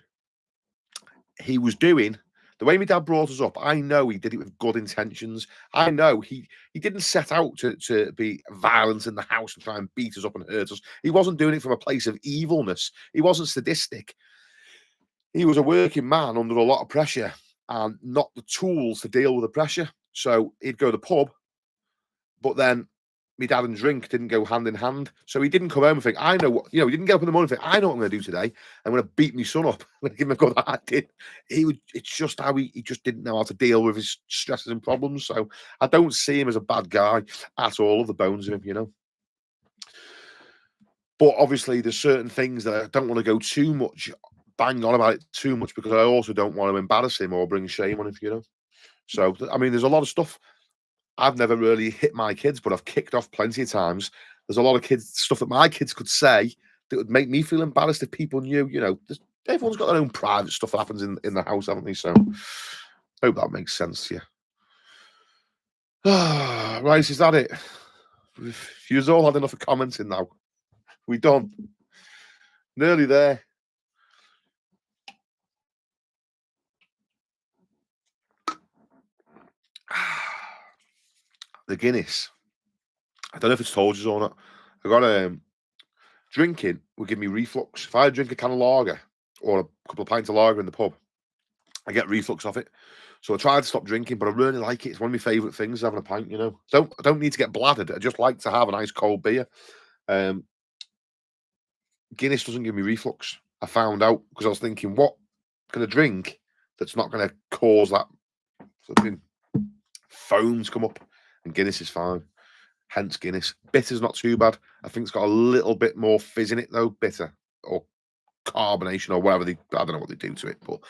He was doing the way my dad brought us up. I know he did it with good intentions. I know he didn't set out to be violent in the house and try and beat us up and hurt us. He wasn't doing it from a place of evilness. He wasn't sadistic. He was a working man under a lot of pressure and not the tools to deal with the pressure. So he'd go to the pub, but then my dad and drink didn't go hand in hand. So he didn't come home and think, I know what, you know, he didn't get up in the morning and think, I know what I'm going to do today. I'm going to beat my son up. I'm going to give him a good hiding. It's just how he just didn't know how to deal with his stresses and problems. So I don't see him as a bad guy at all, of the bones of him, you know. But obviously there's certain things that I don't want to go too much, bang on about it too much, because I also don't want to embarrass him or bring shame on him, you know. So, I mean, there's a lot of stuff. I've never really hit my kids, but I've kicked off plenty of times. There's a lot of stuff that my kids could say that would make me feel embarrassed if people knew, you know. Everyone's got their own private stuff that happens in the house, haven't they? So, hope that makes sense to you. Right, is that it? You've all had enough of commenting now. We done. Nearly there. The Guinness. I don't know if it's told you or not. I got drinking will give me reflux. If I drink a can of lager or a couple of pints of lager in the pub, I get reflux off it. So I tried to stop drinking, but I really like it. It's one of my favourite things, having a pint, you know. So I don't need to get bladdered. I just like to have a nice cold beer. Guinness doesn't give me reflux. I found out because I was thinking, what can I drink that's not going to cause that flipping foam to come up. And Guinness is fine. Hence Guinness. Bitter's not too bad. I think it's got a little bit more fizz in it though. Bitter or carbonation or whatever I don't know what they do to it, but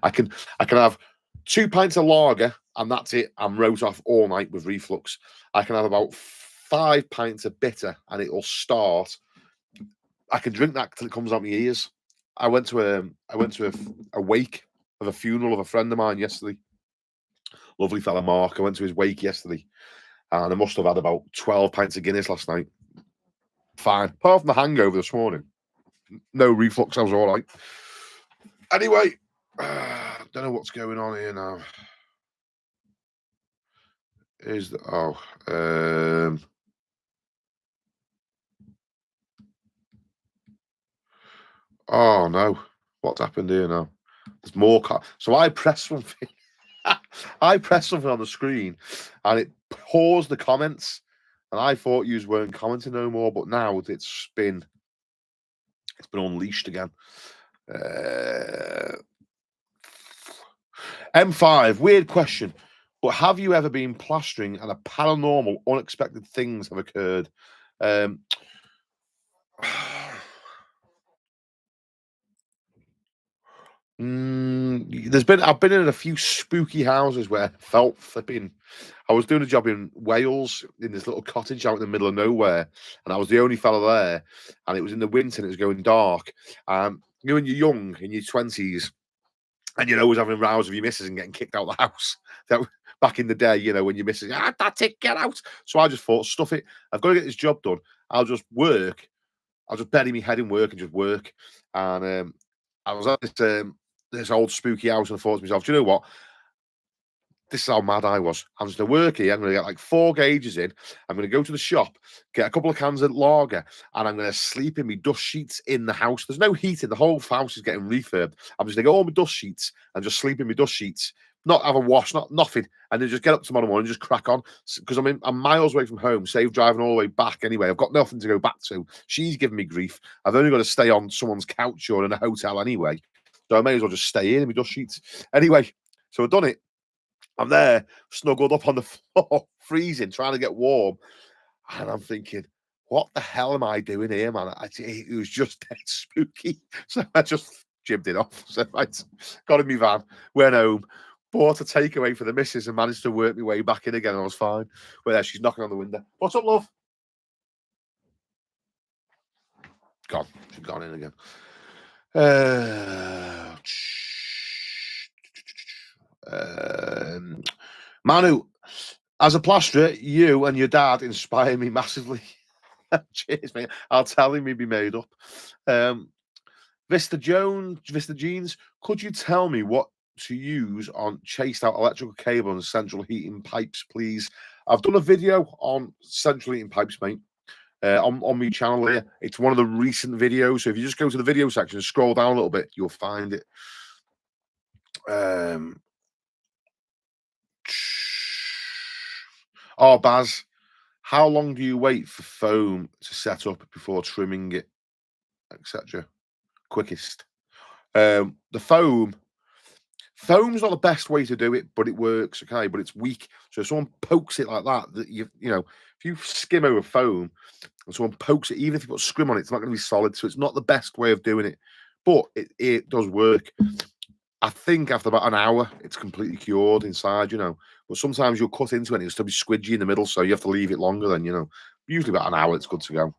I can have 2 pints of lager and that's it. I'm wrote off all night with reflux. I can have about 5 pints of bitter and it will start. I can drink that till it comes out my ears. I went to a wake of a funeral of a friend of mine yesterday. Lovely fella Mark. I went to his wake yesterday, and I must have had about 12 pints of Guinness last night. Fine, apart from the hangover this morning. No reflux. I was all right. Anyway, don't know what's going on here now. Is the oh no, what's happened here now? There's more so I pressed something. I pressed something on the screen and it paused the comments, and I thought you weren't commenting no more, but now it's been unleashed again. M5, weird question, but have you ever been plastering and a paranormal, unexpected things have occurred? I've been in a few spooky houses where I felt flipping. I was doing a job in Wales in this little cottage out in the middle of nowhere, and I was the only fella there. And it was in the winter and it was going dark. You know, when you're young in your 20s, and you're always having rows with your missus and getting kicked out of the house. That back in the day, you know, when your missus, that's it, get out. So I just thought, stuff it. I've got to get this job done. I'll just work. I'll just bury my head in work and just work. And I was at this old spooky house, and I thought to myself, do you know what? This is how mad I was. I'm just going to work here. I'm going to get like 4 gauges in. I'm going to go to the shop, get a couple of cans of lager, and I'm going to sleep in my dust sheets in the house. There's no heating. The whole house is getting refurbed. I'm just going to get all my dust sheets and just sleep in my dust sheets, not have a wash, nothing, and then just get up tomorrow morning and just crack on. Because I'm miles away from home, save driving all the way back anyway. I've got nothing to go back to. She's giving me grief. I've only got to stay on someone's couch or in a hotel anyway. So I may as well just stay in my dust sheets. Anyway, so I've done it. I'm there, snuggled up on the floor, freezing, trying to get warm. And I'm thinking, what the hell am I doing here, man? It was just dead spooky. So I just jibbed it off. So I got in my van, went home, bought a takeaway for the missus and managed to work my way back in again. And I was fine. Well, there, she's knocking on the window. What's up, love? Gone. She's gone in again. Manu, as a plasterer, you and your dad inspire me massively. Cheers, mate. I'll tell him he'd be made up. Vista Jeans, could you tell me what to use on chased out electrical cable and central heating pipes, please? I've done a video on central heating pipes, mate. On my channel here. It's one of the recent videos. So if you just go to the video section and scroll down a little bit, you'll find it. Oh, Baz, how long do you wait for foam to set up before trimming it, etc.? Quickest. The foam's not the best way to do it, but it works, okay? But it's weak. So if someone pokes it like that you know, if you skim over foam and someone pokes it, even if you put scrim on it, it's not going to be solid. So it's not the best way of doing it, but it does work. I think after about an hour, it's completely cured inside, you know. But sometimes you'll cut into it and it'll still be squidgy in the middle, so you have to leave it longer than, you know. Usually about an hour, it's good to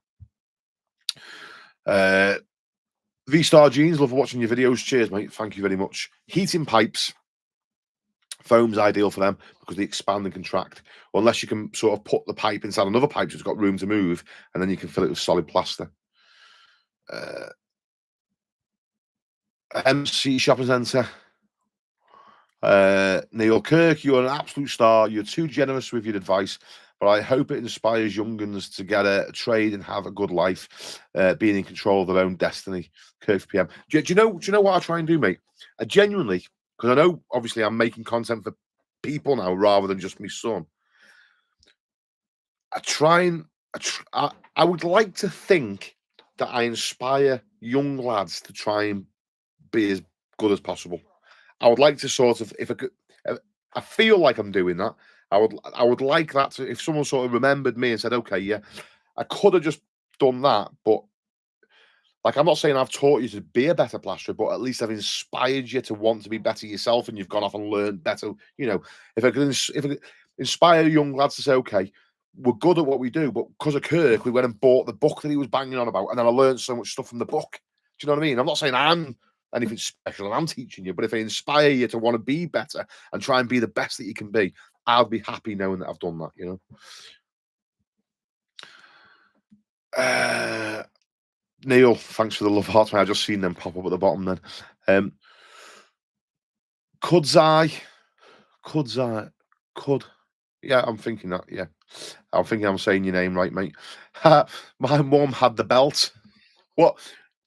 go. V-Star Jeans, love watching your videos. Cheers, mate. Thank you very much. Heating pipes. Foam's ideal for them because they expand and contract. Unless you can sort of put the pipe inside another pipe so it's got room to move, and then you can fill it with solid plaster. MC Shopping Centre. Neil Kirk, you're an absolute star. You're too generous with your advice, but I hope it inspires young uns to get a trade and have a good life, being in control of their own destiny. Kirk PM. Do you know what I try and do, mate? I genuinely, because I know obviously I'm making content for people now rather than just my son. I would like to think that I inspire young lads to try and be as good as possible. I would like to sort of, if I could, I feel like I'm doing that. I would like that to, if someone sort of remembered me and said, okay, yeah, I could have just done that, but like, I'm not saying I've taught you to be a better plasterer, but at least I've inspired you to want to be better yourself, and you've gone off and learned better. You know, if I can, if I could inspire young lads to say, okay, we're good at what we do, but because of Kirk, we went and bought the book that he was banging on about, and then I learned so much stuff from the book. Do you know what I mean? I'm not saying I'm anything special, and I'm teaching you, but if I inspire you to want to be better and try and be the best that you can be, I'll be happy knowing that I've done that. You know. Neil, thanks for the love hearts, man. I just seen them pop up at the bottom then. Kudzai, Kudzai, Kud. Yeah, I'm thinking that. Yeah, I'm thinking I'm saying your name right, mate. My mum had the belt. What?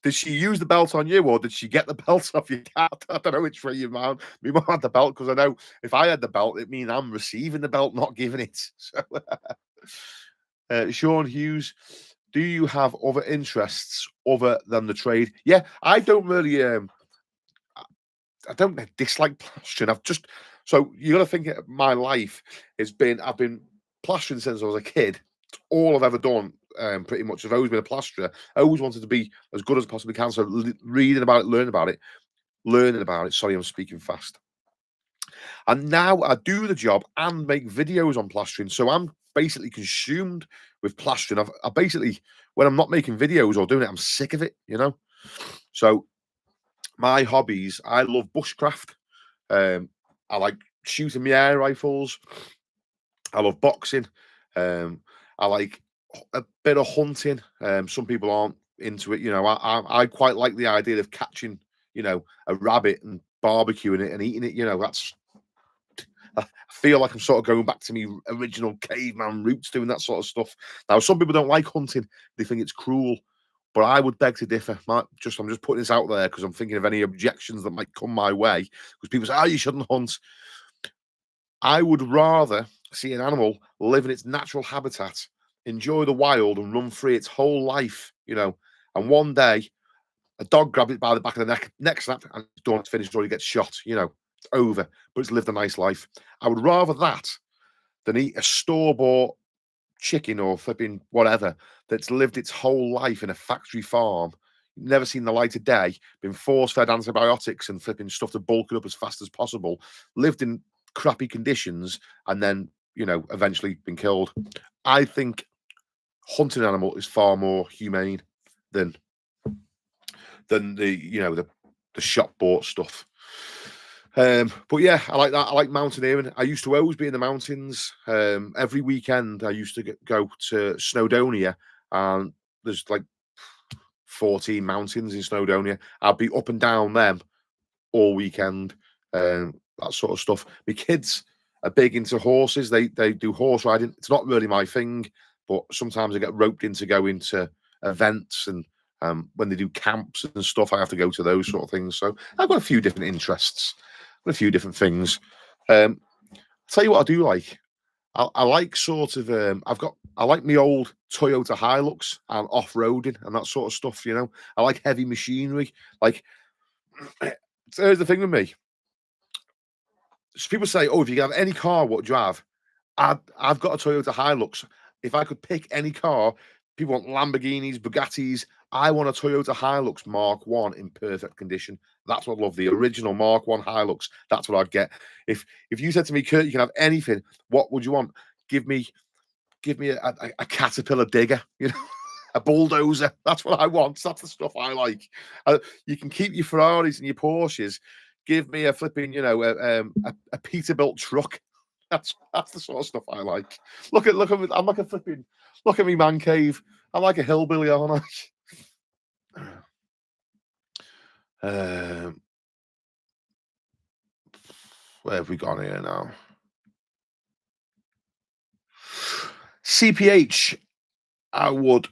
Did she use the belt on you, or did she get the belt off your cat? I don't know which way you man. My mum had the belt because I know if I had the belt, it means I'm receiving the belt, not giving it. So, Sean Hughes, do you have other interests other than the trade? Yeah, I don't really. I don't dislike plastering. I've just so you got to think my life has been. I've been plastering since I was a kid. It's all I've ever done. Pretty much, I've always been a plasterer. I always wanted to be as good as I possibly can. So reading about it, learning about it. Sorry, I'm speaking fast. And now I do the job and make videos on plastering. So I'm basically consumed with plastering. I basically, when I'm not making videos or doing it, I'm sick of it. You know. So my hobbies, I love bushcraft. I like shooting my air rifles. I love boxing. I like a bit of hunting. Some people aren't into it. You know, I quite like the idea of catching, you know, a rabbit and barbecuing it and eating it. You know, that's I feel like I'm sort of going back to my original caveman roots doing that sort of stuff. Now, some people don't like hunting; they think it's cruel. But I would beg to differ. I'm just putting this out there because I'm thinking of any objections that might come my way. Because people say, "Oh, you shouldn't hunt." I would rather see an animal live in its natural habitat, enjoy the wild, and run free its whole life. You know, and one day a dog grabs it by the back of the neck snap, and it's done, it's finished, or he gets shot. You know, it's over. But it's lived a nice life. I would rather that than eat a store bought chicken or flipping whatever that's lived its whole life in a factory farm, never seen the light of day, been force fed antibiotics and flipping stuff to bulk it up as fast as possible, lived in crappy conditions, and then, you know, eventually been killed. I think hunting an animal is far more humane than the you know the shop bought stuff. But yeah, I like that. I like mountaineering. I used to always be in the mountains. Every weekend, I used to go to Snowdonia, and there's like 14 mountains in Snowdonia. I'd be up and down them all weekend. That sort of stuff. My kids are big into horses. They do horse riding. It's not really my thing, but sometimes I get roped into going to events, and when they do camps and stuff, I have to go to those sort of things. So I've got a few different interests, a few different things. Tell you what I do like. I like sort of I like my old Toyota Hilux and off-roading and that sort of stuff, you know. I like heavy machinery. Like here's the thing with me. People say, "Oh, if you have any car, what do you have?" I've got a Toyota Hilux. If I could pick any car, people want Lamborghinis, Bugattis. I want a Toyota Hilux Mark One in perfect condition. That's what I love. The original Mark One Hilux. That's what I'd get. If you said to me, Kurt, you can have anything, what would you want? Give me a caterpillar digger, you know, a bulldozer. That's what I want. That's the stuff I like. You can keep your Ferraris and your Porsches. Give me a flipping, you know, a Peterbilt truck. That's the sort of stuff I like. Look at me. I'm like a flipping. Look at me, man cave. I'm like a hillbilly, aren't I? Where have we gone here now? CPH. I would.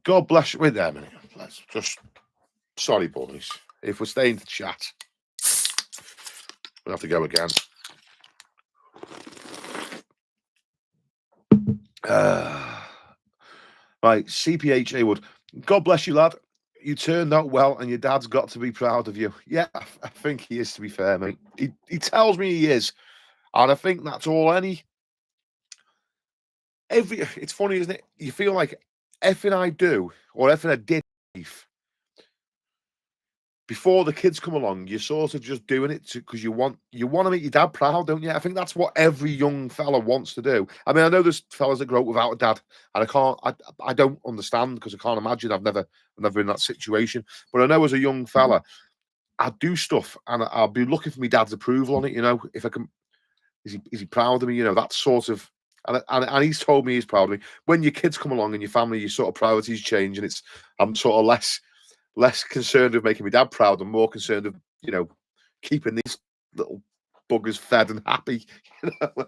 God bless you. Wait there a minute. Let's just. Sorry, boys. If we're staying to chat, we'll have to go again. Right, CPH Haywood. God bless you, lad. You turned out well, and your dad's got to be proud of you. Yeah, I think he is, to be fair, mate. He tells me he is. And I think that's all it's funny, isn't it? You feel like everything I do or everything I did before the kids come along, you're sort of just doing it because you want to make your dad proud, don't you? I think that's what every young fella wants to do. I mean, I know there's fellas that grow up without a dad, and I don't understand because I can't imagine. I've never been in that situation. But I know as a young fella, I do stuff and I'll be looking for my dad's approval on it. You know, if I can, is he proud of me? You know, that sort of. And he's told me he's proud of me. When your kids come along and your family, your sort of priorities change, and I'm sort of less concerned with making my dad proud and more concerned of, you know, keeping these little buggers fed and happy, you know,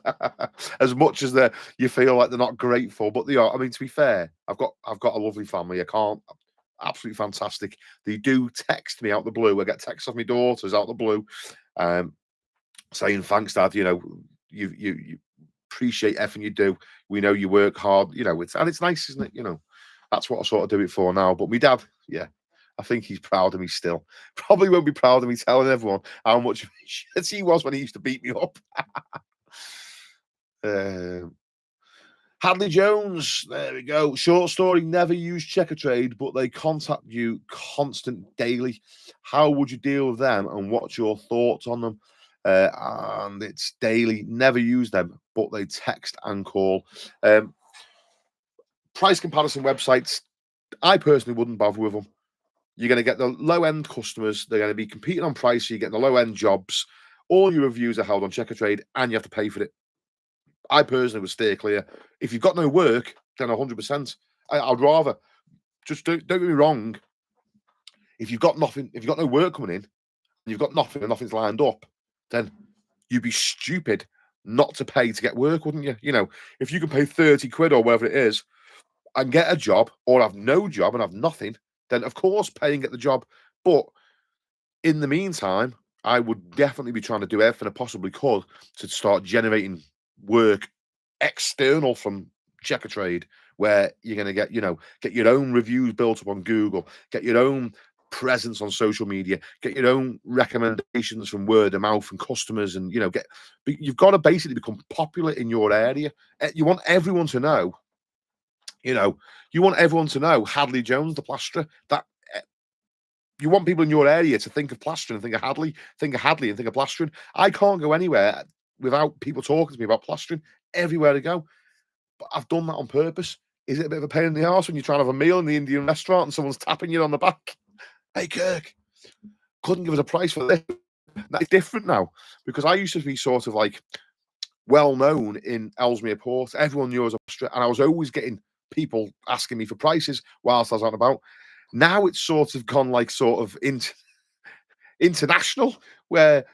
as much as you feel like they're not grateful, but they are. I mean, to be fair, I've got a lovely family. Absolutely fantastic. They do text me out the blue. I get texts off my daughters out the blue, saying thanks, Dad. You know, you appreciate everything you do. We know you work hard. You know, it's nice, isn't it? You know, that's what I sort of do it for now. But my dad, yeah, I think he's proud of me still. Probably won't be proud of me telling everyone how much shit he was when he used to beat me up. Hadley Jones, there we go. Short story, never use Checker Trade, but they contact you constant daily. How would you deal with them and what's your thoughts on them? And it's daily, never use them, but they text and call. Price comparison websites, I personally wouldn't bother with them. You're going to get the low-end customers. They're going to be competing on price, so you get the low-end jobs. All your reviews are held on Checker Trade, and you have to pay for it. I personally would steer clear. If you've got no work, then 100%. I'd rather just don't get me wrong. If you've got nothing, if you've got no work coming in, and you've got nothing and nothing's lined up, then you'd be stupid not to pay to get work, wouldn't you? You know, if you can pay 30 quid or whatever it is and get a job, or have no job and have nothing, then of course pay and get the job. But in the meantime, I would definitely be trying to do everything I possibly could to start generating work external from Checker Trade, where you're going to get, you know, get your own reviews built up on Google, get your own presence on social media, get your own recommendations from word of mouth and customers, and, you know, you've got to basically become popular in your area. You want everyone to know, you know, Hadley Jones, the plasterer, that you want people in your area to think of plastering and think of Hadley and think of plastering. I can't go anywhere without people talking to me about plastering everywhere I go. But I've done that on purpose. Is it a bit of a pain in the arse when you're trying to have a meal in the Indian restaurant and someone's tapping you on the back? Hey, Kirk, couldn't give us a price for this. That's different now, because I used to be sort of like well known in Ellesmere Port. Everyone knew I was a plasterer, and I was always getting people asking me for prices whilst I was out and about. Now it's sort of gone like sort of international, where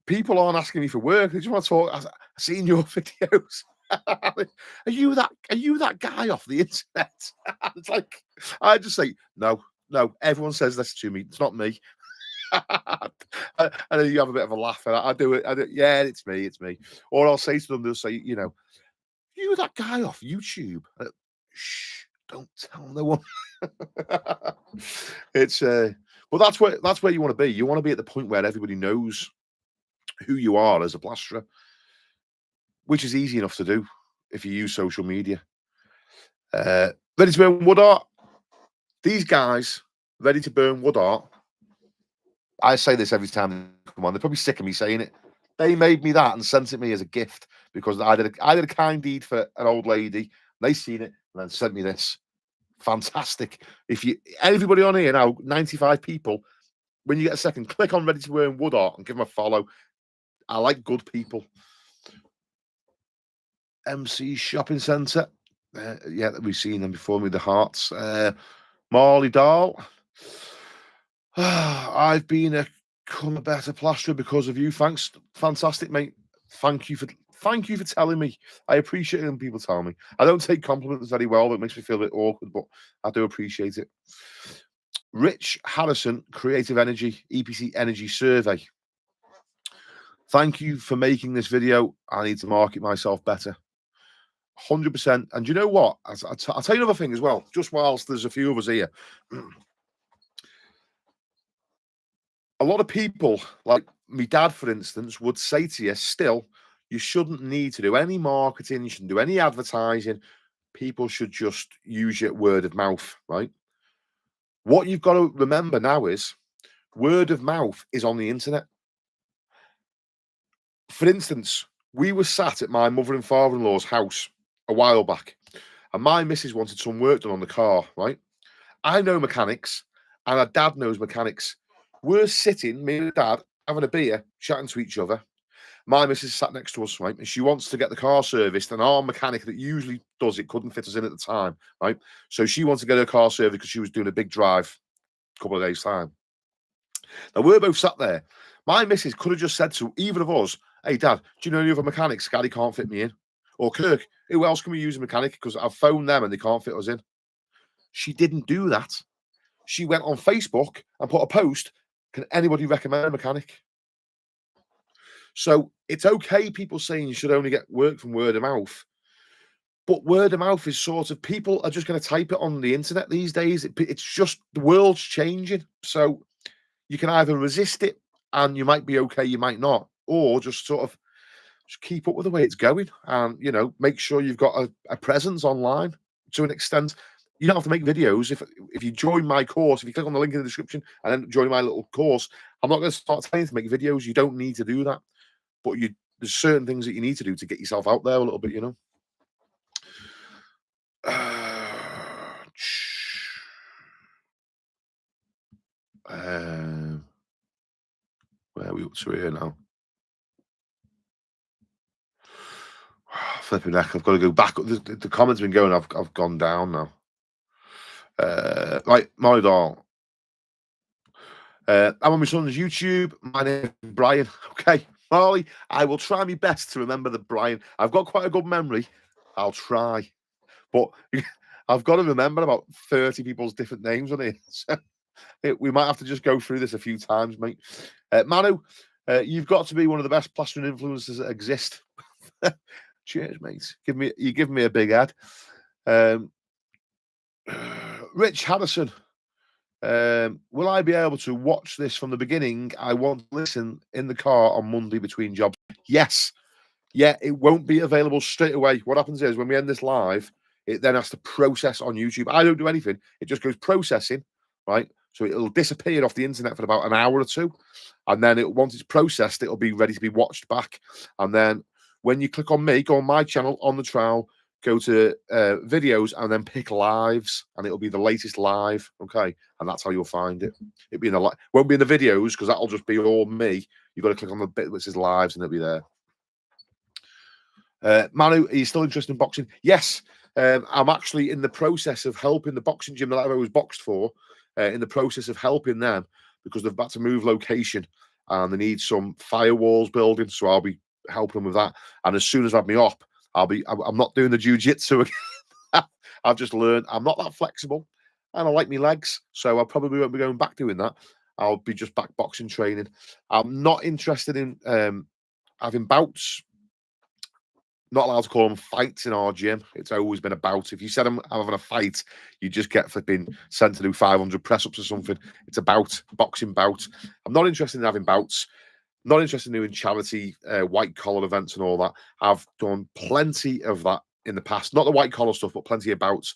people aren't asking me for work. They just want to talk. I've seen your videos. Are you that guy off the internet? It's like, I just say, no. Everyone says this to me. It's not me. And then you have a bit of a laugh. And I do it. Yeah, it's me. Or I'll say to them, they'll say, you know, you that guy off YouTube. Shh, don't tell no one. It's but that's where you want to be. You want to be at the point where everybody knows who you are as a plasterer, which is easy enough to do if you use social media. Ready to burn wood art. These guys, ready to burn wood art. I say this every time they come on. They're probably sick of me saying it. They made me that and sent it me as a gift because I did a kind deed for an old lady. They seen it and then sent me this. Fantastic. If everybody on here now, 95 people, when you get a second, click on Ready to Burn Wood Art and give them a follow. I like good people. MC Shopping Centre. Yeah, we've seen them before with the hearts. Marley Dahl. I've been a better plasterer because of you. Thanks. Fantastic, mate. Thank you for telling me. I appreciate it when people tell me. I don't take compliments very well. It makes me feel a bit awkward, but I do appreciate it. Rich Harrison, Creative Energy, EPC Energy Survey. Thank you for making this video. I need to market myself better. 100%. And you know what? I'll tell you another thing as well, just whilst there's a few of us here. A lot of people, like my dad, for instance, would say to you, still, you shouldn't need to do any marketing, you shouldn't do any advertising. People should just use your word of mouth, right? What you've got to remember now is word of mouth is on the internet. For instance, we were sat at my mother and father-in-law's house a while back, and my missus wanted some work done on the car, right? I know mechanics, and her dad knows mechanics. We're sitting, me and dad, having a beer, chatting to each other. My missus sat next to us, right? And she wants to get the car serviced, and our mechanic that usually does it couldn't fit us in at the time, right? So she wanted to get her car serviced because she was doing a big drive a couple of days' time. Now we're both sat there. My missus could have just said to either of us, "Hey, Dad, do you know any other mechanics? Gary can't fit me in." Or Kirk, who else can we use a mechanic? Because I've phoned them and they can't fit us in. She didn't do that. She went on Facebook and put a post. Can anybody recommend a mechanic? So it's okay, people saying you should only get work from word of mouth. But word of mouth is sort of people are just going to type it on the internet these days. It's just the world's changing. So you can either resist it and you might be okay, you might not, or just sort of just keep up with the way it's going and, make sure you've got a presence online to an extent. You don't have to make videos. If you join my course, if you click on the link in the description and then join my little course, I'm not going to start telling you to make videos. You don't need to do that. But there's certain things that you need to do to get yourself out there a little bit, where are we up to here now? Flipping heck, I've got to go back. The comments have been going. I've gone down now. Right, Molly Doll. I'm on my son's YouTube. My name is Brian. Okay, Molly, I will try my best to remember the Brian. I've got quite a good memory. I'll try. But I've got to remember about 30 people's different names on it. So we might have to just go through this a few times, mate. Manu, you've got to be one of the best plastering influencers that exist. Cheers, mate. You give me a big ad. Rich Harrison, will I be able to watch this from the beginning? I want to listen in the car on Monday between jobs. Yes. Yeah, it won't be available straight away. What happens is when we end this live, it then has to process on YouTube. I don't do anything. It just goes processing, right? So it'll disappear off the internet for about an hour or two. And then once it's processed, it'll be ready to be watched back. And then when you click on me, go on my channel on the trial, go to videos and then pick lives, and it'll be the latest live. Okay. And that's how you'll find it. It'll be in the won't be in the videos because that'll just be all me. You've got to click on the bit that says lives and it'll be there. Manu, are you still interested in boxing? Yes. I'm actually in the process of helping the boxing gym that I've always boxed for, in the process of helping them because they've got to move location and they need some firewalls building. So I'll be helping them with that. And as soon as I've me up, I'm not doing the jiu-jitsu again. I've just learned I'm not that flexible and I like my legs. So I probably won't be going back doing that. I'll be just back boxing training. I'm not interested in having bouts. Not allowed to call them fights in our gym. It's always been a bout. If you said I'm having a fight, you just get flipping sent to do 500 press-ups or something. It's a bout, boxing bout. I'm not interested in having bouts. Not interested in doing charity white-collar events and all that. I've done plenty of that in the past. Not the white-collar stuff, but plenty of bouts.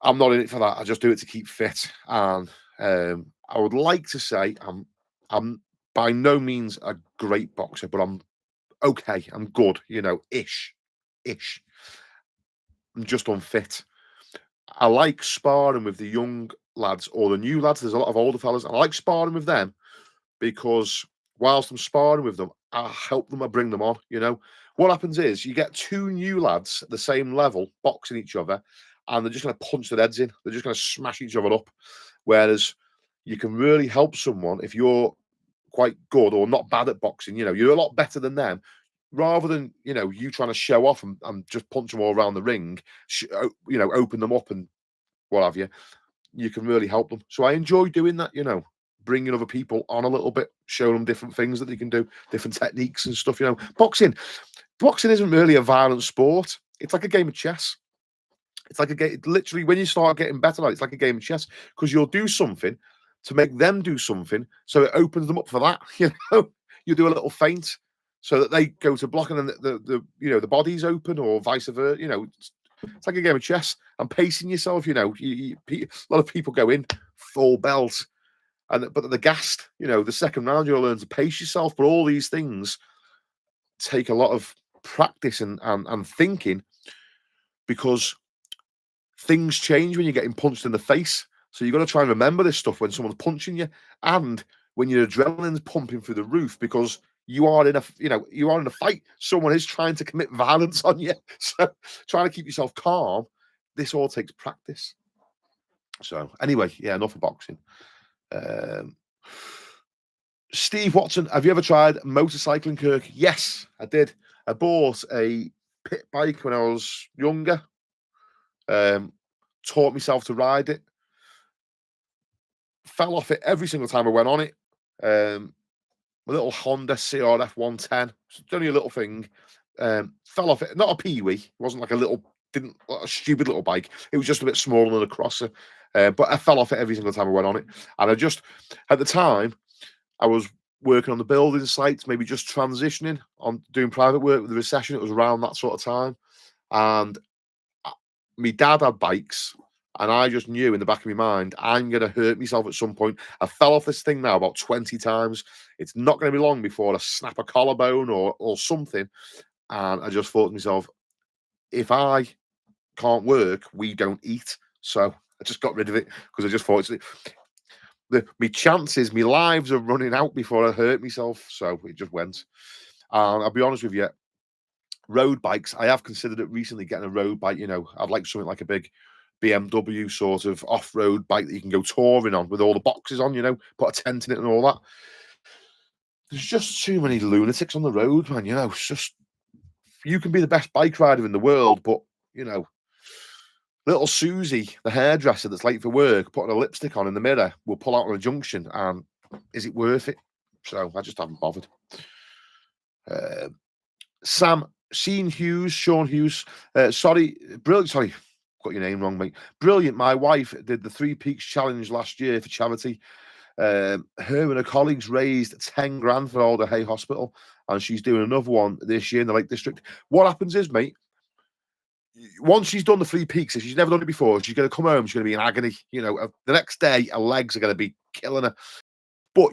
I'm not in it for that. I just do it to keep fit. And I would like to say I'm by no means a great boxer, but I'm okay, I'm good, ish. I'm just unfit. I like sparring with the young lads or the new lads. There's a lot of older fellas. I like sparring with them because whilst I'm sparring with them, I help them, I bring them on, What happens is you get two new lads at the same level boxing each other and they're just going to punch their heads in. They're just going to smash each other up. Whereas you can really help someone if you're quite good or not bad at boxing, you're a lot better than them. Rather than, you trying to show off and just punch them all around the ring, open them up and what have you, you can really help them. So I enjoy doing that, bringing other people on a little bit, showing them different things that they can do, different techniques and stuff, Boxing isn't really a violent sport. It's like a game of chess. It's like a game, literally, when you start getting better at it, it's like a game of chess because you'll do something to make them do something. So it opens them up for that. You know, you do a little feint so that they go to block, and then the body's open, or vice versa. You know, it's like a game of chess. And pacing yourself. You know, a lot of people go in full belt, but they're gassed. You know, the second round you'll learn to pace yourself. But all these things take a lot of practice and thinking, because things change when you're getting punched in the face. So you've got to try and remember this stuff when someone's punching you, and when your adrenaline's pumping through the roof, because you are in a fight. Someone is trying to commit violence on you. So trying to keep yourself calm. This all takes practice. So anyway, yeah, enough of boxing. Steve Watson, have you ever tried motorcycling, Kirk? Yes, I did. I bought a pit bike when I was younger. Taught myself to ride it. Fell off it every single time I went on it. My little Honda CRF 110. It's only a little thing. Fell off it. Not a peewee. It wasn't like a stupid little bike. It was just a bit smaller than a crosser. But I fell off it every single time I went on it. And at the time, I was working on the building sites, maybe just transitioning on doing private work with the recession. It was around that sort of time. And my dad had bikes, and I just knew in the back of my mind, I'm going to hurt myself at some point. I fell off this thing now about 20 times. It's not going to be long before I snap a collarbone or something. And I just thought to myself, if I can't work, we don't eat. So I just got rid of it, because I just thought my chances, my lives are running out before I hurt myself. So it just went. And I'll be honest with you, road bikes, I have considered it recently, getting a road bike. You know, I'd like something like a big BMW sort of off-road bike that you can go touring on with all the boxes on, you know, put a tent in it and all that. There's just too many lunatics on the road, man. You know, it's just, you can be the best bike rider in the world, but, you know, little Susie, the hairdresser that's late for work, putting a lipstick on in the mirror, will pull out on a junction, and is it worth it? So I just haven't bothered. Sean Hughes, brilliant. Sorry, got your name wrong, mate. Brilliant. My wife did the 3 Peaks Challenge last year for charity. Her and her colleagues raised 10 grand for Alder Hay Hospital, and she's doing another one this year in the Lake District. What happens is, mate, once she's done the 3 Peaks, if she's never done it before, she's going to come home, she's going to be in agony. You know, the next day, her legs are going to be killing her. But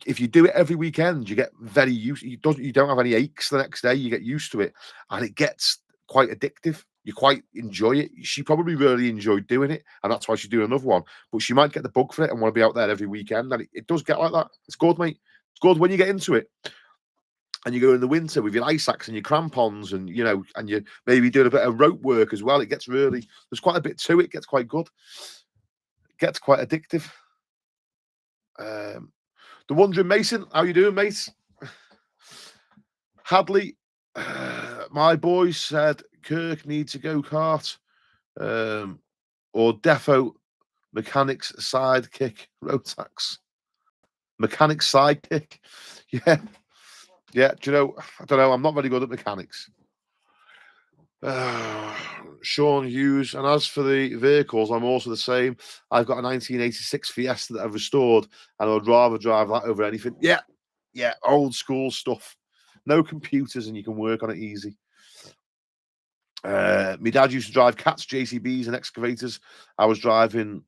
if you do it every weekend, you get very used. You don't have any aches the next day. You get used to it, and it gets quite addictive. You quite enjoy it. She probably really enjoyed doing it, and that's why she's doing another one. But she might get the bug for it and want to be out there every weekend. And it does get like that. It's good, mate. It's good when you get into it, and you go in the winter with your ice axe and your crampons, and and you maybe doing a bit of rope work as well. It gets there's quite a bit to it. It gets quite good. It gets quite addictive. The Wandering Mason, how you doing, mate? Hadley, my boy said Kirk needs a go-kart, or defo mechanics sidekick Rotax. Mechanics sidekick. Yeah. Do you know, I don't know, I'm not very good at mechanics. Sean Hughes, and as for the vehicles, I'm also the same. I've got a 1986 Fiesta that I've restored, and I'd rather drive that over anything. Yeah, old school stuff. No computers, and you can work on it easy. My dad used to drive Cats, JCBs, and excavators. I was driving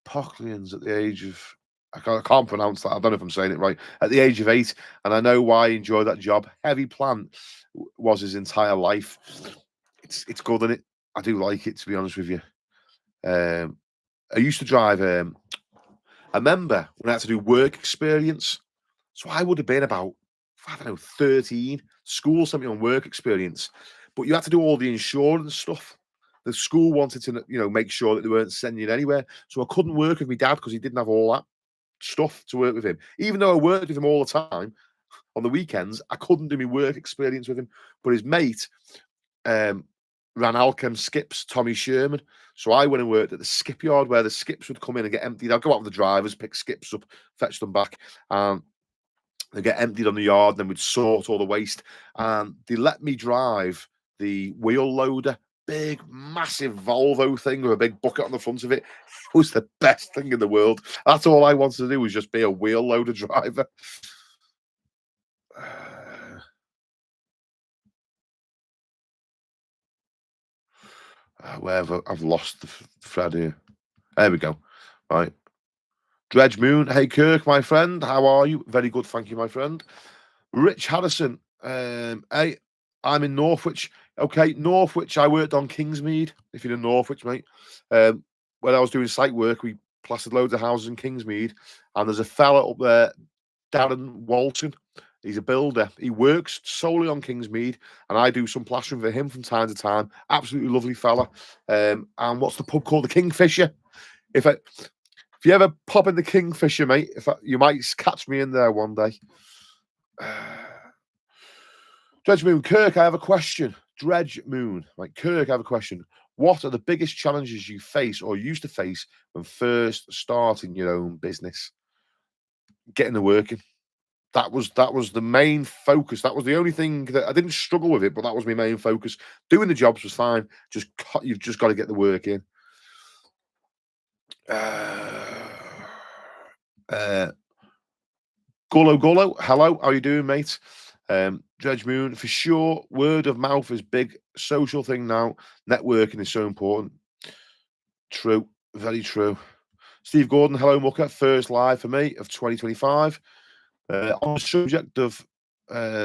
Pocklians at the age of, I can't pronounce that. I don't know if I'm saying it right. At the age of 8, and I know why he enjoyed that job. Heavy plant was his entire life. It's good, isn't it? I do like it, to be honest with you. I used to drive. I remember when I had to do work experience. So I would have been about, 13. School sent me on work experience, but you had to do all the insurance stuff. The school wanted to, make sure that they weren't sending you anywhere. So I couldn't work with my dad because he didn't have all that stuff to work with him. Even though I worked with him all the time on the weekends, I couldn't do my work experience with him. But his mate ran Alchem skips, Tommy Sherman. So I went and worked at the skip yard where the skips would come in and get emptied. I'd go out with the drivers, pick skips up, fetch them back. They get emptied on the yard, and then we'd sort all the waste. And they let me drive the wheel loader big, massive Volvo thing with a big bucket on the front of it. It was the best thing in the world. That's all I wanted to do, was just be a wheel loader driver. I've lost the thread here. There we go. Right. Dredge Moon. Hey, Kirk, my friend. How are you? Very good. Thank you, my friend. Rich Harrison. Hey, I'm in Northwich. Okay, Northwich. I worked on Kingsmead. If you're in Northwich, mate. When I was doing site work, we plastered loads of houses in Kingsmead. And there's a fella up there, Darren Walton. He's a builder. He works solely on Kingsmead, and I do some plastering for him from time to time. Absolutely lovely fella. And what's the pub called? The Kingfisher. If you ever pop in the Kingfisher, mate, you might catch me in there one day. Dredge Moon, Kirk, I have a question. Dredge Moon, like Kirk, I have a question. What are the biggest challenges you face or used to face when first starting your own business? Getting the working. That was the main focus. That was the only thing that I didn't struggle with it, but that was my main focus. Doing the jobs was fine. You've just got to get the work in. Gullo, hello. How you doing, mate? Dredge Moon, for sure. Word of mouth is big social thing now. Networking is so important. True, very true. Steve Gordon, hello, Mucker. First live for me of 2025. On the subject of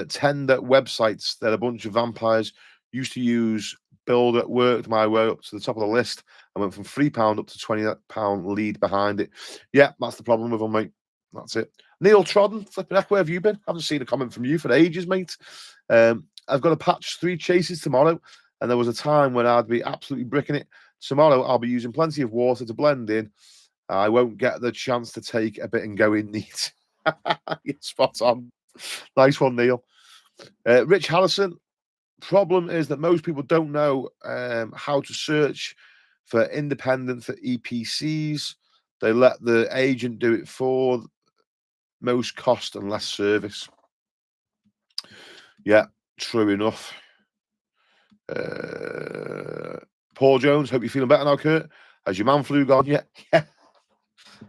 tender websites, they're a bunch of vampires. Used to use Builder, worked my way up to the top of the list. I went from £3 up to £20 lead behind it. Yeah, that's the problem with them, mate. That's it. Neil Trodden, flipping heck, where have you been? I haven't seen a comment from you for ages, mate. I've got to patch 3 chases tomorrow, and there was a time when I'd be absolutely bricking it. Tomorrow, I'll be using plenty of water to blend in. I won't get the chance to take a bit and go in neat. You're spot on. Nice one, Neil. Rich Harrison. Problem is that most people don't know how to search for independent for EPCs. They let the agent do it for most cost and less service. Yeah, true enough. Paul Jones, hope you're feeling better now, Kurt. Has your man flu gone yet? Yeah.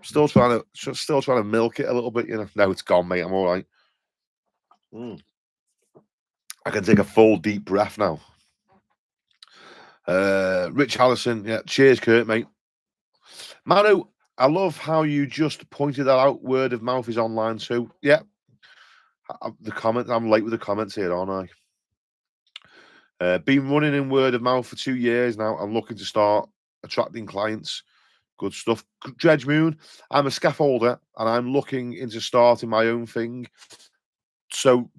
Still trying to milk it a little bit, you know. No, it's gone, mate. I'm all right. I can take a full deep breath now. Rich Allison, yeah. Cheers, Kurt, mate. Manu, I love how you just pointed that out. Word of mouth is online too. Yeah. The comment, I'm late with the comments here, aren't I? Been running in word of mouth for 2 years now. I'm looking to start attracting clients. Good stuff. Dredge Moon, I'm a scaffolder and I'm looking into starting my own thing. So,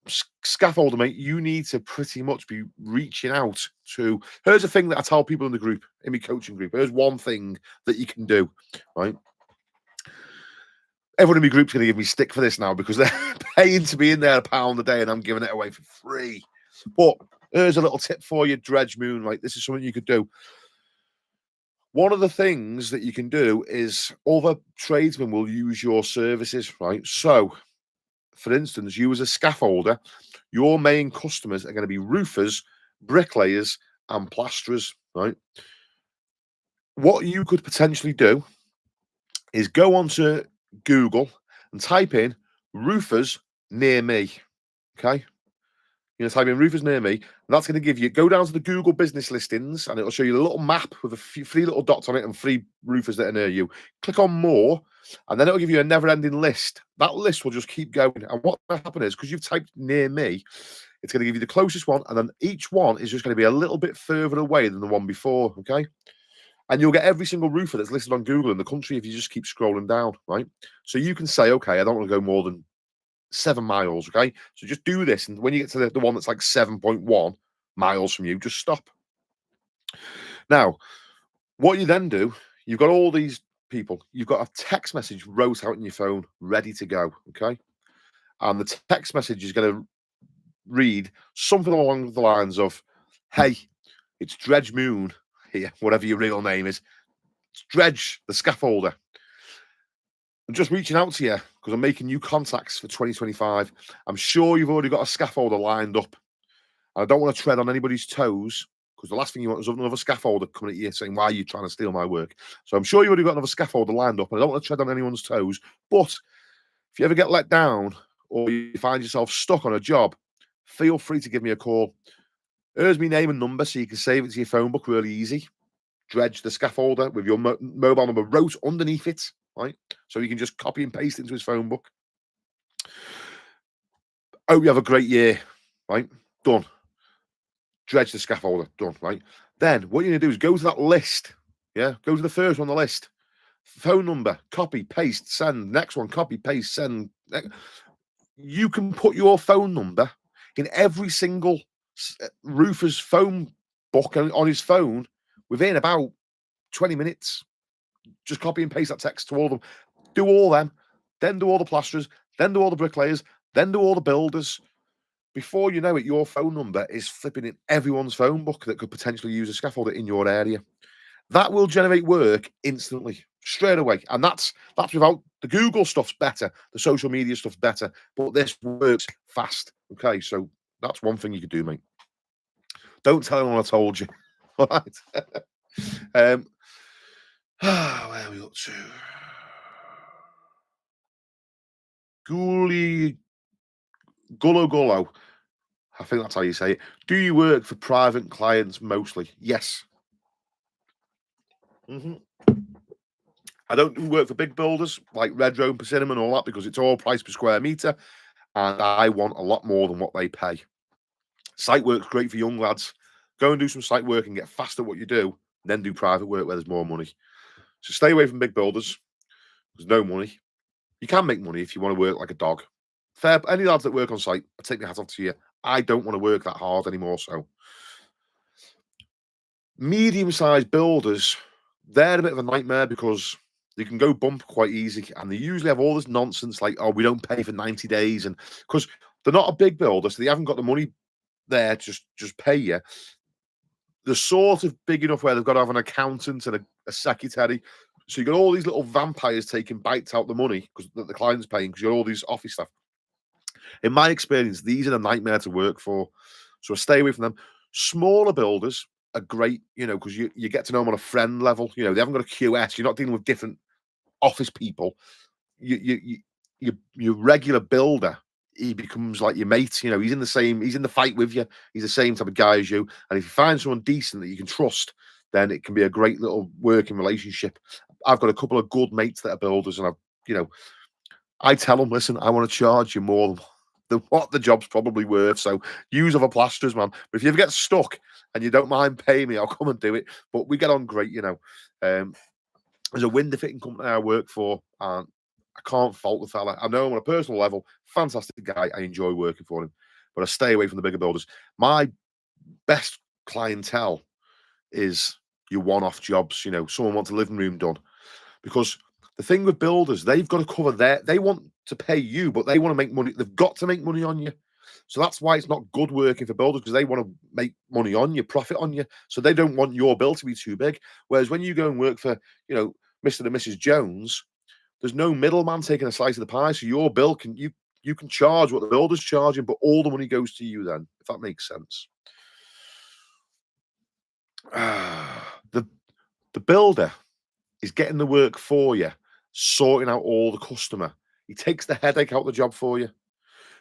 scaffolder, mate, you need to pretty much be reaching out to. Here's a thing that I tell people in the group, in my coaching group. Here's one thing that you can do, right? Everyone in my group's going to give me stick for this now because they're paying to be in there £1 a day and I'm giving it away for free. But here's a little tip for you, Dredge Moon. Like, this is something you could do. One of the things that you can do is other tradesmen will use your services, right? So, for instance, you as a scaffolder, your main customers are going to be roofers, bricklayers, and plasterers, right? What you could potentially do is go onto Google and type in roofers near me, okay? You know, type in roofers near me, and that's going to give you, go down to the Google business listings, and it'll show you a little map with three little dots on it and 3 roofers that are near you. Click on more, and then it'll give you a never-ending list. That list will just keep going. And what will happen is, because you've typed near me, it's going to give you the closest one, and then each one is just going to be a little bit further away than the one before, okay? And you'll get every single roofer that's listed on Google in the country if you just keep scrolling down, right? So you can say, okay, I don't want to go more than 7 miles, okay? So just do this, and when you get to the one that's like 7.1 miles from you, just stop. Now, what you then do, you've got all these people, you've got a text message wrote out in your phone, ready to go, okay? And the text message is going to read something along the lines of, hey, it's Dredge Moon here, whatever your real name is. It's Dredge, the scaffolder. I'm just reaching out to you because I'm making new contacts for 2025. I'm sure you've already got a scaffolder lined up. And I don't want to tread on anybody's toes because the last thing you want is another scaffolder coming at you saying, why are you trying to steal my work? So I'm sure you've already got another scaffolder lined up, and I don't want to tread on anyone's toes. But if you ever get let down or you find yourself stuck on a job, feel free to give me a call. Here's my name and number so you can save it to your phone book really easy. Dredge the scaffolder with your mobile number wrote underneath it, right? So you can just copy and paste into his phone book. Hope you have a great year, right? Done. Dredge the scaffolder, done, right? Then what you're going to do is go to that list, yeah? Go to the first one on the list. Phone number, copy, paste, send. Next one, copy, paste, send. You can put your phone number in every single roofer's phone book on his phone within about 20 minutes. Just copy and paste that text to all of them. Do all them, then do all the plasterers, then do all the bricklayers, then do all the builders. Before you know it, your phone number is flipping in everyone's phone book that could potentially use a scaffolder in your area. That will generate work instantly, straight away. And that's without the Google stuff's better, the social media stuff's better, but this works fast. Okay, so that's one thing you could do, mate. Don't tell anyone I told you. All right. Where are we up to? Gullo. I think that's how you say it. Do you work for private clients mostly? Yes. I don't work for big builders like Redrow and Persimmon and all that because it's all price per square metre and I want a lot more than what they pay. Site work's great for young lads. Go and do some site work and get fast at what you do, then do private work where there's more money. So stay away from big builders. There's no money. You can make money if you want to work like a dog. Fair, any lads that work on site, I take my hat off to you. I don't want to work that hard anymore. So medium-sized builders, they're a bit of a nightmare because they can go bump quite easy, and they usually have all this nonsense like, "Oh, we don't pay for 90 days," and because they're not a big builder, so they haven't got the money there to just pay you. They're sort of big enough where they've got to have an accountant and a secretary. So you got all these little vampires taking bites out the money because the client's paying because you got all these office stuff. In my experience, these are a nightmare to work for. So stay away from them. Smaller builders are great, because you get to know them on a friend level. They haven't got a QS. You're not dealing with different office people. Your regular builder, he becomes like your mate. He's in the fight with you. He's the same type of guy as you. And if you find someone decent that you can trust, then it can be a great little working relationship. I've got a couple of good mates that are builders, and I tell them, listen, I want to charge you more than what the job's probably worth. So use other plasterers, man. But if you ever get stuck and you don't mind paying me, I'll come and do it. But we get on great, There's a window fitting company I work for, and I can't fault the fella. I know him on a personal level, fantastic guy. I enjoy working for him, but I stay away from the bigger builders. My best clientele is your one-off jobs. Someone wants a living room done, because the thing with builders, they've got to cover they want to pay you, but they want to make money. They've got to make money on you. So that's why it's not good working for builders, because they want to make money on you, profit on you. So they don't want your bill to be too big. Whereas when you go and work for, Mr. and Mrs. Jones, there's no middleman taking a slice of the pie. So your bill you can charge what the builder's charging, but all the money goes to you then, if that makes sense. The builder is getting the work for you, sorting out all the customer. He takes the headache out of the job for you.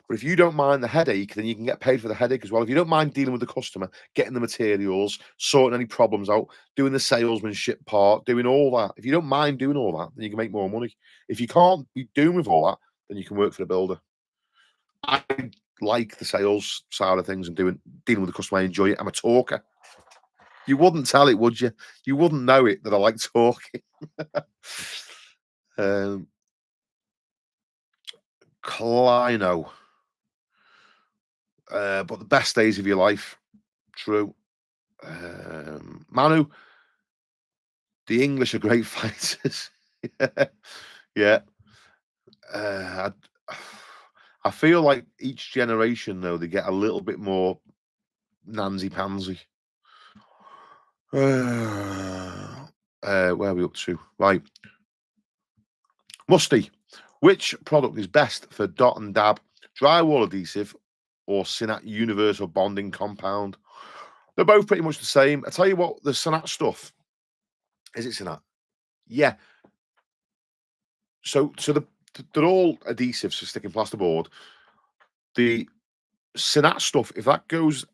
But if you don't mind the headache, then you can get paid for the headache as well. If you don't mind dealing with the customer, getting the materials, sorting any problems out, doing the salesmanship part, doing all that. If you don't mind doing all that, then you can make more money. If you can't be doing with all that, then you can work for the builder. I like the sales side of things and dealing with the customer. I enjoy it. I'm a talker. You wouldn't tell it, would you? You wouldn't know it that I like talking. Clino. But the best days of your life. True. Manu, the English are great fighters. Yeah. I feel like each generation, though, they get a little bit more nansy-pansy. Where are we up to? Right. Musty. Which product is best for dot and dab, drywall adhesive, or Sinat universal bonding compound? They're both pretty much the same. I tell you what, the Sonat stuff, is it Sonat? Yeah. So they're all adhesives for sticking plasterboard. The Sonat stuff, if that goes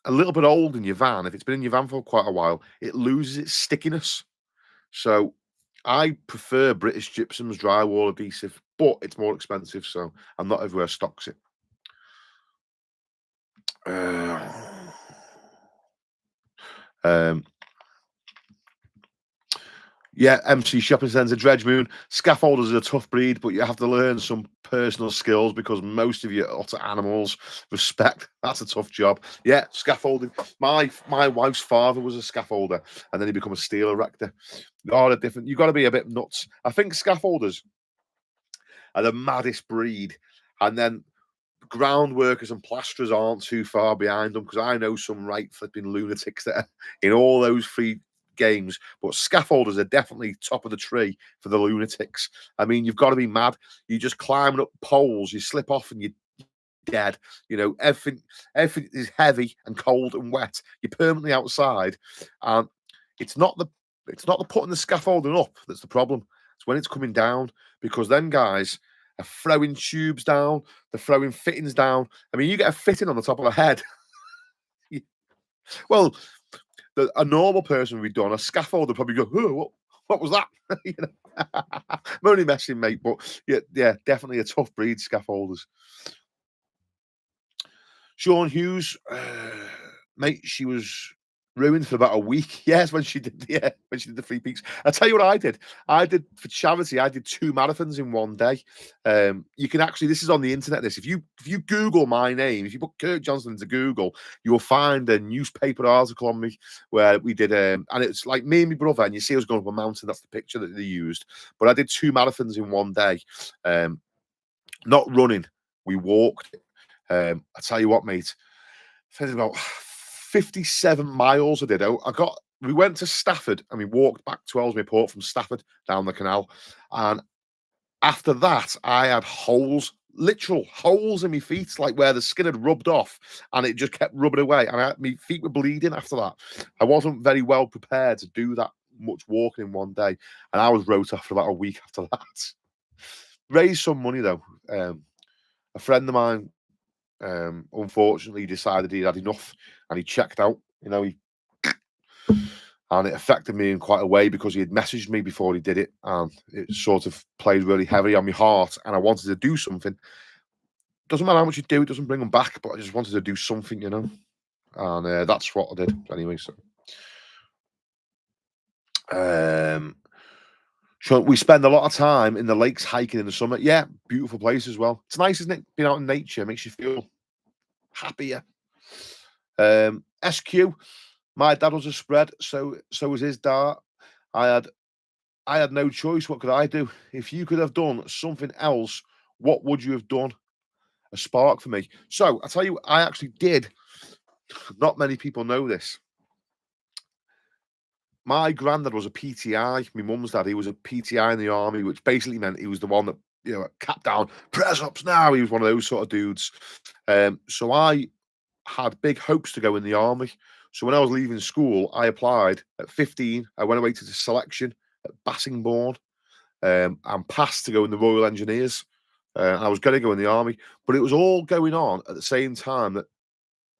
a little bit old in your van, if it's been in your van for quite a while, it loses its stickiness. So I prefer British Gypsum's drywall adhesive, but it's more expensive, so I'm not everywhere stocks it. Um, yeah, MC Shopping Centre, Dredge Moon. Scaffolders are a tough breed, but you have to learn some personal skills because most of you are utter animals. Respect. That's a tough job. Yeah, scaffolding. My wife's father was a scaffolder, and then he became a steel erector. All a different. You've got to be a bit nuts. I think scaffolders are the maddest breed, and then ground workers and plasterers aren't too far behind them because I know some right flipping lunatics that are in all those three games. But scaffolders are definitely top of the tree for the lunatics. I mean, you've got to be mad. You just climbing up poles, you slip off and you're dead. You know, everything is heavy and cold and wet. You're permanently outside, and it's not the putting the scaffolding up that's the problem. It's when it's coming down because then guys are throwing tubes down, they're throwing fittings down. I mean, you get a fitting on the top of the head. Well, a normal person would be done. A scaffolder would probably go, "Oh, what was that?" You know? I'm only messing, mate, but yeah, definitely a tough breed, scaffolders. Sean Hughes, mate, she was ruined for about a week. Yes, when she did the 3 peaks. I tell you what I did. I did for charity. I did 2 marathons in one day. You can actually. This is on the internet. This if you Google my name, if you put Kirk Johnson into Google, you will find a newspaper article on me where we did. And it's like me and my brother, and you see us going up a mountain. That's the picture that they used. But I did 2 marathons in one day. Not running. We walked. I tell you what, mate. I think about 57 miles I did. We went to Stafford and we walked back to Ellesmere Port from Stafford down the canal. And after that, I had literal holes in my feet, like where the skin had rubbed off and it just kept rubbing away. And my feet were bleeding after that. I wasn't very well prepared to do that much walking in one day. And I was wrote off for about a week after that. Raised some money though. A friend of mine unfortunately decided he'd had enough and he checked out, and it affected me in quite a way because he had messaged me before he did it and it sort of played really heavy on my heart and I wanted to do something. Doesn't matter how much you do, it doesn't bring them back, but I just wanted to do something, and that's what I did anyway. So we spend a lot of time in the lakes hiking in the summer. Yeah, beautiful place as well. It's nice, isn't it? Being out in nature makes you feel happier. SQ, my dad was a spread, so was his dad. I had no choice. What could I do? If you could have done something else, what would you have done? A spark for me. So I tell you, I actually did. Not many people know this. My granddad was a PTI. My mum's dad, he was a PTI in the army, which basically meant he was the one that, cap down, press ups now. He was one of those sort of dudes. So I had big hopes to go in the army. So when I was leaving school, I applied at 15. I went away to the selection at Bassingbourn and passed to go in the Royal Engineers. I was going to go in the army, but it was all going on at the same time that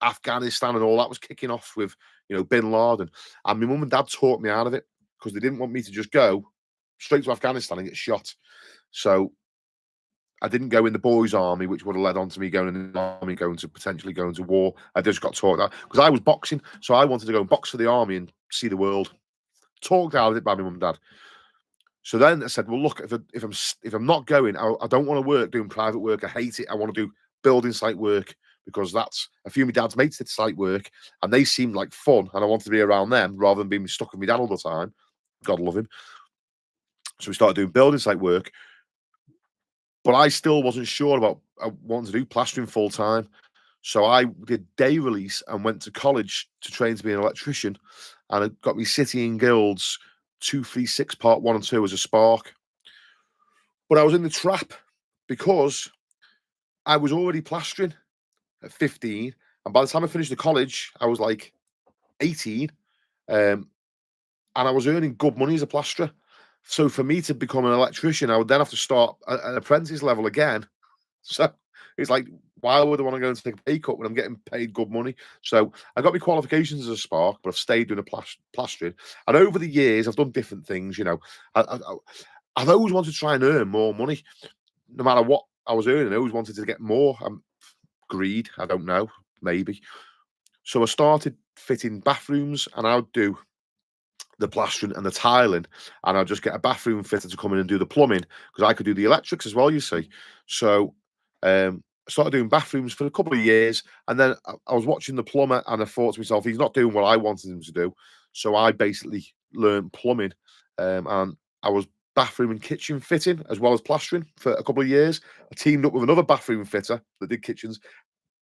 Afghanistan and all that was kicking off with, Bin Laden. And my mum and dad talked me out of it because they didn't want me to just go straight to Afghanistan and get shot. So I didn't go in the boys' army, which would have led on to me going in the army, potentially going to war. I just got taught that because I was boxing, so I wanted to go and box for the army and see the world. Talked out of it by my mum and dad. So then I said, "Well, look, if I'm not going, I don't want to work doing private work. I hate it. I want to do building site work because that's a few of my dad's mates did site work, and they seemed like fun, and I wanted to be around them rather than being stuck with my dad all the time. God love him. So we started doing building site work." But I still wasn't sure about wanting to do plastering full time. So I did day release and went to college to train to be an electrician. And it got me City and Guilds 236 part 1 and 2 as a spark. But I was in the trap because I was already plastering at 15. And by the time I finished the college, I was like 18, and I was earning good money as a plasterer. So for me to become an electrician, I would then have to start at an apprentice level again. So it's like, why would I want to go and take a pay cut when I'm getting paid good money? So I got my qualifications as a spark, but I've stayed doing a plastering. And over the years, I've done different things. You know, I've always wanted to try and earn more money, no matter what I was earning. I always wanted to get more. Greed, I don't know, maybe. So I started fitting bathrooms, and I would do the plastering and the tiling, and I'll just get a bathroom fitter to come in and do the plumbing because I could do the electrics as well, you see. So I started doing bathrooms for a couple of years, and then I was watching the plumber, and I thought to myself, he's not doing what I wanted him to do. So I basically learned plumbing, and I was bathroom and kitchen fitting as well as plastering for a couple of years. I teamed up with another bathroom fitter that did kitchens,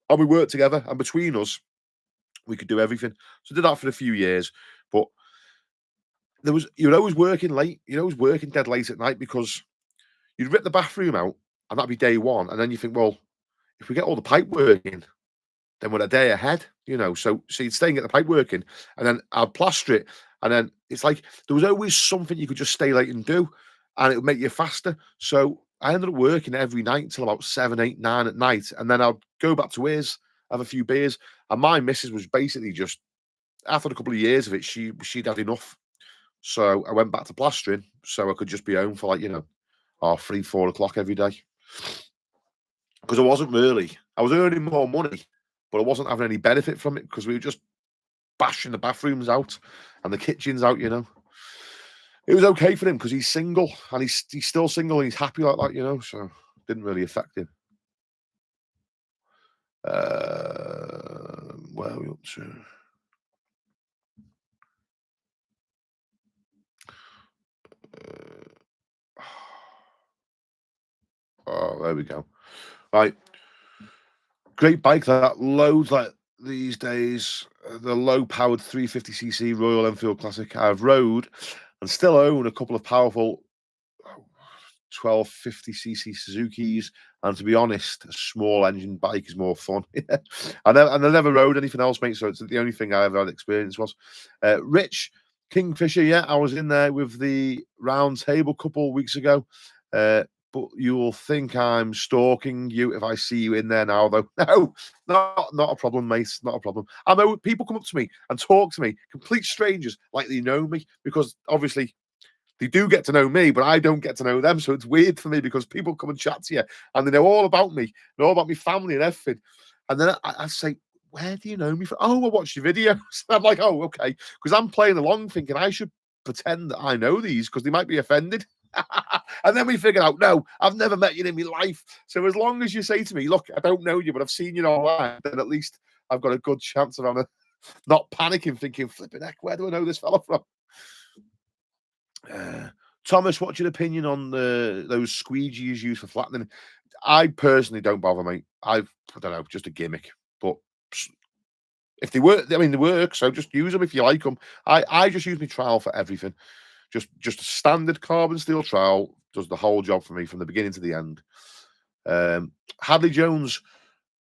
and we worked together, and between us, we could do everything. So I did that for a few years, but you're always working late. You're always working dead late at night because you'd rip the bathroom out, and that'd be day one. And then you think, well, if we get all the pipe working, then we're a day ahead, you know. So you'd stay and get the pipe working, and then I'd plaster it. And then it's like there was always something you could just stay late and do, and it would make you faster. So I ended up working every night until about 7, 8, 9 at night. And then I'd go back to his, have a few beers. And my missus was basically just, after a couple of years of it, she'd had enough. So I went back to plastering so I could just be home for, like, 3, 4 o'clock every day. Because I was earning more money, but I wasn't having any benefit from it because we were just bashing the bathrooms out and the kitchens out, you know. It was okay for him because he's single, and he's still single, and he's happy like that, you know. So it didn't really affect him. Where are we up to? Oh, there we go. Right. Great bike, that. Loads like these days. The low-powered 350cc Royal Enfield Classic I've rode and still own a couple of powerful 1250cc Suzukis. And to be honest, a small engine bike is more fun. I never rode anything else, mate. So it's the only thing I ever had experience was. Rich Kingfisher, yeah, I was in there with the round table a couple of weeks ago. But you will think I'm stalking you if I see you in there now, though. No, not a problem, mate. Not a problem. I know people come up to me and talk to me, complete strangers, like they know me, because obviously they do get to know me, but I don't get to know them. So it's weird for me because people come and chat to you and they know all about me and all about my family and everything. And then I say, where do you know me from? Oh, I watched your videos. I'm like, oh, okay. Because I'm playing along thinking I should pretend that I know these because they might be offended. And then we figured out, no, I've never met you in my life. So as long as you say to me, look, I don't know you, but I've seen you online, then at least I've got a good chance of not panicking, thinking, flipping heck, where do I know this fella from? Thomas, what's your opinion on those squeegees used for flattening? I personally don't bother, mate. I don't know, just a gimmick. But if they work, I mean, they work, so just use them if you like them. I just use my trowel for everything. Just a standard carbon steel trowel does the whole job for me from the beginning to the end. Hadley Jones,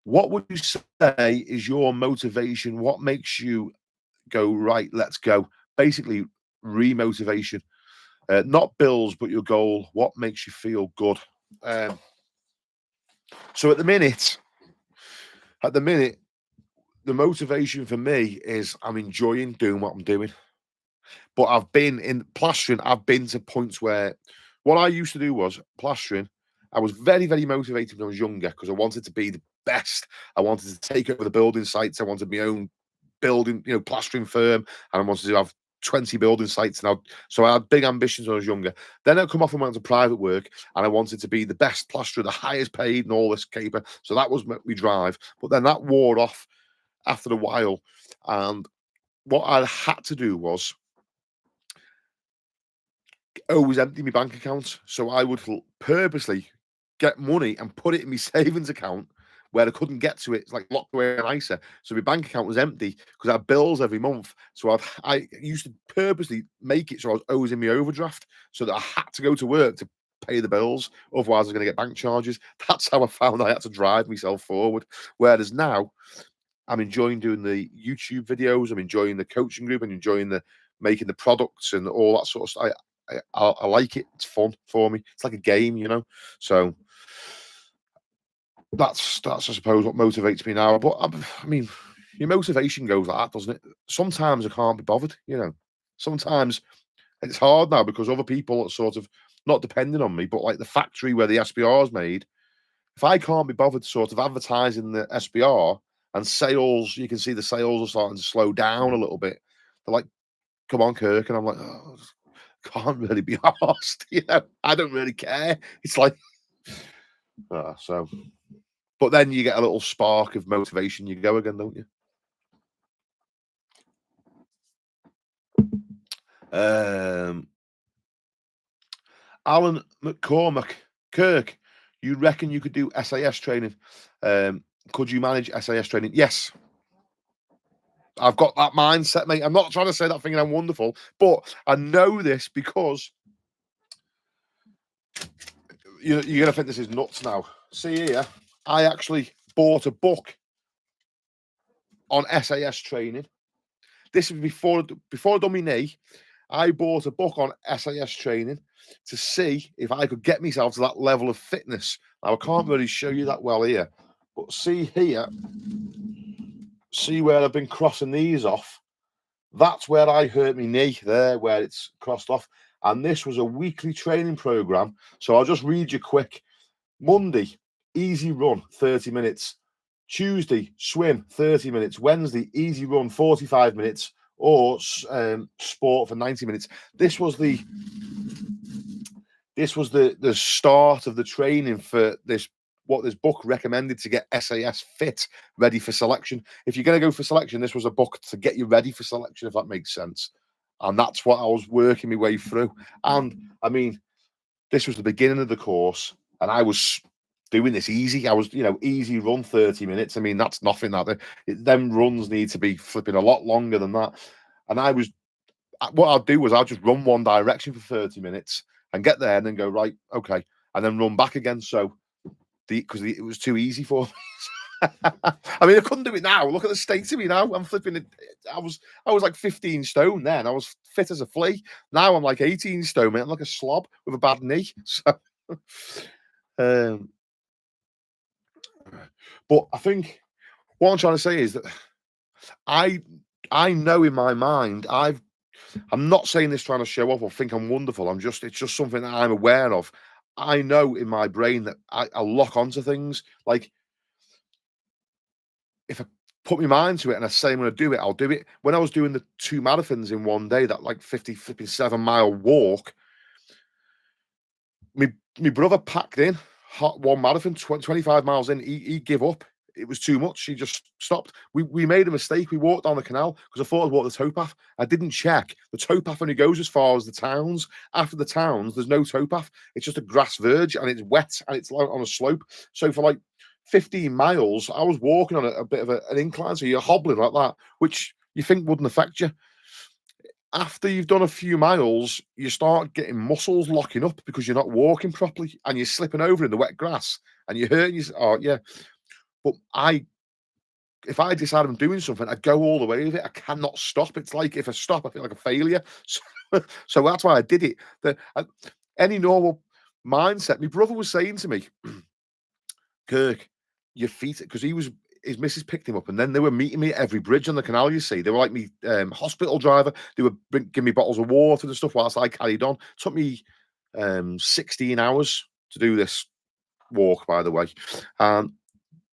what would you say is your motivation? What makes you go, right, let's go? Basically, remotivation. Not bills, but your goal. What makes you feel good? So at the minute, the motivation for me is I'm enjoying doing what I'm doing. But I've been in plastering, I've been to points where what I used to do was plastering. I was very, very motivated when I was younger because I wanted to be the best. I wanted to take over the building sites. I wanted my own building, plastering firm, and I wanted to have 20 building sites. So I had big ambitions when I was younger. Then I come off and went to private work, and I wanted to be the best plasterer, the highest paid, and all this caper. So that was my drive. But then that wore off after a while, and what I had to do was always empty my bank accounts. So I would purposely get money and put it in my savings account where I couldn't get to it. It's like locked away in ISA. So my bank account was empty because I had bills every month. So I used to purposely make it so I was always in my overdraft so that I had to go to work to pay the bills. Otherwise, I was going to get bank charges. That's how I found I had to drive myself forward. Whereas now, I'm enjoying doing the YouTube videos. I'm enjoying the coaching group. I'm enjoying the making the products and all that sort of stuff. I like it. It's fun for me. It's like a game, you know. So that's I suppose what motivates me now. But I mean, your motivation goes like that, doesn't it? Sometimes I can't be bothered, you know. Sometimes it's hard now because other people are sort of not depending on me, but like the factory where the SBR is made, if I can't be bothered sort of advertising the SBR and sales, you can see the sales are starting to slow down a little bit. They're like, come on, Kirk. And I'm like, oh, can't really be asked. You know, I don't really care. It's like, so, but then you get a little spark of motivation. You go again, don't you? Alan McCormack, Kirk, you reckon you could do SAS training? Could you manage SAS training? Yes. I've got that mindset, mate. I'm not trying to say that thinking I'm wonderful, but I know this because you're going to think this is nuts now. See here, I actually bought a book on SAS training. This was before I done my knee. I bought a book on SAS training to see if I could get myself to that level of fitness. Now, I can't really show you that well here, but see here, see where I've been crossing these off? That's where I hurt my knee there, where it's crossed off. And this was a weekly training program. So I'll just read you quick. Monday, easy run, 30 minutes. Tuesday, swim, 30 minutes. Wednesday, easy run, 45 minutes. Or sport for 90 minutes. This was the start of the training for this, what this book recommended to get SAS fit, ready for selection. If you're going to go for selection, this was a book to get you ready for selection, if that makes sense. And that's what I was working my way through. And I mean, this was the beginning of the course, and I was doing this easy. I was, you know, easy run 30 minutes. I mean, that's nothing. Them runs need to be flipping a lot longer than that. And what I'll do was I'll just run one direction for 30 minutes and get there and then go, right, okay, and then run back again. So because it was too easy for me. I mean, I couldn't do it now. Look at the state of me now. I'm flipping it. I was like 15 stone then. I was fit as a flea. Now I'm like 18 stone, mate. I'm like a slob with a bad knee. So, but I think what I'm trying to say is that I know in my mind I'm not saying this trying to show off or think I'm wonderful. It's just something that I'm aware of. I know in my brain that I lock onto things. Like if I put my mind to it and I say I'm going to do it, I'll do it. When I was doing the 2 marathons in one day, that like 57-mile walk, my brother packed in one marathon, 25 miles in. He gave up. It was too much. He just stopped. We made a mistake. We walked down the canal because I thought I'd walk the towpath. I didn't check. The towpath only goes as far as the towns. After the towns, there's no towpath. It's just a grass verge and it's wet and it's on a slope. So for like 15 miles, I was walking on a bit of an incline. So you're hobbling like that, which you think wouldn't affect you. After you've done a few miles, you start getting muscles locking up because you're not walking properly and you're slipping over in the wet grass and you're hurting you. Oh, yeah. But if I decide I'm doing something, I go all the way with it. I cannot stop. It's like if I stop, I feel like a failure. So that's why I did it. Any normal mindset. My brother was saying to me, Kirk, your feet, because his missus picked him up, and then they were meeting me at every bridge on the canal. You see, they were like me hospital driver. They would give me bottles of water and stuff whilst I carried on. It took me 16 hours to do this walk, by the way.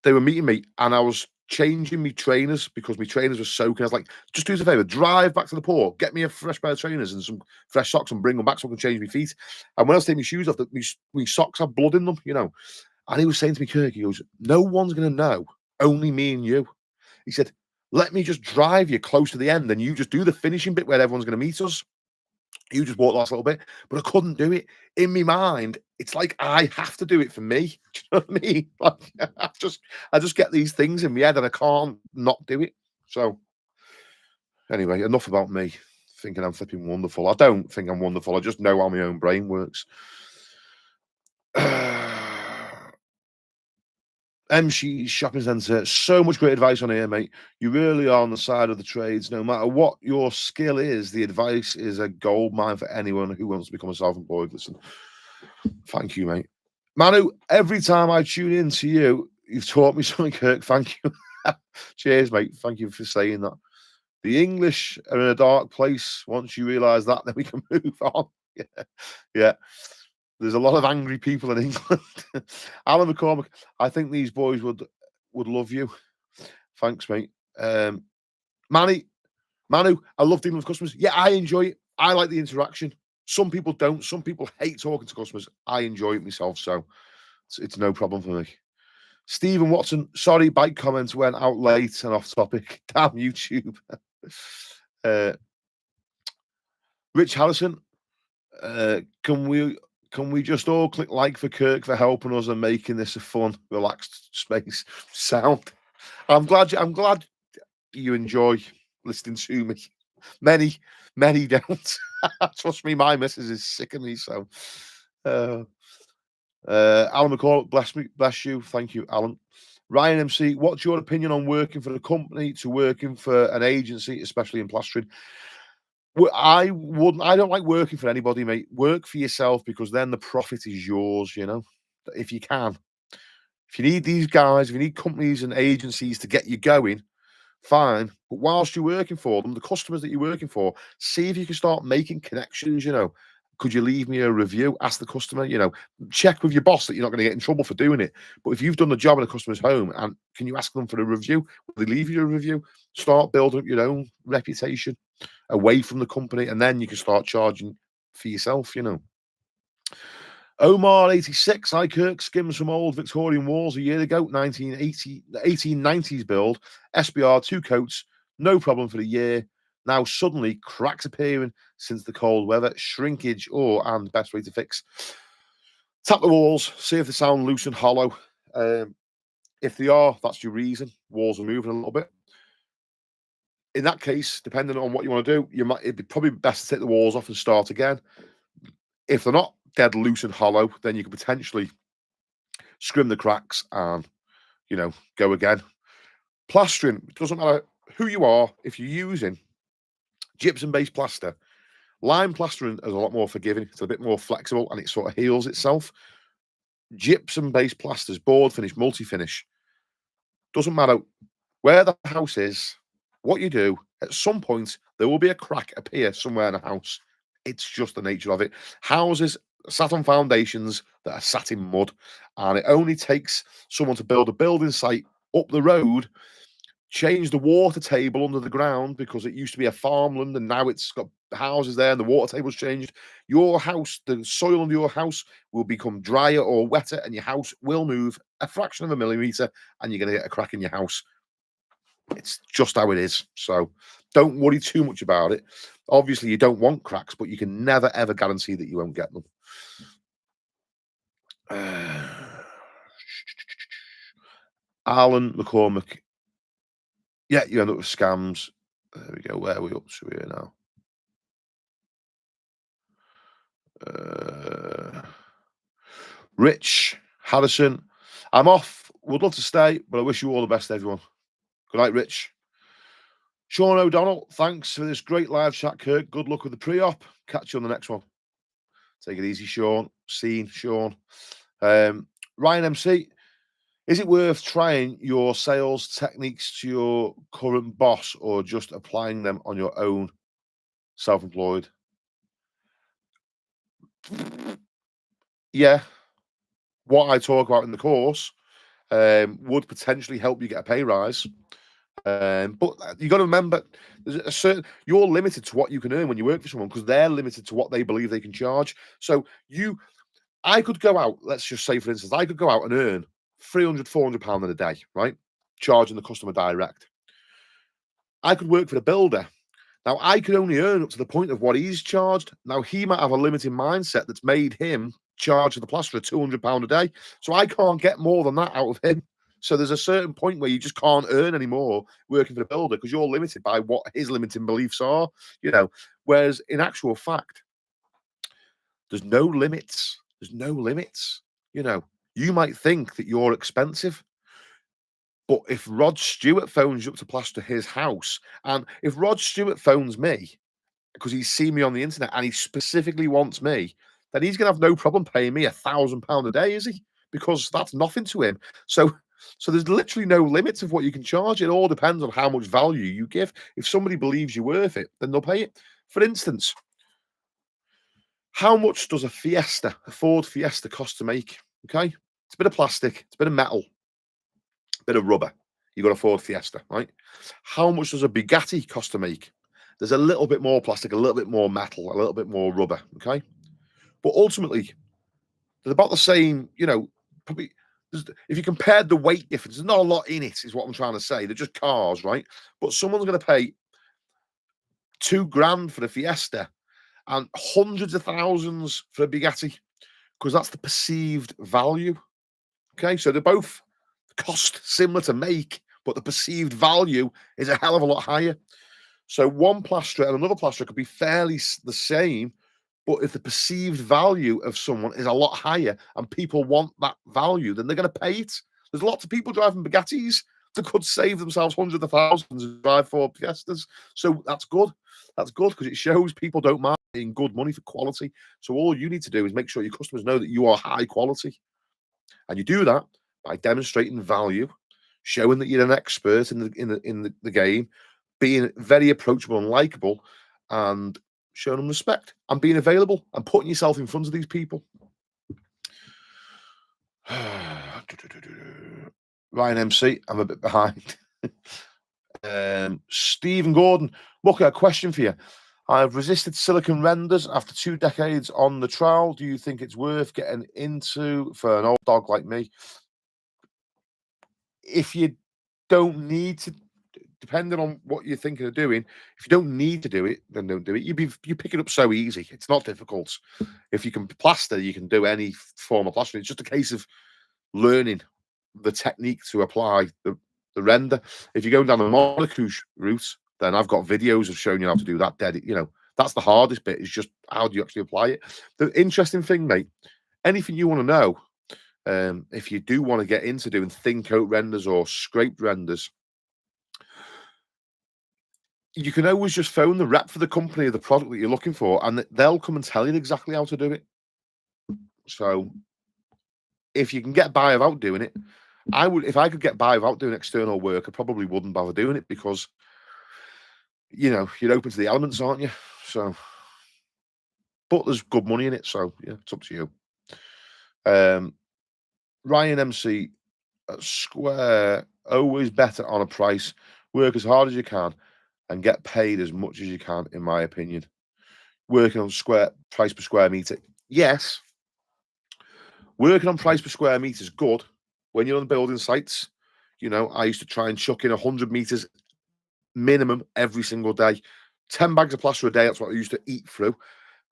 They were meeting me, and I was changing my trainers because my trainers were soaking. I was like, just do us a favor, drive back to the port, get me a fresh pair of trainers and some fresh socks and bring them back so I can change my feet. And when I was taking my shoes off, my socks have blood in them, you know. And he was saying to me, Kirk, he goes, no one's going to know, only me and you. He said, let me just drive you close to the end and you just do the finishing bit where everyone's going to meet us. You just walk the last little bit, but I couldn't do it. In my mind, it's like I have to do it for me. Do you know what I mean? Like, I just get these things in my head and I can't not do it. So anyway, enough about me thinking I'm flipping wonderful. I don't think I'm wonderful. I just know how my own brain works. MC Shopping Centre, so much great advice on here, mate. You really are on the side of the trades. No matter what your skill is, the advice is a gold mine for anyone who wants to become a self-employed. Listen, thank you, mate. Manu, every time I tune in to you, you've taught me something, Kirk. Thank you. Cheers, mate. Thank you for saying that. The English are in a dark place. Once you realise that, then we can move on. Yeah. Yeah. There's a lot of angry people in England. Alan McCormick, I think these boys would love you. Thanks, mate. Manu, I love dealing with customers. Yeah, I enjoy it. I like the interaction. Some people don't. Some people hate talking to customers. I enjoy it myself, so it's no problem for me. Stephen Watson, sorry, bike comments went out late and off topic. Damn YouTube. Rich Harrison, can we just all click like for Kirk for helping us and making this a fun, relaxed space? Sound. I'm glad you enjoy listening to me. Many don't. Trust me, my missus is sick of me. So, Alan McCall, bless you. Thank you, Alan. Ryan MC, what's your opinion on working for a company to working for an agency, especially in plastering? I don't like working for anybody, mate. Work for yourself because then the profit is yours, you know, if you can. If you need these guys, if you need companies and agencies to get you going, fine. But whilst you're working for them, the customers that you're working for, see if you can start making connections, you know. Could you leave me a review? Ask the customer, you know, check with your boss that you're not going to get in trouble for doing it. But if you've done the job in a customer's home, and can you ask them for a review? Will they leave you a review? Start building up your own reputation away from the company, and then you can start charging for yourself, you know. Omar 86, I Kirk skims from old Victorian walls a year ago, 1890s build, SBR 2 coats, no problem for the year. Now suddenly cracks appearing since the cold weather, shrinkage, and best way to fix. Tap the walls, see if they sound loose and hollow. If they are, that's your reason. Walls are moving a little bit. In that case, depending on what you want to do, it'd be probably best to take the walls off and start again. If they're not dead loose and hollow, then you could potentially scrim the cracks and, you know, go again. Plastering, it doesn't matter who you are. If you're using gypsum-based plaster, lime plastering is a lot more forgiving. It's a bit more flexible and it sort of heals itself. Gypsum-based plasters, board finish, multi-finish, doesn't matter where the house is, what you do, at some point, there will be a crack appear somewhere in a house. It's just the nature of it. Houses sat on foundations that are sat in mud, and it only takes someone to build a building site up the road, change the water table under the ground because it used to be a farmland and now it's got houses there and the water table's changed. Your house, the soil under your house will become drier or wetter and your house will move a fraction of a millimeter and you're going to get a crack in your house. It's just how it is. So don't worry too much about it. Obviously, you don't want cracks, but you can never, ever guarantee that you won't get them. Alan McCormick. Yeah, you end up with scams. There we go. Where are we up to here now? Rich Harrison. I'm off. Would love to stay, but I wish you all the best, everyone. Good night, Rich. Sean O'Donnell, thanks for this great live chat, Kirk. Good luck with the pre-op. Catch you on the next one. Take it easy, Sean. Sean. Ryan MC, is it worth trying your sales techniques to your current boss or just applying them on your own self-employed? Yeah. What I talk about in the course would potentially help you get a pay rise. But you got to remember, there's you're limited to what you can earn when you work for someone because they're limited to what they believe they can charge. So I could go out, let's just say, for instance, I could go out and earn £300, £400 in a day, right? Charging the customer direct. I could work for the builder. Now, I could only earn up to the point of what he's charged. Now, he might have a limiting mindset that's made him charge the plasterer £200 a day. So I can't get more than that out of him. So there's a certain point where you just can't earn any more working for the builder because you're limited by what his limiting beliefs are, you know. Whereas in actual fact, there's no limits. There's no limits. You know, you might think that you're expensive. But if Rod Stewart phones you up to plaster his house, and if Rod Stewart phones me because he's seen me on the internet and he specifically wants me, then he's going to have no problem paying me £1,000 a day, is he? Because that's nothing to him. So there's literally no limits of what you can charge. It all depends on how much value you give. If somebody believes you're worth it, then they'll pay it. For instance, how much does a Ford Fiesta cost to make? Okay, it's a bit of plastic, it's a bit of metal, a bit of rubber. You've got a Ford Fiesta, right? How much does a Bugatti cost to make? There's a little bit more plastic, a little bit more metal, a little bit more rubber, okay? But ultimately, they're about the same, probably. If you compared the weight difference, there's not a lot in it, is what I'm trying to say. They're just cars, right? But someone's going to pay £2,000 for the Fiesta and hundreds of thousands for a Bugatti because that's the perceived value. Okay, so they're both cost similar to make, but the perceived value is a hell of a lot higher. So one plasterer and another plasterer could be fairly the same, but if the perceived value of someone is a lot higher and people want that value, then they're going to pay it. There's lots of people driving Bugattis that could save themselves hundreds of thousands and drive Ford Fiestas. So that's good. That's good because it shows people don't mind paying good money for quality. So all you need to do is make sure your customers know that you are high quality. And you do that by demonstrating value, showing that you're an expert in the game, being very approachable and likable, and showing them respect and being available and putting yourself in front of these people. Ryan MC, I'm a bit behind. Stephen Gordon, look, a question for you. I've resisted silicon renders after 2 decades on the trowel. Do you think it's worth getting into for an old dog like me? If you don't need to, depending on what you're thinking of doing, if you don't need to do it, then don't do it. You pick it up so easy. It's not difficult. If you can plaster, you can do any form of plastering. It's just a case of learning the technique to apply the render. If you're going down the monocouche route, then I've got videos of showing you how to do that. That's the hardest bit, is just how do you actually apply it. The interesting thing, mate, anything you want to know, if you do want to get into doing thin coat renders or scraped renders, you can always just phone the rep for the company or the product that you're looking for, and they'll come and tell you exactly how to do it. So if you can get by without doing it, I would. If I could get by without doing external work, I probably wouldn't bother doing it because, you're open to the elements, aren't you? So, but there's good money in it, so yeah, it's up to you. Ryan MC, Square, always better on a price. Work as hard as you can and get paid as much as you can, in my opinion. Working on price per square meter, yes. Working on price per square meter is good when you're on building sites. I used to try and chuck in 100 meters minimum every single day. 10 bags of plaster a day, that's what I used to eat through.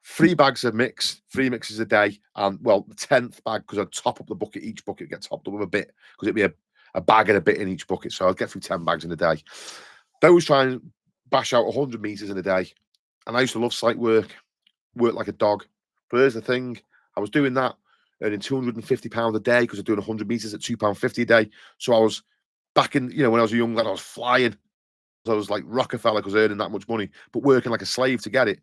3 bags of mix, 3 mixes a day. And, well, the 10th bag, because I'd top up the bucket, each bucket gets topped up with a bit, because it'd be a bag and a bit in each bucket. So I'd get through 10 bags in a day. They was trying to bash out 100 meters in a day. And I used to love site work like a dog. But here's the thing, I was doing that, earning £250 a day because I'm doing 100 meters at £2.50 a day. So I was back in, when I was a young lad, I was flying. I was like Rockefeller because earning that much money, but working like a slave to get it.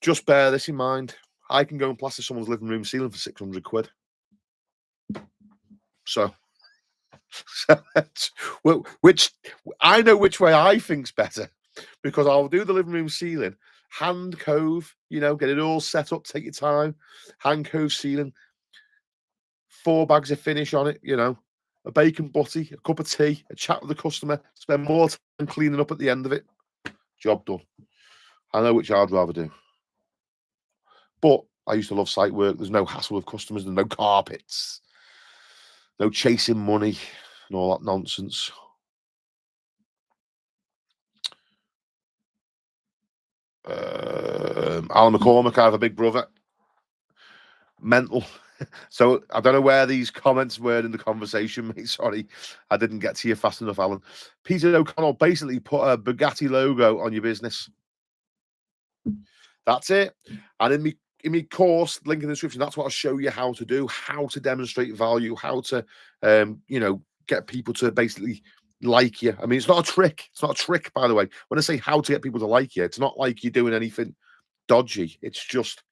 Just bear this in mind. I can go and plaster someone's living room ceiling for 600 quid. So which I know which way I think's better, because I'll do the living room ceiling, hand cove, get it all set up, take your time, hand cove ceiling, 4 bags of finish on it, a bacon butty, a cup of tea, a chat with the customer, spend more time cleaning up at the end of it. Job done. I know which I'd rather do. But I used to love site work. There's no hassle with customers, there's no carpets, no chasing money and all that nonsense. Alan McCormick, I have a big brother. Mental. So I don't know where these comments were in the conversation, mate. Sorry, I didn't get to you fast enough, Alan. Peter O'Connell, basically put a Bugatti logo on your business. That's it. And in my course, link in the description, that's what I'll show you how to do, how to demonstrate value, how to, get people to basically like you. I mean, it's not a trick. It's not a trick, by the way. When I say how to get people to like you, it's not like you're doing anything dodgy. It's just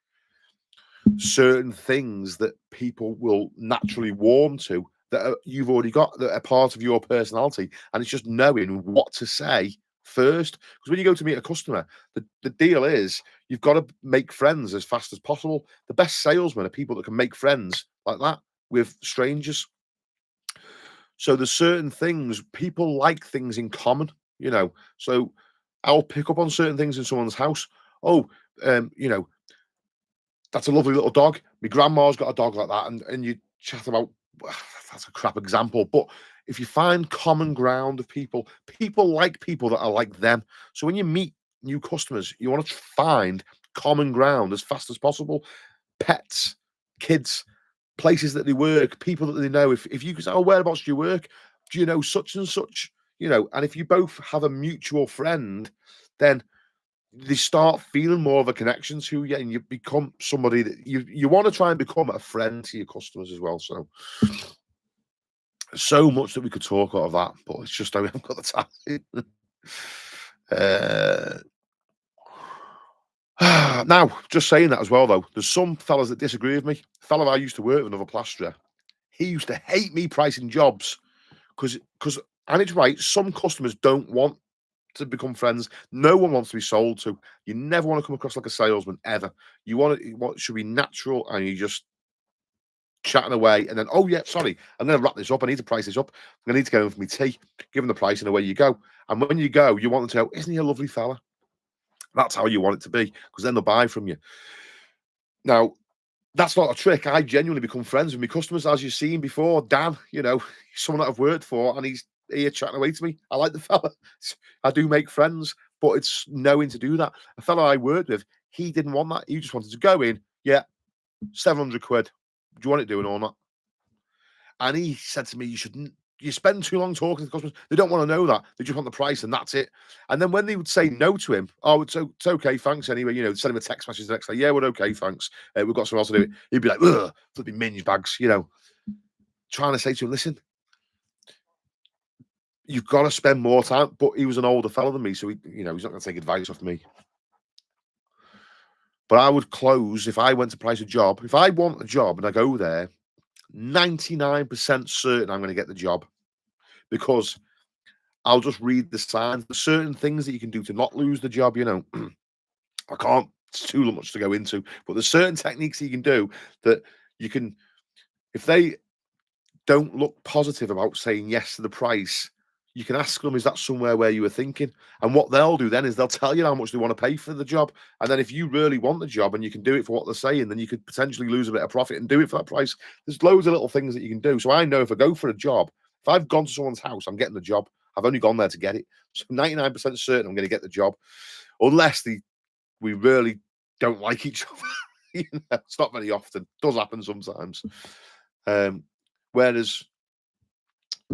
certain things that people will naturally warm to that you've already got, that are part of your personality. And it's just knowing what to say first. Because when you go to meet a customer, the deal is you've got to make friends as fast as possible. The best salesmen are people that can make friends like that with strangers. So there's certain things, people like things in common, you know. So I'll pick up on certain things in someone's house. Oh, you know, that's a lovely little dog. My grandma's got a dog like that, and you chat about, that's a crap example, but if you find common ground of people, people like people that are like them. So when you meet new customers, you want to find common ground as fast as possible. Pets, kids, places that they work, people that they know. If you can say, oh, whereabouts do you work? Do you know such and such? You know, and if you both have a mutual friend, then they start feeling more of a connection to you, and you become somebody that you want to try and become a friend to your customers as well. So much that we could talk out of that, but it's just I haven't got the time. Now, just saying that as well, though, there's some fellas that disagree with me. A fella I used to work with, another plasterer, he used to hate me pricing jobs because and it's right. Some customers don't want to become friends. No one wants to be sold to. You never want to come across like a salesman ever. You want it. What should be natural, and you just chatting away, and then oh yeah, sorry, I'm going to wrap this up. I need to price this up. I'm going to need to go in for my tea. Give them the price, and away you go. And when you go, you want them to go, isn't he a lovely fella? That's how you want it to be, because then they'll buy from you. Now, that's not a trick. I genuinely become friends with my customers, as you've seen before. Dan, you know, someone that I've worked for, and he's here chatting away to me. I like the fella. I do make friends, but it's knowing to do that. A fella I worked with, he didn't want that. He just wanted to go in, yeah, 700 quid. Do you want it doing or not? And he said to me, you shouldn't. You spend too long talking to the customers. They don't want to know that. They just want the price, and that's it. And then when they would say no to him, oh, it's okay, thanks. Anyway, you know, send him a text message the next day. Yeah, we're okay, thanks. We've got someone else to do it. He'd be like, ugh, flipping minge bags, you know, trying to say to him, listen, you've got to spend more time. But he was an older fellow than me, so he, you know, he's not going to take advice off me. But I would close if I went to price a job. If I want a job and I go there, 99% certain I'm going to get the job, because I'll just read the signs. There's certain things that you can do to not lose the job, you know. I can't, it's too much to go into, but there's certain techniques that you can do that you can, if they don't look positive about saying yes to the price, you can ask them, is that somewhere where you were thinking? And what they'll do then is they'll tell you how much they want to pay for the job. And then if you really want the job and you can do it for what they're saying, then you could potentially lose a bit of profit and do it for that price. There's loads of little things that you can do. So I know if I go for a job, if I've gone to someone's house, I'm getting the job. I've only gone there to get it. So 99% certain I'm going to get the job, unless we really don't like each other. You know, it's not very often. It does happen sometimes. Whereas,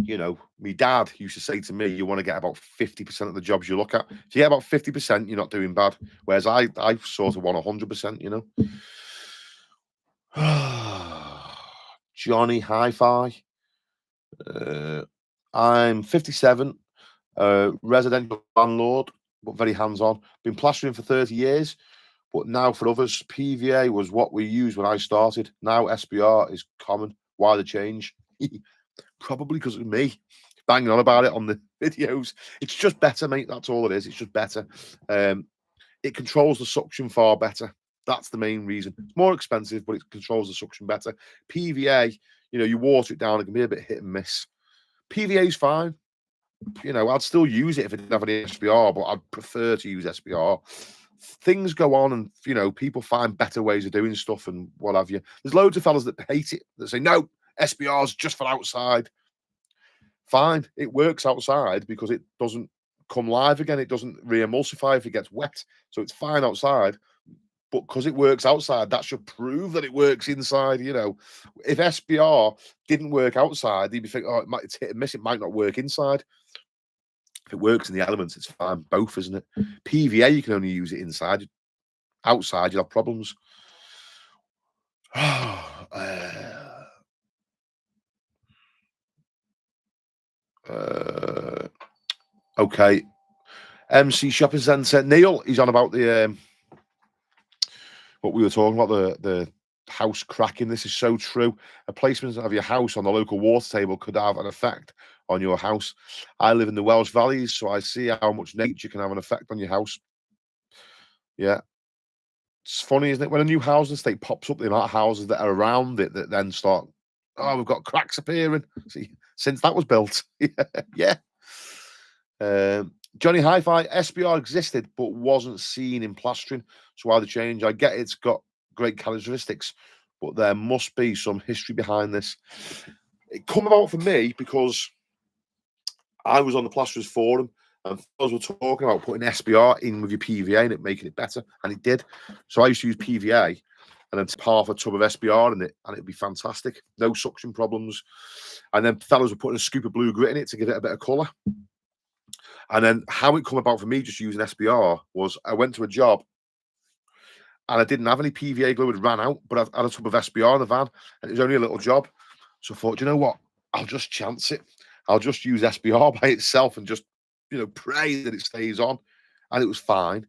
you know, my dad used to say to me, you want to get about 50% of the jobs you look at. If you get about 50%, you're not doing bad. Whereas I sort of want 100%, you know. Johnny Hi-Fi. I'm 57, residential landlord, but very hands-on. Been plastering for 30 years, but now for others, PVA was what we used when I started. Now SBR is common. Why the change? Probably because of me banging on about it on the videos. It's just better, mate. That's all it is. It's just better. It controls the suction far better. That's the main reason. It's more expensive, but it controls the suction better. PVA, you know, you water it down, it can be a bit hit and miss. PVA is fine. You know, I'd still use it if it didn't have any SBR, but I'd prefer to use SBR. Things go on, and you know, people find better ways of doing stuff and what have you. There's loads of fellas that hate it, that say no, SBR's just for outside. Fine, it works outside because it doesn't come live again. It doesn't re-emulsify if it gets wet, so it's fine outside. But because it works outside, that should prove that it works inside. You know, if SBR didn't work outside, you'd be thinking, oh, it's hit and miss. It might not work inside. If it works in the elements, it's fine. Both, isn't it? PVA, you can only use it inside. Outside, you'll have problems. Okay. MC Shopping Centre. Neil, he's on about the what we were talking about, the house cracking. This is so true. A placement of your house on the local water table could have an effect on your house. I live in the Welsh Valleys, so I see how much nature can have an effect on your house. Yeah. It's funny, isn't it? When a new housing estate pops up, the amount of houses that are around it that then start, oh, we've got cracks appearing. See, since that was built. Yeah. Johnny Hi-Fi, SBR existed but wasn't seen in plastering. So why the change? I get it's got great characteristics, but there must be some history behind this. It come about for me because I was on the plasterers forum and fellas were talking about putting SBR in with your PVA and it making it better, and it did. So I used to use PVA and then half a tub of SBR in it, and it'd be fantastic. No suction problems. And then fellas were putting a scoop of blue grit in it to give it a bit of colour. And then how it come about for me just using SBR was I went to a job and I didn't have any PVA glue, it ran out, but I had a tub of SBR in the van and it was only a little job. So I thought, you know what? I'll just chance it. I'll just use SBR by itself and just, pray that it stays on. And it was fine.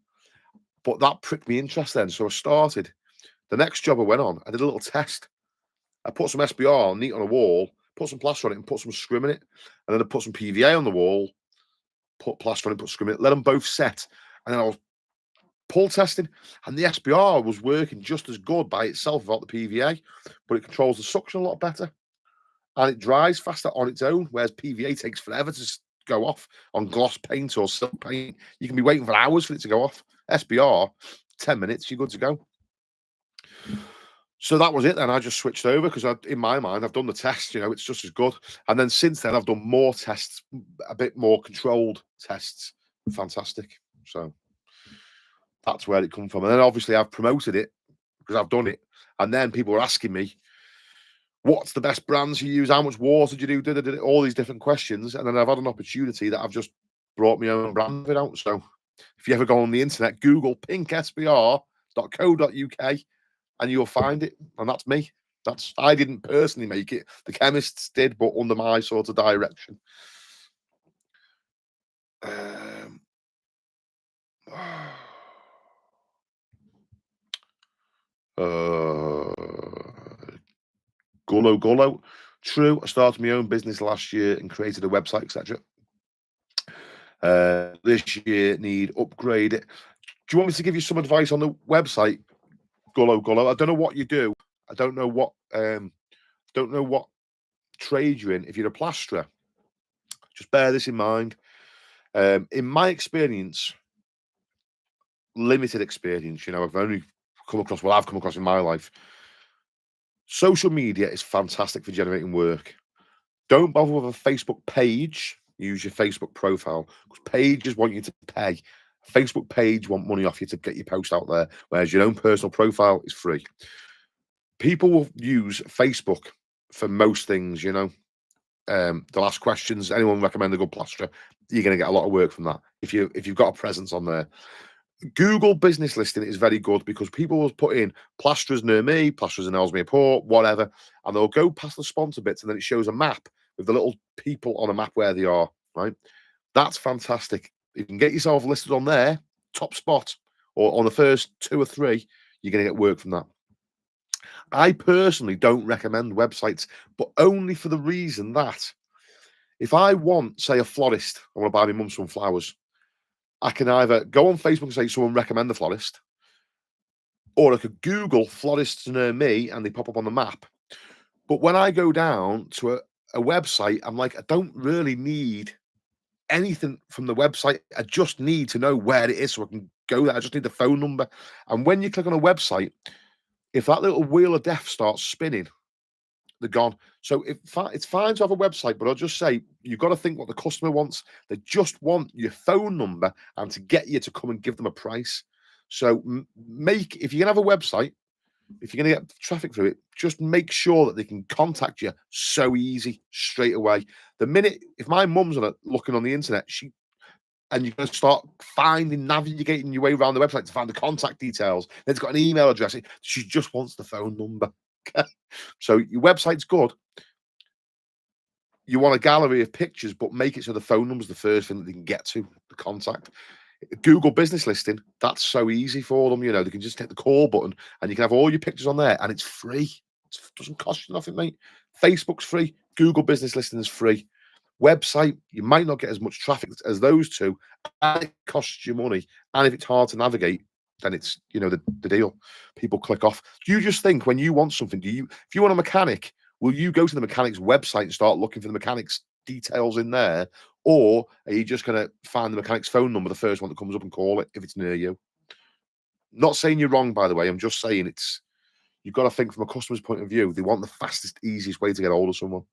But that pricked me interest then. So I started. The next job I went on, I did a little test. I put some SBR neat on a wall, put some plaster on it and put some scrim in it. And then I put some PVA on the wall, put plaster on it, put scrim in it, let them both set. And then I was pull testing, and the SBR was working just as good by itself without the PVA, but it controls the suction a lot better. And it dries faster on its own, whereas PVA takes forever to go off on gloss paint or silk paint. You can be waiting for hours for it to go off. SBR, 10 minutes, you're good to go. So that was it then. I just switched over because in my mind, I've done the test, it's just as good. And then since then, I've done more tests, a bit more controlled tests. Fantastic. So that's where it come from. And then obviously I've promoted it because I've done it. And then people were asking me, what's the best brands you use? How much water do you do? All these different questions. And then I've had an opportunity that I've just brought my own brand of it out. So if you ever go on the internet, Google pinksbr.co.uk and you'll find it. And that's me. I didn't personally make it. The chemists did, but under my sort of direction. Gullo. True, I started my own business last year and created a website, etc. This year need upgrade it. Do you want me to give you some advice on the website, Gullo? I don't know what you do. I don't know what trade you're in. If you're a plasterer, just bear this in mind. In my experience, limited experience, I've only come across what I've come across in my life. Social media is fantastic for generating work. Don't bother with a Facebook page. Use your Facebook profile because pages want you to pay. Facebook page want money off you to get your post out there, whereas your own personal profile is free. People will use Facebook for most things, They'll ask questions. Anyone recommend a good plasterer? You're going to get a lot of work from that if you've got a presence on there. Google business listing is very good because people will put in plasterers near me, plasterers in Ellesmere Port, whatever, and they'll go past the sponsor bits and then it shows a map with the little people on a map where they are, right? That's fantastic. You can get yourself listed on there, top spot, or on the first 2 or 3, you're going to get work from that. I personally don't recommend websites, but only for the reason that if I want, say, a florist, I want to buy my mum some flowers, I can either go on Facebook and say someone recommend the florist, or I could Google florists near me and they pop up on the map. But when I go down to a website, I'm like, I don't really need anything from the website. I just need to know where it is so I can go there. I just need the phone number. And when you click on a website, if that little wheel of death starts spinning, they're gone. So it's fine to have a website, but I'll just say you've got to think what the customer wants. They just want your phone number and to get you to come and give them a price. So if you're going to have a website, if you're going to get traffic through it, just make sure that they can contact you so easy straight away. The minute, if my mum's looking on the internet, and you're going to start navigating your way around the website to find the contact details. Then it's got an email address. She just wants the phone number. So your website's good. You want a gallery of pictures, but make it so the phone number's the first thing that they can get to, the contact. Google business listing, that's so easy for them. You know, they can just hit the call button and you can have all your pictures on there and it's free. It doesn't cost you nothing, mate. Facebook's free. Google business listing is free. Website, you might not get as much traffic as those two, and it costs you money. And if it's hard to navigate, then it's, you know, the deal. People click off. Do you just think when you want something, if you want a mechanic, will you go to the mechanic's website and start looking for the mechanic's details in there? Or are you just going to find the mechanic's phone number, the first one that comes up, and call it if it's near you? Not saying you're wrong, by the way. I'm just saying you've got to think from a customer's point of view. They want the fastest, easiest way to get hold of someone.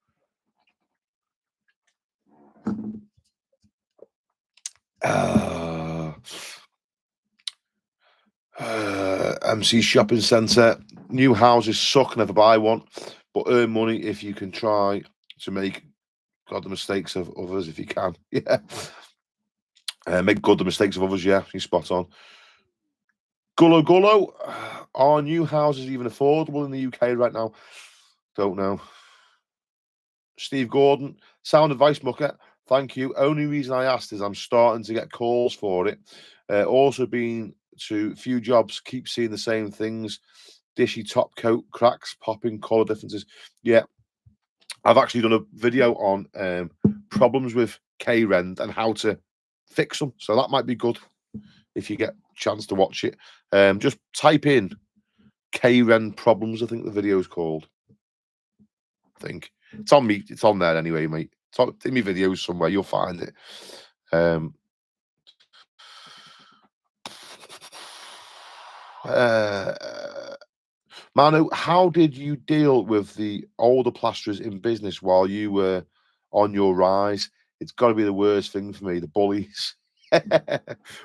MC Shopping Centre. New houses suck, never buy one. But earn money if you can try to make the mistakes of others if you can. Yeah. Make good the mistakes of others, yeah. You're spot on. Gullo. Are new houses even affordable in the UK right now? Don't know. Steve Gordon. Sound advice, Mucker. Thank you. Only reason I asked is I'm starting to get calls for it. Also been to a few jobs, keep seeing the same things. Dishy top coat, cracks, popping, colour differences. Yeah. I've actually done a video on problems with K-Rend and how to fix them. So that might be good if you get a chance to watch it. Just type in K-Rend problems, I think the video is called. I think. It's on me. It's on there anyway, mate. It's on, in my videos somewhere. You'll find it. Manu, how did you deal with the older plasterers in business while you were on your rise? It's got to be the worst thing for me, the bullies.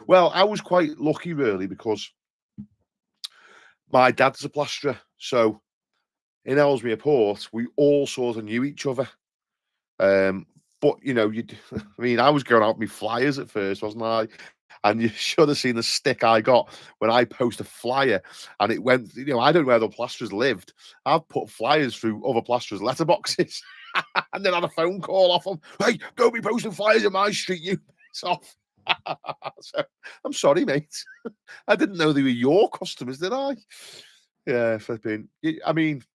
Well, I was quite lucky, really, because my dad's a plasterer. So in Ellesmere Port, we all sort of knew each other. But, you know, I mean, I was going out with me flyers at first, wasn't I? And you should have seen the stick I got when I post a flyer and it went, you know, I don't know where the plasterers lived. I've put flyers through other plasterers' letterboxes and then had a phone call off them. Hey, don't be posting flyers in my street, you piss off. So, I'm sorry, mate. I didn't know they were your customers, did I? Yeah, flipping. I mean,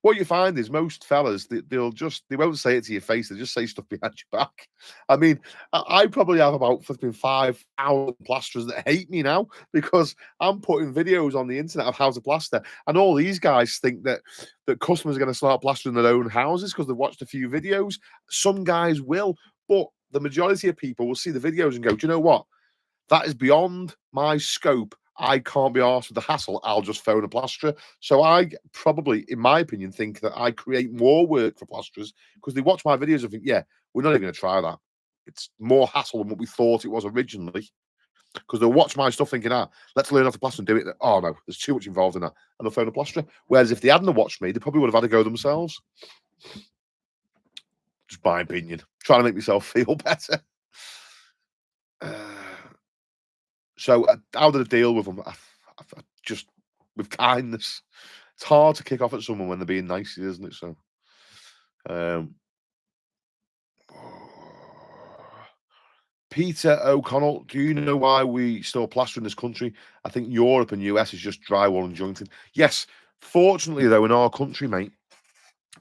what you find is most fellas, they won't say it to your face. They just say stuff behind your back. I mean, I probably have about 5,000 plasterers that hate me now because I'm putting videos on the internet of how to plaster, and all these guys think that customers are going to start plastering their own houses because they've watched a few videos. Some guys will, but the majority of people will see the videos and go, "Do you know what? That is beyond my scope. I can't be arsed with the hassle. I'll just phone a plasterer." So I probably, in my opinion, think that I create more work for plasterers because they watch my videos and think, yeah, we're not even going to try that. It's more hassle than what we thought it was originally. Because they'll watch my stuff thinking, let's learn how to plaster and do it. Oh, no, there's too much involved in that. And they'll phone a plasterer. Whereas if they hadn't watched me, they probably would have had to go themselves. Just my opinion. Trying to make myself feel better. So how did I deal with them? I just with kindness. It's hard to kick off at someone when they're being nice, isn't it? So, Peter O'Connell, do you know why we still plaster in this country? I think Europe and US is just drywall and jointing. Yes, fortunately though, in our country, mate,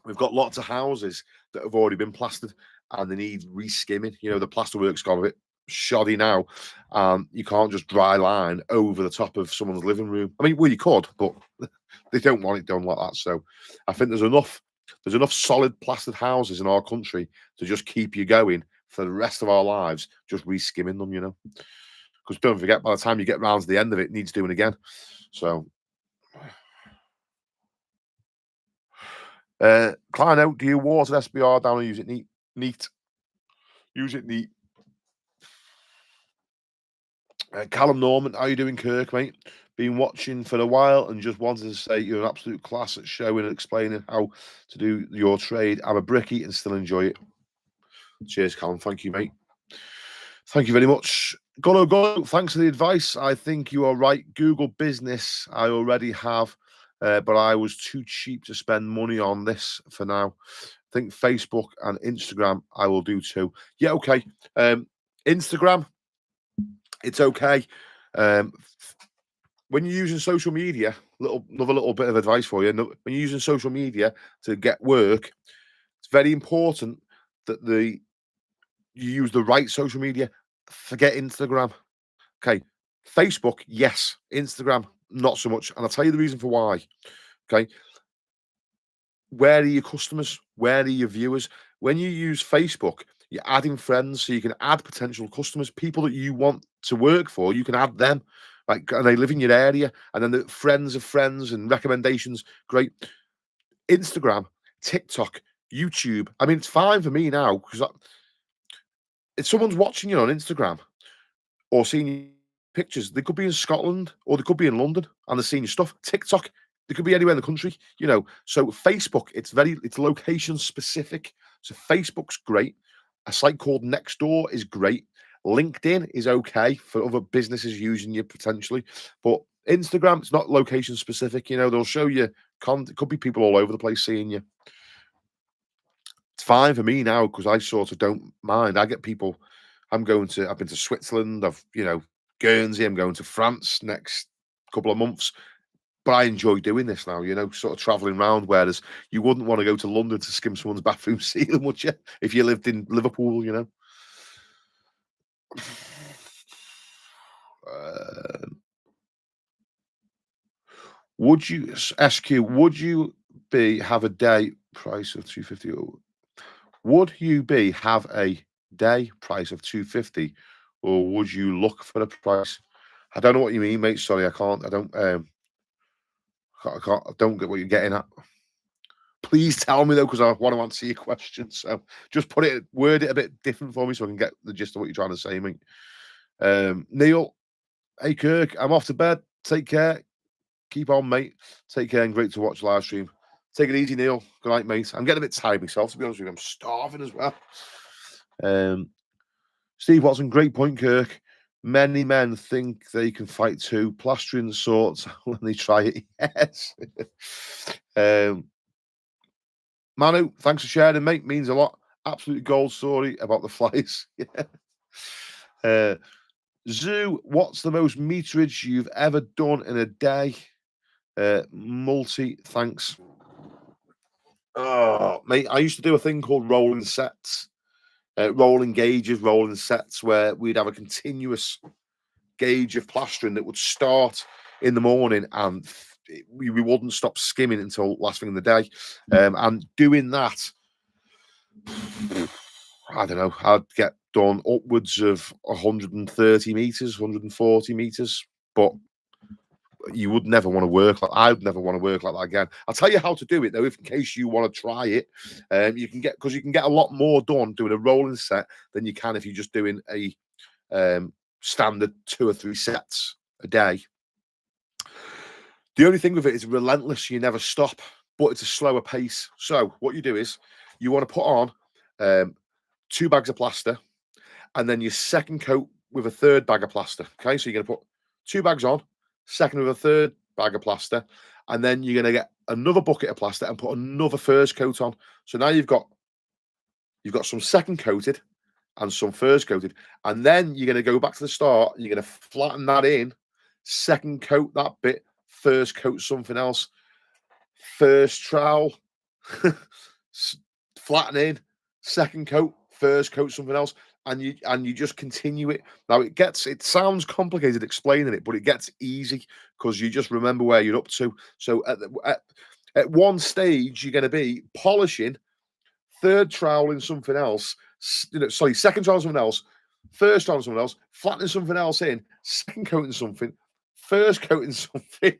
we've got lots of houses that have already been plastered and they need reskimming. You know, the plasterwork's got a bit shoddy now. You can't just dry line over the top of someone's living room. I mean, well, you could, but they don't want it done like that. So I think there's enough solid plastered houses in our country to just keep you going for the rest of our lives, just reskimming them, you know. Because don't forget, by the time you get round to the end of it, it needs doing again. So Kleino, do you water SBR down and use it neat? Use it neat. Callum Norman, how you doing, Kirk, mate? Been watching for a while and just wanted to say you're an absolute class at showing and explaining how to do your trade. I'm a brickie and still enjoy it. Cheers, Callum. Thank you, mate. Thank you very much. Go. Thanks for the advice. I think you are right. Google Business, I already have, but I was too cheap to spend money on this for now. think Facebook and Instagram I will do too. Yeah, okay. Instagram, it's okay. Um, when you're using social media, another little bit of advice for you. When you're using social media to get work, it's very important that you use the right social media. Forget Instagram. Okay. Facebook, yes. Instagram, not so much. And I'll tell you the reason for why. Okay. Where are your customers? Where are your viewers? When you use Facebook, you're adding friends, so you can add potential customers, people that you want to work for. You can add them, like, and they live in your area, and then the friends of friends and recommendations. Great. Instagram, TikTok, YouTube. I mean, it's fine for me now because if someone's watching you on Instagram or seeing your pictures, they could be in Scotland or they could be in London and they're seeing your stuff. TikTok, they could be anywhere in the country, you know. So Facebook, it's location specific. So Facebook's great. A site called Nextdoor is great. LinkedIn is okay for other businesses using you potentially, but Instagram, it's not location specific. You know, they'll show you it could be people all over the place seeing you. It's fine for me now because I sort of don't mind. I get people. I've been to Switzerland. Guernsey. I'm going to France next couple of months. But I enjoy doing this now, sort of traveling around. Whereas you wouldn't want to go to London to skim someone's bathroom ceiling, would you? If you lived in Liverpool, Would you SQ? Would you have a day price of 250? Would you have a day price of 250, or would you look for the price? I don't know what you mean, mate. Sorry, I can't. I don't. I don't get what you're getting at. Please tell me though, because I want to answer your question. So just word it a bit different for me, so I can get the gist of what you're trying to say, mate. Neil, hey Kirk, I'm off to bed. Take care. Keep on, mate. Take care and great to watch live stream. Take it easy, Neil. Good night, mate. I'm getting a bit tired myself, to be honest with you. I'm starving as well. Steve Watson, great point, Kirk. Many men think they can fight too. Plastering sorts when they try it. Yes. Manu, thanks for sharing, mate. Means a lot. Absolute gold story about the flies. Yeah. Zoo, what's the most meterage you've ever done in a day? Multi, thanks. Oh, mate, I used to do a thing called rolling sets, rolling gauges, rolling sets, where we'd have a continuous gauge of plastering that would start in the morning and we wouldn't stop skimming until last thing in the day. And doing that, I don't know, I'd get done upwards of 130 meters, 140 meters, but you would never want to work like I'd never want to work like that again. I'll tell you how to do it though, if in case you want to try it. You can get a lot more done doing a rolling set than you can if you're just doing a standard 2 or 3 sets a day. The only thing with it is relentless. You never stop, but it's a slower pace. So what you do is you want to put on 2 bags of plaster and then your second coat with a 3rd bag of plaster. Okay, so you're going to put 2 bags on, second with a 3rd bag of plaster, and then you're going to get another bucket of plaster and put another first coat on. So now you've got some second coated and some first coated, and then you're going to go back to the start. You're going to flatten that in, second coat that bit, first coat something else, first trowel, flatten in, second coat, first coat something else, and you just continue it. Now it sounds complicated explaining it, but it gets easy because you just remember where you're up to. So at one stage you're going to be polishing, third trowel in something else, second trowel something else, first trowel something else, flattening something else in, second coating something, first coating something,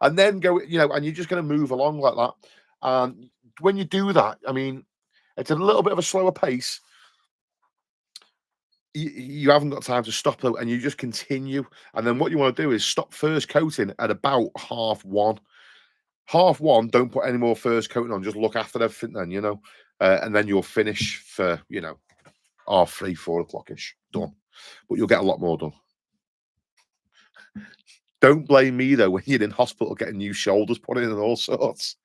and then go, and you're just going to move along like that. And when you do that, I mean, it's a little bit of a slower pace. You haven't got time to stop though, and you just continue. And then what you want to do is stop first coating at about half one. Half one, don't put any more first coating on. Just look after everything then, and then you'll finish for, 3:30, 4 o'clock-ish done. But you'll get a lot more done. Don't blame me though when you're in hospital getting new shoulders put in and all sorts.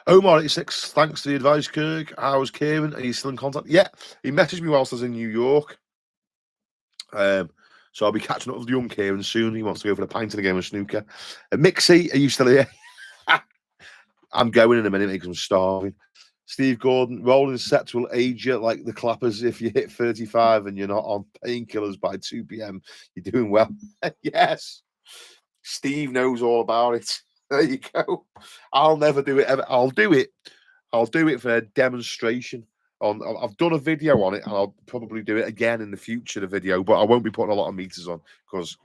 Omar86, thanks for the advice, Kirk. How's Kieran? Are you still in contact? Yeah, he messaged me whilst I was in New York. So I'll be catching up with young Kieran soon. He wants to go for a pint and a game of snooker. Mixie, are you still here? I'm going in a minute because I'm starving. Steve Gordon, rolling sets will age you like the clappers. If you hit 35 and you're not on painkillers by 2 p.m., you're doing well. Yes. Steve knows all about it. There you go. I'll never do it ever. I'll do it. I'll do it for a demonstration. I've done a video on it, and I'll probably do it again in the future, the video, but I won't be putting a lot of meters on because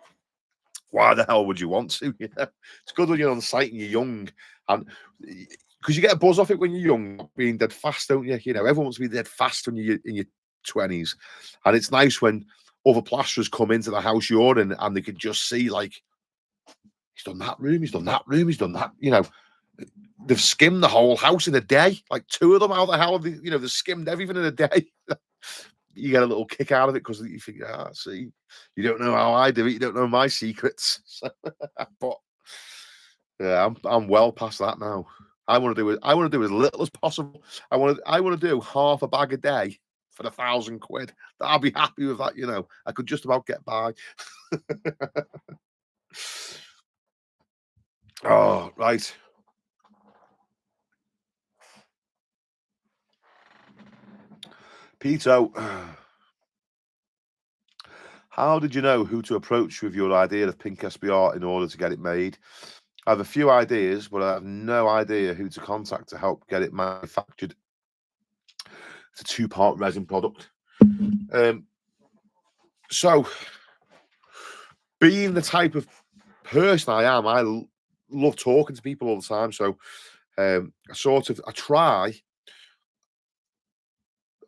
why the hell would you want to? You know? It's good when you're on site and you're young, and because you get a buzz off it when you're young, being dead fast, don't you? You know, everyone wants to be dead fast when you're in your 20s, and it's nice when other plasterers come into the house you're in and they can just see, like, he's done that room, he's done that room, he's done that, you know. They've skimmed the whole house in a day. Like 2 of them, how the hell have they, you know, they've skimmed everything in a day. You get a little kick out of it because you think, see, you don't know how I do it, you don't know my secrets. But yeah, I'm well past that now. I want to do as little as possible. I want to do half a bag a day for £1,000. I'll be happy with that, you know. I could just about get by. Oh, right. Pito, how did you know who to approach with your idea of pink SBR in order to get it made? I have a few ideas, but I have no idea who to contact to help get it manufactured. It's a 2-part resin product. So, being the type of person I am, I love talking to people all the time. So, I try.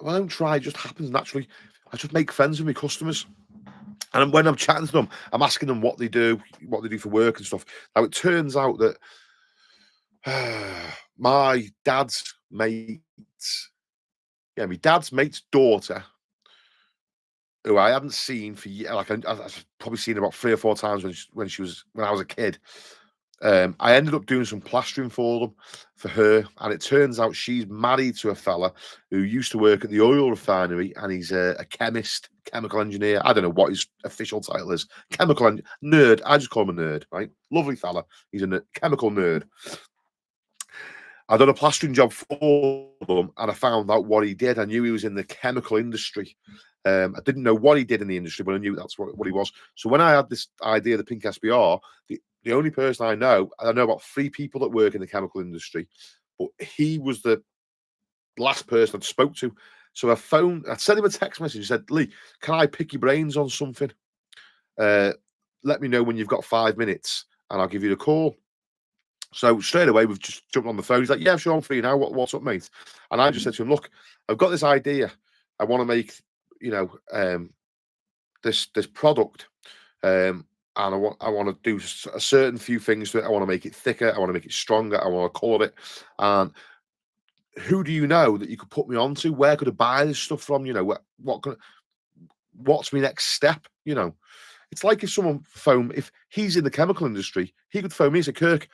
Well, I don't try, it just happens naturally. I just make friends with my customers. And when I'm chatting to them, I'm asking them what they do for work and stuff. Now, it turns out that my dad's mate's daughter, who I hadn't seen for years, like I've probably seen her about 3 or 4 times when I was a kid. I ended up doing some plastering for her, and it turns out she's married to a fella who used to work at the oil refinery, and he's a chemist, chemical engineer. I don't know what his official title is. Nerd. I just call him a nerd, right? Lovely fella. He's a chemical nerd. I done a plastering job for them, and I found out what he did. I knew he was in the chemical industry. I didn't know what he did in the industry, but I knew that's what he was. So when I had this idea of the pink SBR, the only person I know about 3 people that work in the chemical industry, but he was the last person I spoke to. So I sent him a text message and said, Lee, can I pick your brains on something? Let me know when you've got 5 minutes and I'll give you the call. So straight away, we've just jumped on the phone. He's like, yeah, sure, I'm free now. What's up, mate? And I just said to him, look, I've got this idea. I want to make, you know, this product. And I want to do a certain few things to it. I want to make it thicker. I want to make it stronger. I want to color it. And who do you know that you could put me onto? Where could I buy this stuff from? You know, what's my next step? You know, it's like if someone if he's in the chemical industry, he could phone me and say, Kirk,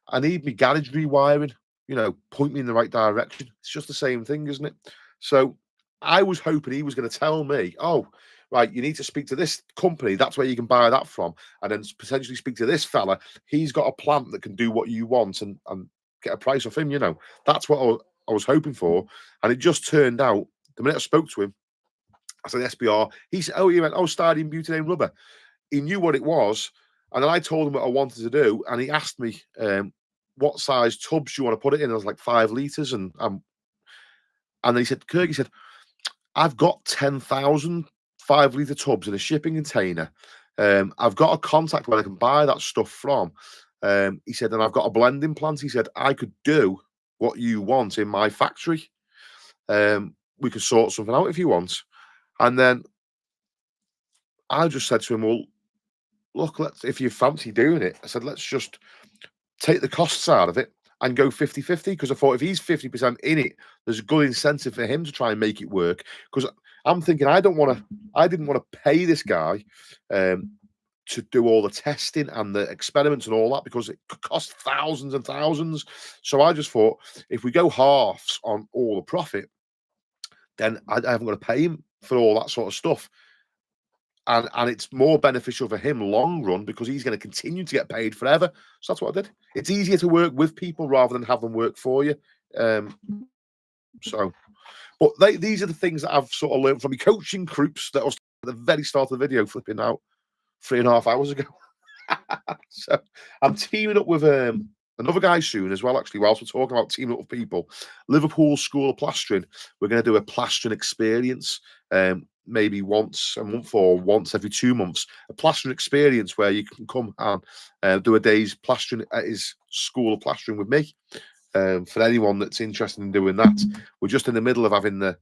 I need my garage rewiring, you know, point me in the right direction. It's just the same thing, isn't it? So I was hoping he was going to tell me, oh, right, you need to speak to this company. That's where you can buy that from. And then potentially speak to this fella. He's got a plant that can do what you want and get a price off him, you know. That's what I was hoping for. And it just turned out, the minute I spoke to him, I said, SBR. He said, he went, styrene butane rubber. He knew what it was. And then I told him what I wanted to do. And he asked me, what size tubs do you want to put it in? I was like 5 litres. And then he said, Kirk, I've got 10,000 5-litre tubs in a shipping container. I've got a contact where I can buy that stuff from. He said, and I've got a blending plant. He said, I could do what you want in my factory. We could sort something out if you want. And then I just said to him, well, look, if you fancy doing it, I said, let's just take the costs out of it and go 50-50, because I thought if he's 50% in it, there's a good incentive for him to try and make it work. Because I'm thinking I didn't want to pay this guy to do all the testing and the experiments and all that, because it could cost thousands and thousands. So I just thought, if we go halves on all the profit, then I haven't got to pay him for all that sort of stuff. And it's more beneficial for him long run, because he's going to continue to get paid forever. So that's what I did. It's easier to work with people rather than have them work for you. Um, so, but these are the things that I've sort of learned from my coaching groups that I was at the very start of the video flipping out 3.5 hours ago. So I'm teaming up with another guy soon as well, actually, whilst we're talking about teaming up with people. Liverpool School of Plastering, we're going to do a plastering experience, maybe once a month or once every 2 months, a plastering experience where you can come and do a day's plastering at his School of Plastering with me. For anyone that's interested in doing that, we're just in the middle of having the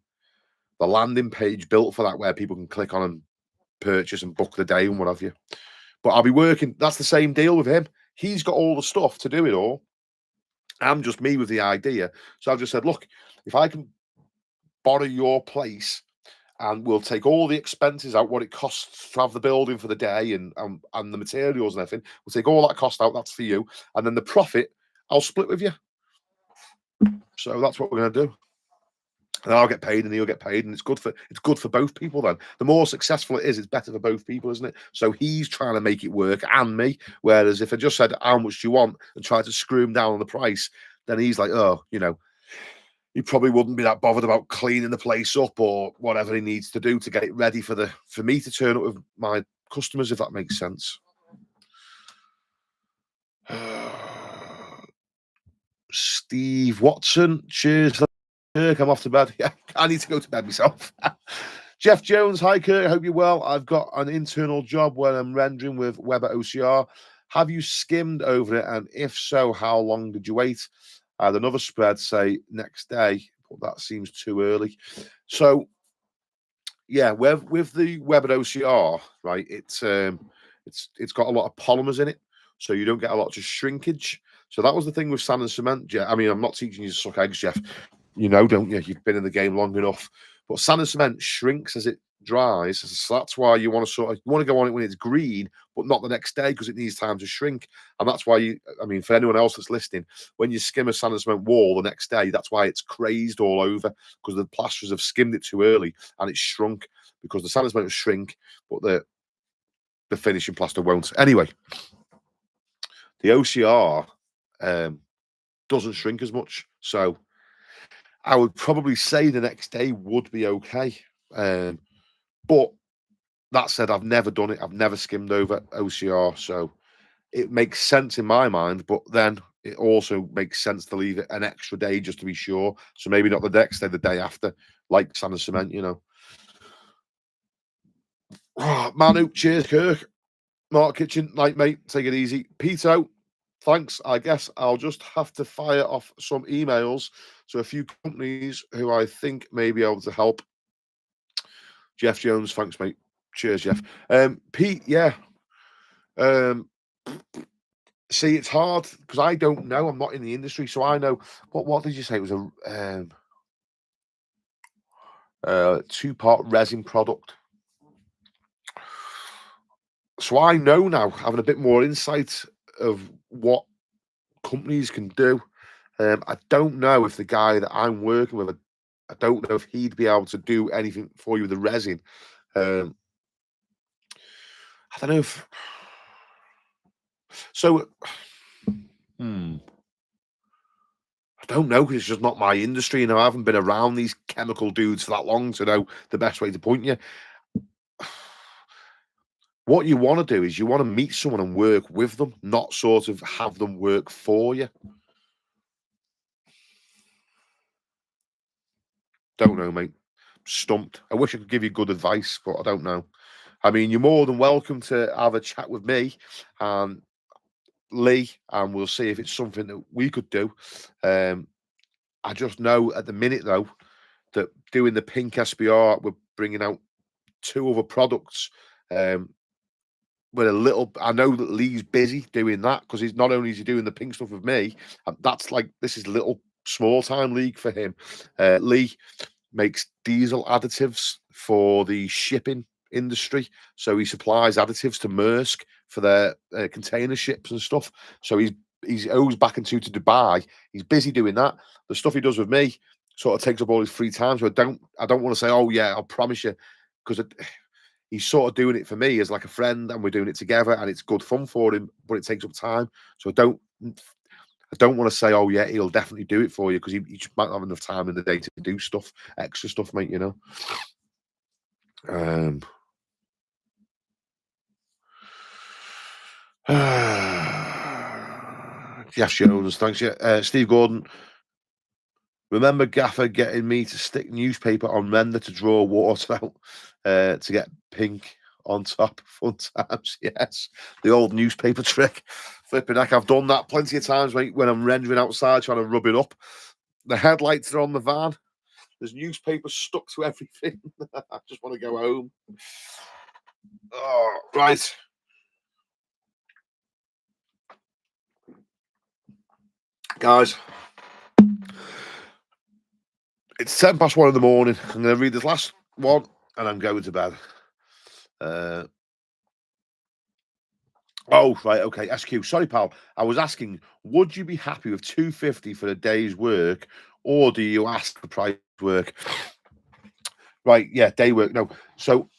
landing page built for that, where people can click on and purchase and book the day and what have you. But I'll be working. That's the same deal with him. He's got all the stuff to do it all. I'm just me with the idea. So I've just said, look, if I can borrow your place, and we'll take all the expenses out, what it costs to have the building for the day and the materials and everything. We'll take all that cost out. That's for you. And then the profit, I'll split with you. So that's what we're going to do. And I'll get paid and he'll get paid, and it's good for both people then. The more successful it is, it's better for both people, isn't it? So he's trying to make it work, and me. Whereas if I just said, how much do you want, and tried to screw him down on the price, then he's like, oh, he probably wouldn't be that bothered about cleaning the place up or whatever he needs to do to get it ready for me to turn up with my customers, if that makes sense. Steve Watson, cheers. Kirk, I'm off to bed. Yeah, I need to go to bed myself. Jeff Jones, hi Kirk, I hope you're well. I've got an internal job where I'm rendering with Weber OCR. Have you skimmed over it? And if so, how long did you wait? I had another spread say next day, but that seems too early. So, yeah, with the Weber OCR, right, it's got a lot of polymers in it, so you don't get a lot of just shrinkage. So that was the thing with sand and cement, Jeff. I mean, I'm not teaching you to suck eggs, Jeff. You know, don't you? You've been in the game long enough. But sand and cement shrinks as it dries. So that's why you want to go on it when it's green, but not the next day, because it needs time to shrink. And that's why for anyone else that's listening, when you skim a sand and cement wall the next day, that's why it's crazed all over, because the plasterers have skimmed it too early and it's shrunk, because the sand and cement will shrink, but the finishing plaster won't. Anyway, the OCR doesn't shrink as much. So I would probably say the next day would be okay. But that said, I've never done it. I've never skimmed over OCR. So it makes sense in my mind. But then it also makes sense to leave it an extra day just to be sure. So maybe not the next day, the day after, like sand and cement, Manu, cheers, Kirk. Mark Kitchen, night, mate. Take it easy. Pito, thanks. I guess I'll just have to fire off some emails to a few companies who I think may be able to help. Jeff Jones, thanks, mate. Cheers, Jeff. Pete, yeah. See, it's hard because I don't know. I'm not in the industry, so I know. What did you say? It was a 2-part resin product. So I know now, having a bit more insight of what companies can do. I don't know if the guy that I'm working with, I don't know if he'd be able to do anything for you with the resin. I don't know if. So, I don't know, because it's just not my industry. I haven't been around these chemical dudes for that long to know the best way to point you. What you want to do is you want to meet someone and work with them, not sort of have them work for you. Don't know, mate. Stumped. I wish I could give you good advice, but I don't know. I mean, you're more than welcome to have a chat with me and Lee, and we'll see if it's something that we could do. I just know at the minute, though, that doing the pink SBR, we're bringing out 2 other products. With a little, I know that Lee's busy doing that, because he's not only is he doing the pink stuff with me, that's like, this is little small time league for him. Lee makes diesel additives for the shipping industry, so he supplies additives to Maersk for their container ships and stuff. So he's always back into to Dubai. He's busy doing that. The stuff he does with me sort of takes up all his free time. So I don't want to say, oh yeah, I'll promise you, because he's sort of doing it for me as like a friend, and we're doing it together, and it's good fun for him, but it takes up time. So I don't want to say, oh yeah, he'll definitely do it for you, because he just might not have enough time in the day to do stuff, extra stuff, mate. You know. Jeff Jones, thanks. Yeah, Steve Gordon. Remember Gaffer getting me to stick newspaper on render to draw water out to get pink on top. Fun times, yes. The old newspaper trick. Flipping heck, I've done that plenty of times, mate, when I'm rendering outside trying to rub it up. The headlights are on the van. There's newspaper stuck to everything. I just want to go home. Oh, right. Guys, it's 1:10 in the morning. I'm going to read this last one and I'm going to bed. Oh, right, okay. SQ, sorry, pal. I was asking, would you be happy with $250 for a day's work, or do you ask the price of work? Right, yeah, day work. No. So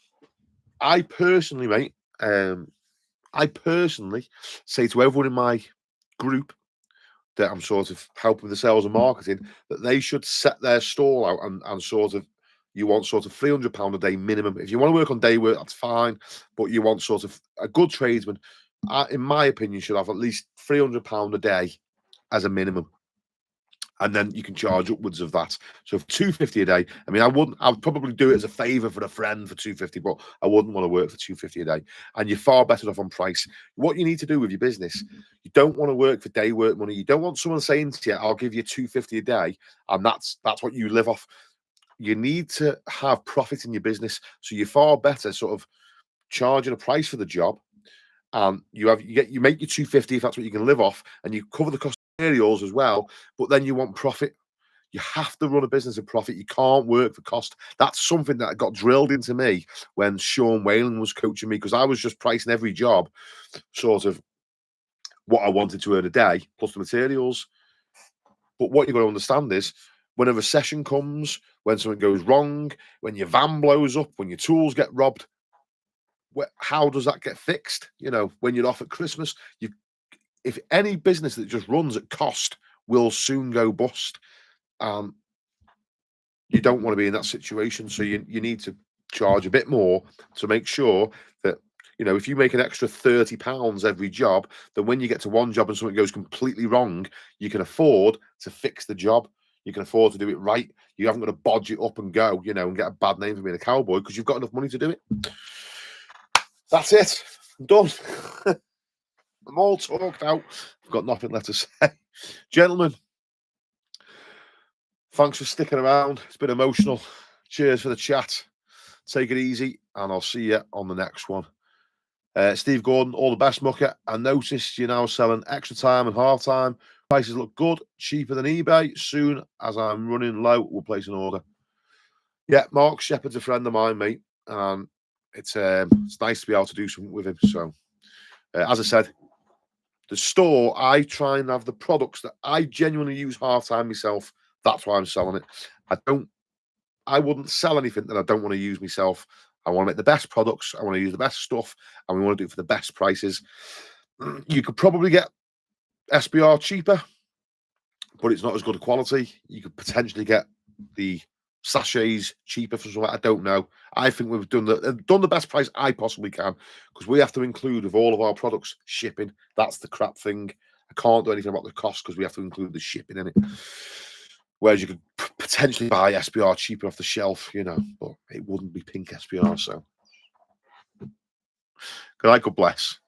I personally, mate, I personally say to everyone in my group that I'm sort of helping with the sales and marketing, that they should set their stall out and sort of, you want sort of £300 a day minimum. If you want to work on day work, that's fine, but you want sort of a good tradesman, in my opinion, should have at least £300 a day as a minimum. And then you can charge upwards of that. So for $250 a day, I mean, I'd probably do it as a favor for a friend for $250, but I wouldn't want to work for $250 a day. And you're far better off on price. What you need to do with your business, you don't want to work for day work money. You don't want someone saying to you, I'll give you $250 a day, and that's what you live off. You need to have profit in your business. So you're far better sort of charging a price for the job. You make your $250 if that's what you can live off, and you cover the cost of materials as well. But then you want profit. You have to run a business of profit. You can't work for cost. That's something that got drilled into me when Sean Whalen was coaching me, because I was just pricing every job sort of what I wanted to earn a day plus the materials. But what you've got to understand is, when a recession comes, when something goes wrong, when your van blows up, when your tools get robbed, how does that get fixed? You know, when you're off at Christmas, if any business that just runs at cost will soon go bust. You don't want to be in that situation. So you need to charge a bit more to make sure that, you know, if you make an extra £30 every job, then when you get to one job and something goes completely wrong, you can afford to fix the job. You can afford to do it right. You haven't got to bodge it up and go, you know, and get a bad name for being a cowboy, because you've got enough money to do it. That's it. I'm done. I'm all talked out. I've got nothing left to say. Gentlemen, thanks for sticking around. It's been emotional. Cheers for the chat. Take it easy, and I'll see you on the next one. Steve Gordon, all the best, Mucker. I noticed you're now selling extra time and half time. Prices look good, cheaper than eBay. Soon as I'm running low, we'll place an order. Yeah, Mark Shepherd's a friend of mine, mate. And it's nice to be able to do something with him. So, as I said, the store, I try and have the products that I genuinely use half time myself. That's why I'm selling it. I wouldn't sell anything that I don't want to use myself. I want to make the best products. I want to use the best stuff, and we want to do it for the best prices. You could probably get SBR cheaper, but it's not as good a quality. You could potentially get the sachets cheaper for something. I don't know. I think we've done the best price I possibly can, because we have to include with all of our products shipping. That's the crap thing. I can't do anything about the cost because we have to include the shipping in it. Whereas you could potentially buy SBR cheaper off the shelf, you know, but it wouldn't be pink SBR. So, good night, God bless.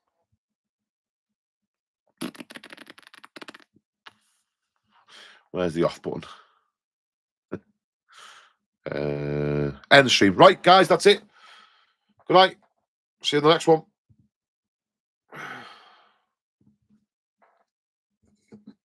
Where's the off button? End stream. Right, guys, that's it. Good night. See you in the next one.